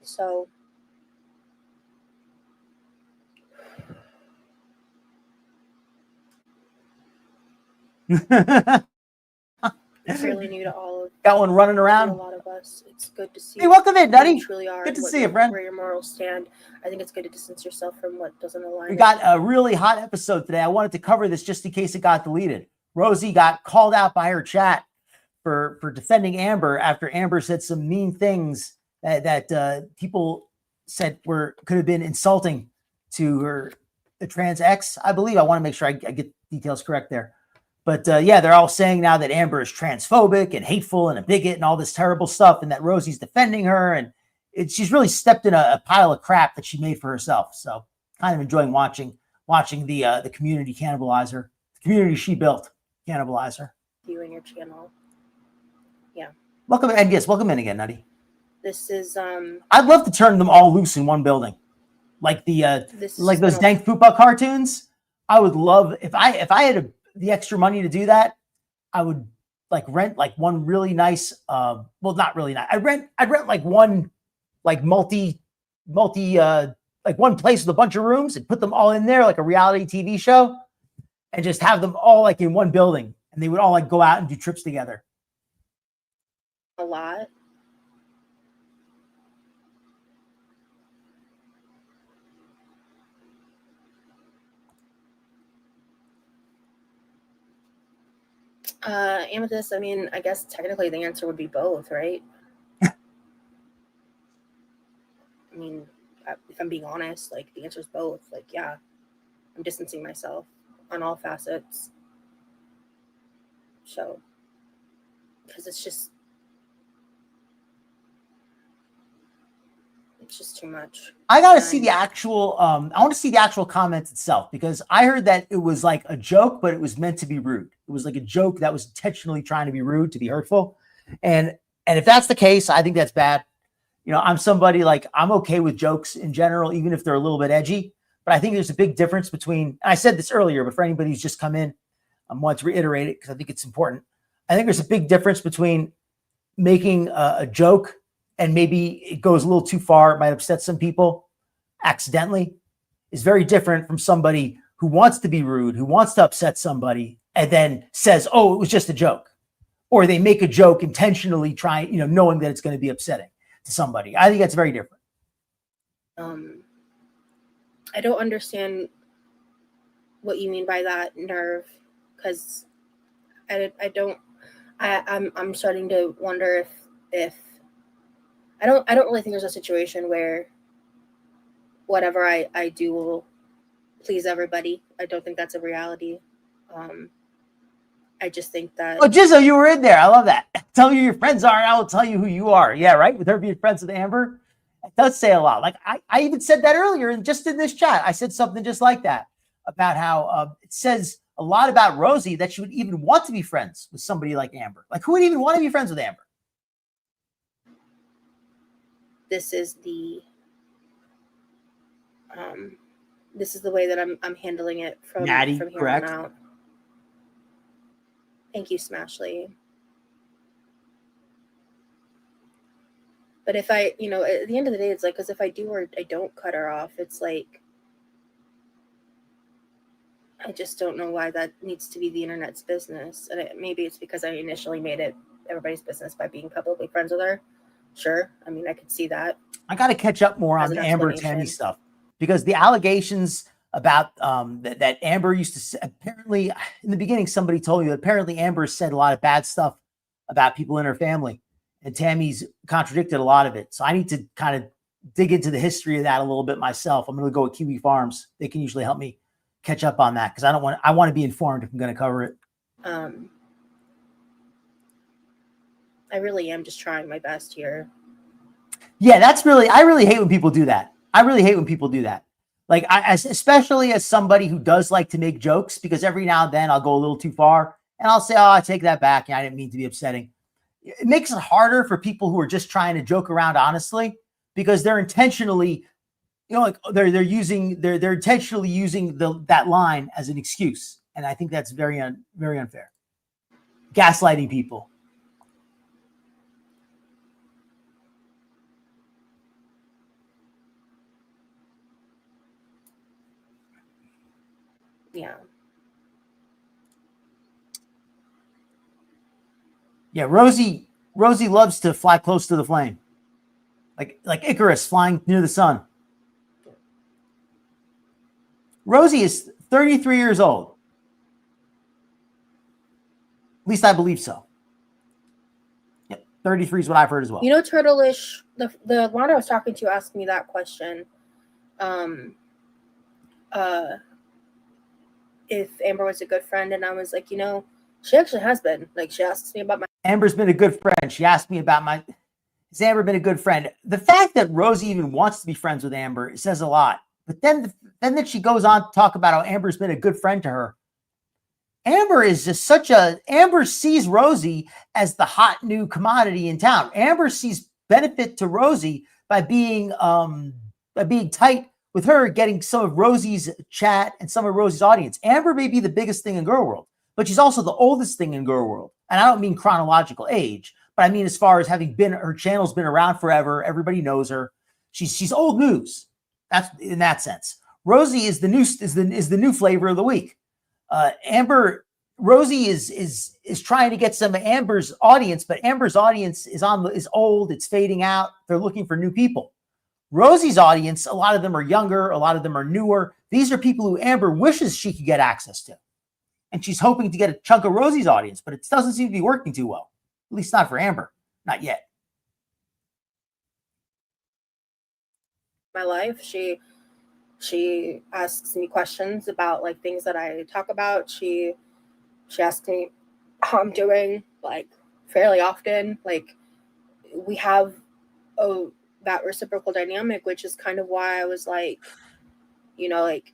So it's really new to all of got one running around. A lot of us. It's good to see. Hey, welcome in, Nutty. Truly are. Good to see you, friend. Where your morals stand. I think it's good to distance yourself from what doesn't align. We got a really hot episode today. I wanted to cover this just in case it got deleted. Rosee got called out by her chat for defending Amber after Amber said some mean things that people said could have been insulting to the trans ex, I believe. I want to make sure I get details correct there. But yeah, they're all saying now that Amber is transphobic and hateful and a bigot and all this terrible stuff, and that Rosee's defending her, and she's really stepped in a pile of crap that she made for herself. So kind of enjoying watching the community cannibalize her, the community she built cannibalize her. You and your channel. Yeah. Welcome, and yes, welcome in again, Nutty. This is I'd love to turn them all loose in one building, like those dank Poopa cartoons. I would love if I had the extra money to do that. I would like rent like one really nice, well, not really nice. I'd rent like one like multi like one place with a bunch of rooms and put them all in there like a reality TV show, and just have them all like in one building, and they would all like go out and do trips together. A lot. Amethyst, I mean, I guess technically the answer would be both, right? I mean, if I'm being honest, like the answer is both. Like, yeah, I'm distancing myself on all facets. So, because it's just too much. I got to see the actual, I want to see the actual comment itself, because I heard that it was like a joke, but it was meant to be rude. It was like a joke that was intentionally trying to be rude, to be hurtful. And if that's the case, I think that's bad. You know, I'm somebody like, I'm okay with jokes in general, even if they're a little bit edgy, but I think there's a big difference between, and I said this earlier, but for anybody who's just come in, I want to reiterate it because I think it's important. I think there's a big difference between making a joke and maybe it goes a little too far, it might upset some people accidentally, is very different from somebody who wants to be rude, who wants to upset somebody, and then says, oh, it was just a joke. Or they make a joke intentionally trying, knowing that it's going to be upsetting to somebody. I think that's very different. I don't understand what you mean by that, Nerve, because I'm starting to wonder if I don't really think there's a situation where whatever I do will please everybody. I don't think that's a reality. I just think that. Oh, Jizzo, you were in there. I love that. Tell me who your friends are, and I will tell you who you are. Yeah, right? With her being friends with Amber, it does say a lot. Like I even said that earlier, and just in this chat, I said something just like that about how it says a lot about Rosee that she would even want to be friends with somebody like Amber. Like, who would even want to be friends with Amber? This is the way that I'm handling it from Natty, from here correct? on out. Thank you, Smashley. But if I, at the end of the day, it's like, because if I do or I don't cut her off, it's like, I just don't know why that needs to be the internet's business. And maybe it's because I initially made it everybody's business by being publicly friends with her. Sure. I mean, I could see that. I got to catch up more on the Amber Tammy stuff, because the allegations about that Amber used to say, apparently in the beginning, somebody told me that apparently Amber said a lot of bad stuff about people in her family, and Tammy's contradicted a lot of it. So I need to kind of dig into the history of that a little bit myself. I'm going to go with Kiwi Farms. They can usually help me catch up on that, because I want to be informed if I'm going to cover it. I really am just trying my best here. Yeah, I really hate when people do that. Like, especially as somebody who does like to make jokes, because every now and then I'll go a little too far and I'll say, oh, I take that back. I didn't mean to be upsetting. it makes it harder for people who are just trying to joke around honestly, because they're intentionally, like they're intentionally using that line as an excuse. And I think that's very unfair. Gaslighting people. Yeah. Yeah, Rosee loves to fly close to the flame. Like Icarus flying near the sun. Rosee is 33 years old. At least I believe so. Yep, 33 is what I've heard as well. You know, Turtleish, the one I was talking to asked me that question. If Amber was a good friend, and I was like, she actually has been. Like, she asks me about my... Amber's been a good friend. She asked me about has Amber been a good friend? The fact that Rosee even wants to be friends with Amber says a lot. But then that she goes on to talk about how Amber's been a good friend to her. Amber is just Amber sees Rosee as the hot new commodity in town. Amber sees benefit to Rosee by being tight with her, getting some of Rosee's chat and some of Rosee's audience. Amber may be the biggest thing in Girl World, but she's also the oldest thing in Girl World. And I don't mean chronological age, but I mean as far as her channel's been around forever. Everybody knows her. She's old news. That's in that sense. Rosee is the new flavor of the week. Rosee is trying to get some of Amber's audience, but Amber's audience is old. It's fading out. They're looking for new people. Rosee's audience, a lot of them are younger, a lot of them are newer. These are people who Amber wishes she could get access to. And she's hoping to get a chunk of Rosee's audience, but it doesn't seem to be working too well. At least not for Amber. Not yet. My life, she asks me questions about like things that I talk about. She asks me how I'm doing, like fairly often. Like we have that reciprocal dynamic, which is kind of why I was like, like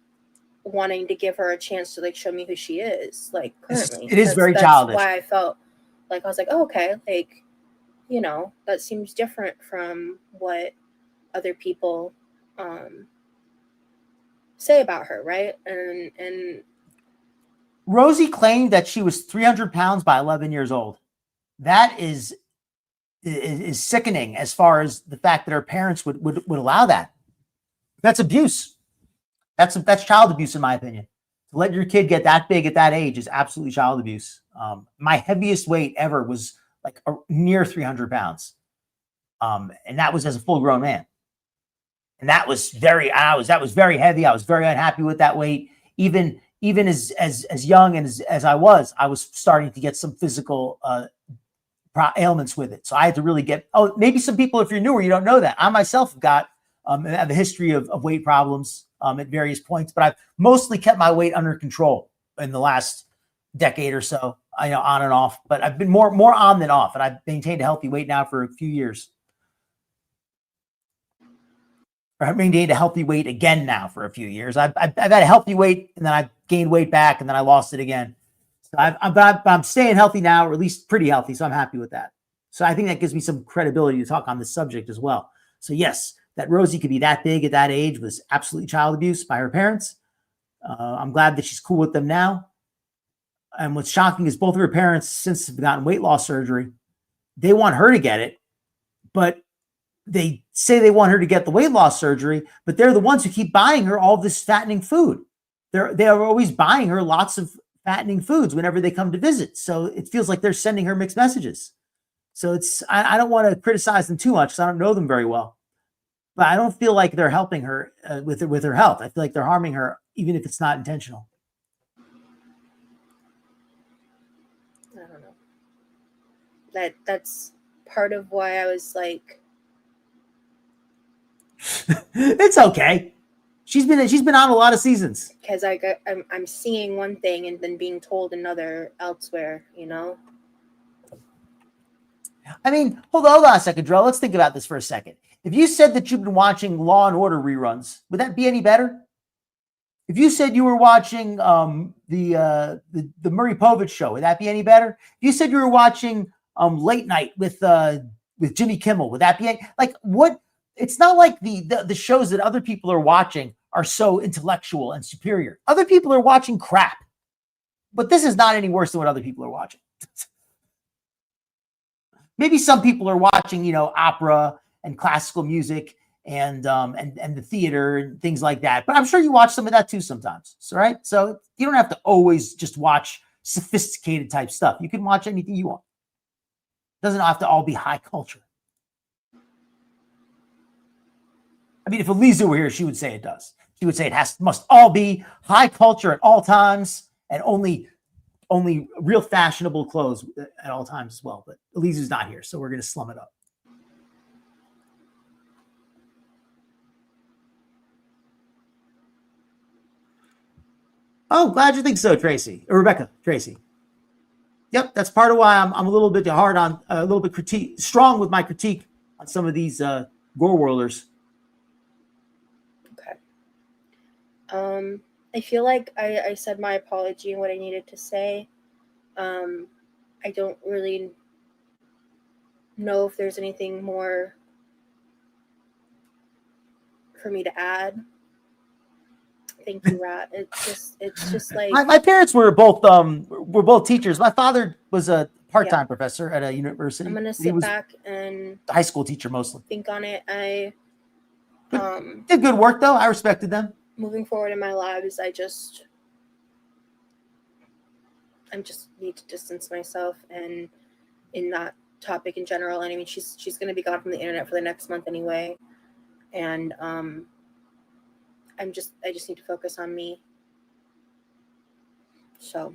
wanting to give her a chance to like show me who she is, like currently. It is very childish. That's why I felt like I was like, oh, okay, like, that seems different from what other people say about her, right? And Rosee claimed that she was 300 pounds by 11 years old. That is sickening as far as the fact that her parents would allow that. That's abuse. That's child abuse, in my opinion. To let your kid get that big at that age is absolutely child abuse. My heaviest weight ever was like near 300 pounds. And that was as a full grown man. And that was very heavy. I was very unhappy with that weight. Even as young and as I was starting to get some physical ailments with it. So I had to really maybe some people, if you're newer, you don't know that. I myself have a history of weight problems at various points, but I've mostly kept my weight under control in the last decade or so, on and off, but I've been more on than off, and I've maintained a healthy weight now for a few years. Or I've maintained a healthy weight again now for a few years. I've had a healthy weight, and then I gained weight back, and then I lost it again. So I'm staying healthy now, or at least pretty healthy. So I'm happy with that. So I think that gives me some credibility to talk on this subject as well. So yes, that Rosee could be that big at that age was absolutely child abuse by her parents. I'm glad that she's cool with them now. And what's shocking is both of her parents, since have gotten weight loss surgery, they want her to get it, but they say they want her to get the weight loss surgery, but they're the ones who keep buying her all this fattening food. They are always buying her lots of fattening foods whenever they come to visit. So it feels like they're sending her mixed messages. So I don't want to criticize them too much because I don't know them very well, but I don't feel like they're helping her with her health. I feel like they're harming her, even if it's not intentional. I don't know. That's part of why I was like, it's okay. She's been on a lot of seasons. Because I'm seeing one thing and then being told another elsewhere, I mean, hold on a second, Drell. Let's think about this for a second. If you said that you've been watching Law and Order reruns, would that be any better? If you said you were watching the Murray Povich show, would that be any better? If you said you were watching late night with Jimmy Kimmel? Would that be like what? It's not like the shows that other people are watching are so intellectual and superior. Other people are watching crap, but this is not any worse than what other people are watching. Maybe some people are watching, you know, opera and classical music and the theater and things like that. But I'm sure you watch some of that too sometimes. So, right? So you don't have to always just watch sophisticated type stuff. You can watch anything you want. It doesn't have to all be high culture. I mean, if Eliza were here, she would say it does. She would say it must all be high culture at all times and only real fashionable clothes at all times as well. But Eliza's not here, so we're going to slum it up. Oh, glad you think so, Tracy. Or Rebecca, Tracy. Yep, that's part of why I'm a little bit hard on, a little bit strong with my critique on some of these gore whirlers. Okay. I feel like I said my apology and what I needed to say. I don't really know if there's anything more for me to add. Thank you, Rat. It's just like my parents were both teachers. My father was a part-time professor at a university. I'm gonna sit back and a high school teacher mostly. Think on it. I did good work though. I respected them. Moving forward in my lives, I just need to distance myself and in that topic in general. And I mean, she's going to be gone from the internet for the next month anyway. And I just need to focus on me. So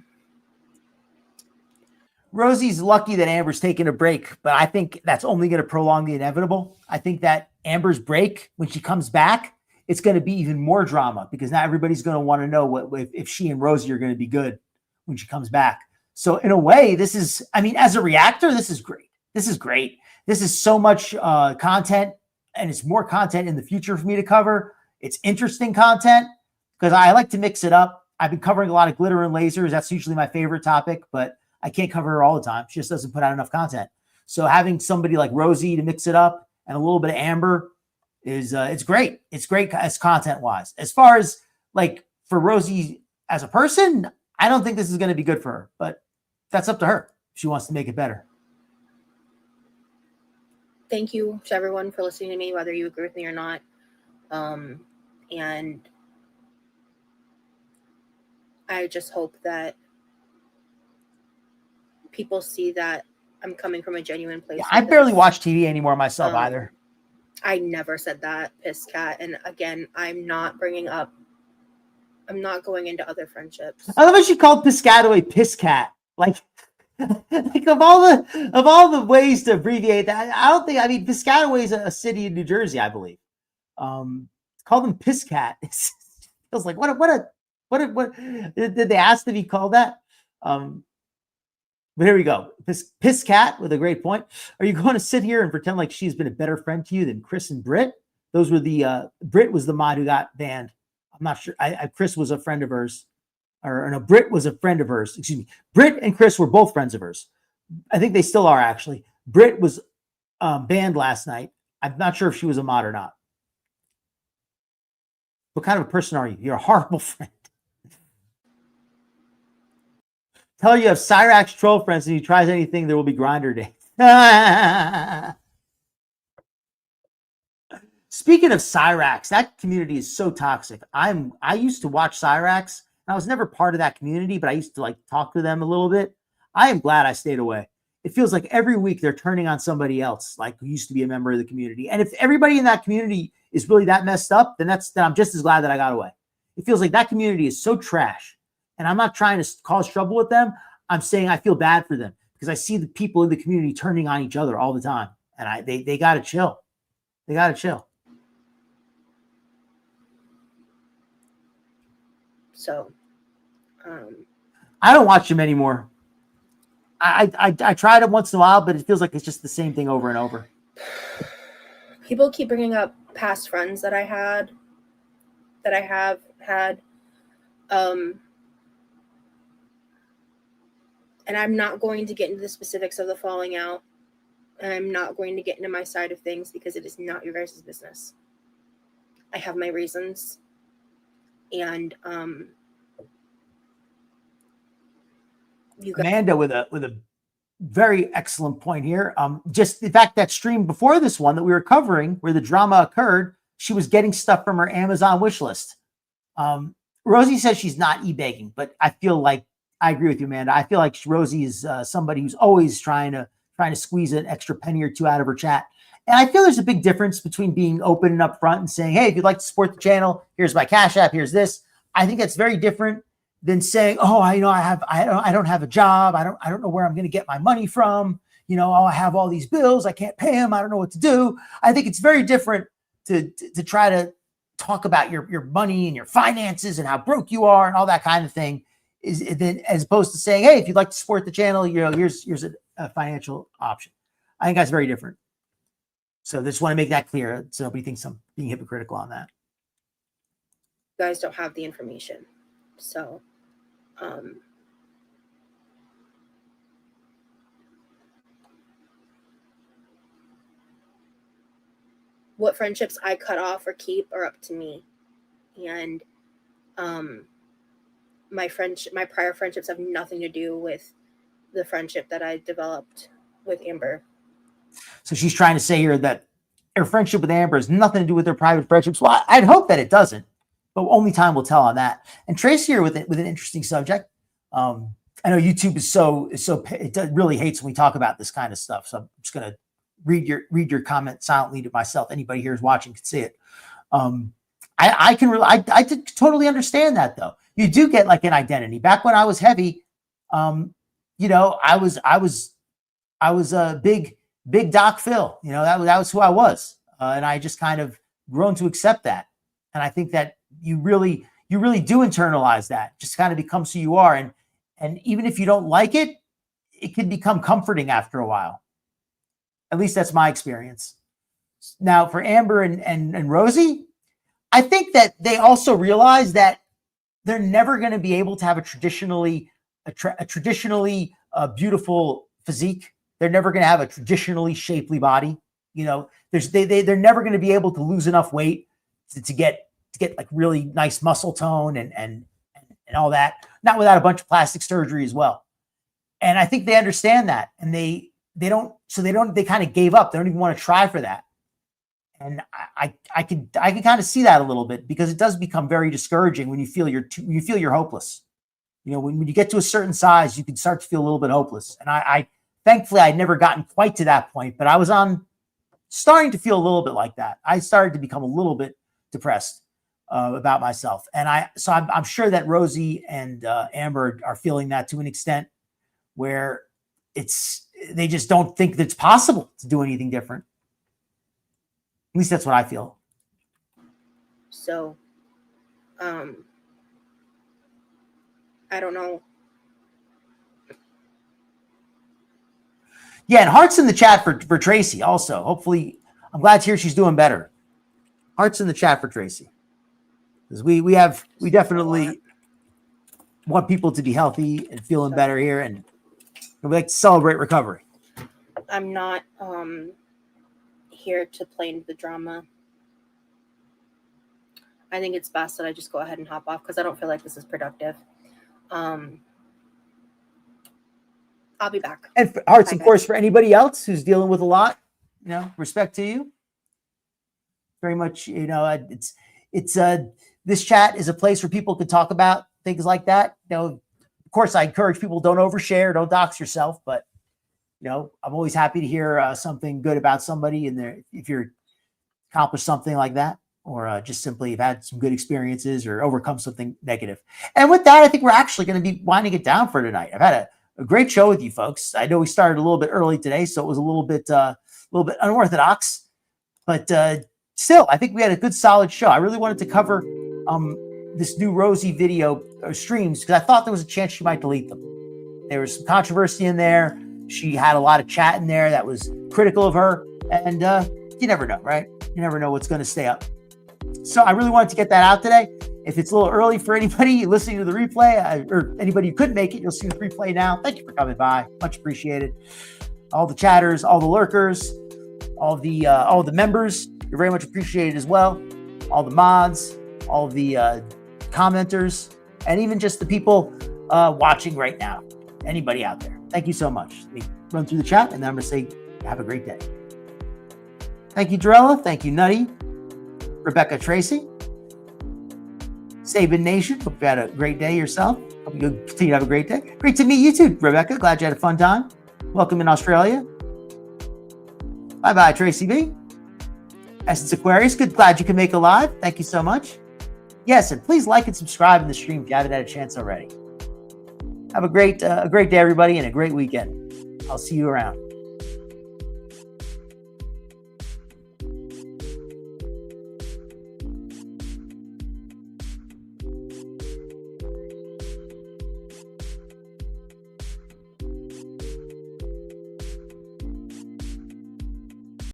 Rosie's lucky that Amber's taking a break, but I think that's only going to prolong the inevitable. I think that Amber's break, when she comes back, it's going to be even more drama because now everybody's going to want to know if she and Rosee are going to be good when she comes back. So in a way, this is, I mean, as a reactor, this is great. This is great. This is so much content, and it's more content in the future for me to cover. It's interesting content because I like to mix it up. I've been covering a lot of glitter and lasers. That's usually my favorite topic, but I can't cover her all the time. She just doesn't put out enough content. So having somebody like Rosee to mix it up and a little bit of Amber is it's great. It's great as content wise. As far as like for Rosee as a person, I don't think this is going to be good for her, but that's up to her. If she wants to make it better. Thank you to everyone for listening to me, whether you agree with me or not. And I just hope that people see that I'm coming from a genuine place. Yeah, I barely watch TV anymore myself either. I never said that, piss cat. And again, I'm not going into other friendships. I love how she called Piscataway Piss Cat. Like of all the ways to abbreviate that, I don't think, I mean, Piscataway is a city in New Jersey, I believe. Call them Piss Cat. It feels like what did they ask to be called that? But here we go. Piss Cat with a great point. Are you going to sit here and pretend like she's been a better friend to you than Chris and Britt? Those were the Britt was the mod who got banned. I'm not sure. Chris was a friend of hers. Or no, Britt was a friend of hers. Excuse me. Britt and Chris were both friends of hers. I think they still are, actually. Britt was banned last night. I'm not sure if she was a mod or not. What kind of a person are you? You're a horrible friend. Tell her you have Cyrax troll friends, and if he tries anything, there will be grinder day. Speaking of Cyrax, that community is so toxic. I used to watch Cyrax. I was never part of that community, but I used to like talk to them a little bit. I am glad I stayed away. It feels like every week they're turning on somebody else, like who used to be a member of the community. And if everybody in that community is really that messed up, then I'm just as glad that I got away. It feels like that community is so trash. And I'm not trying to cause trouble with them. I'm saying I feel bad for them because I see the people in the community turning on each other all the time. And they got to chill. They got to chill. So, I don't watch them anymore. I tried it once in a while, but it feels like it's just the same thing over and over. People keep bringing up past friends that I have had. And I'm not going to get into the specifics of the falling out. And I'm not going to get into my side of things because it is not your guys' business. I have my reasons. And you got Amanda with a very excellent point here. Just the fact that stream before this one that we were covering, where the drama occurred, she was getting stuff from her Amazon wish list. Rosee says she's not e-begging, but I feel like I agree with you, Amanda. I feel like Rosee is somebody who's always trying to squeeze an extra penny or two out of her chat. And I feel there's a big difference between being open and upfront and saying, hey, if you'd like to support the channel, here's my Cash App, here's this. I think that's very different than saying, oh, I don't have a job. I don't know where I'm going to get my money from. Oh, I have all these bills. I can't pay them. I don't know what to do. I think it's very different to try to talk about your money and your finances and how broke you are and all that kind of thing, as opposed to saying, hey, if you'd like to support the channel, here's a financial option. I think that's very different. So just want to make that clear so nobody thinks I'm being hypocritical on that. You guys don't have the information. So, what friendships I cut off or keep are up to me. And my prior friendships have nothing to do with the friendship that I developed with Amber. So she's trying to say here that her friendship with Amber has nothing to do with their private friendships. Well, I'd hope that it doesn't, but only time will tell on that. And Tracy here with an interesting subject. I know YouTube it really hates when we talk about this kind of stuff. So I'm just going to read your comment silently to myself. Anybody here who's watching can see it. I totally understand that though. You do get like an identity. Back when I was heavy, I was a big Doc Fill. That was who I was, and I just kind of grown to accept that. And I think that you really do internalize that. Just kind of becomes who you are, and even if you don't like it, it can become comforting after a while. At least that's my experience. Now, for Amber and Rosee, I think that they also realize that they're never going to be able to have a traditionally beautiful physique. They're never going to have a traditionally shapely body. They're never going to be able to lose enough weight to get like really nice muscle tone and all that. Not without a bunch of plastic surgery as well. And I think they understand that, and they kind of gave up. They don't even want to try for that. And I can kind of see that a little bit, because it does become very discouraging when you feel you're hopeless. When you get to a certain size, you can start to feel a little bit hopeless. And I thankfully I'd never gotten quite to that point, but I was starting to feel a little bit like that. I started to become a little bit depressed about myself. And I'm sure that Rosee and Amber are feeling that to an extent where they just don't think that it's possible to do anything different. At least that's what I feel. So, I don't know. Yeah, and hearts in the chat for Tracy also. Hopefully, I'm glad to hear she's doing better. Hearts in the chat for Tracy. Because we definitely want people to be healthy and feeling better here, and we like to celebrate recovery. I'm not here to play into the drama. I think it's best that I just go ahead and hop off, because I don't feel like this is productive. I'll be back. And hearts, of course, for anybody else who's dealing with a lot, respect to you. Very much, it's this chat is a place where people can talk about things like that. Of course, I encourage people, don't overshare, don't dox yourself, but I'm always happy to hear something good about somebody in there. If you're accomplished something like that, or just simply have had some good experiences or overcome something negative. And with that, I think we're actually going to be winding it down for tonight. I've had a great show with you folks. I know we started a little bit early today, so it was a little bit unorthodox, but still, I think we had a good, solid show. I really wanted to cover this new Rosee video or streams, because I thought there was a chance she might delete them. There was some controversy in there. She had a lot of chat in there that was critical of her, and you never know, right? You never know what's going to stay up. So I really wanted to get that out today. If it's a little early for anybody listening to the replay, or anybody who couldn't make it, you'll see the replay now. Thank you for coming by. Much appreciated. All the chatters, all the lurkers, all the members, you're very much appreciated as well. All the mods, all the commenters, and even just the people watching right now. Anybody out there. Thank you so much. Let me run through the chat, and then I'm going to say have a great day. Thank you, Dorella. Thank you, Nutty. Rebecca Tracy. Sabin Nation. Hope you had a great day yourself. Hope you continue to have a great day. Great to meet you too, Rebecca. Glad you had a fun time. Welcome in Australia. Bye-bye, Tracy B. Essence Aquarius. Glad you can make it live. Thank you so much. Yes, and please like and subscribe in the stream if you haven't had a chance already. Have a great day, everybody, and a great weekend. I'll see you around.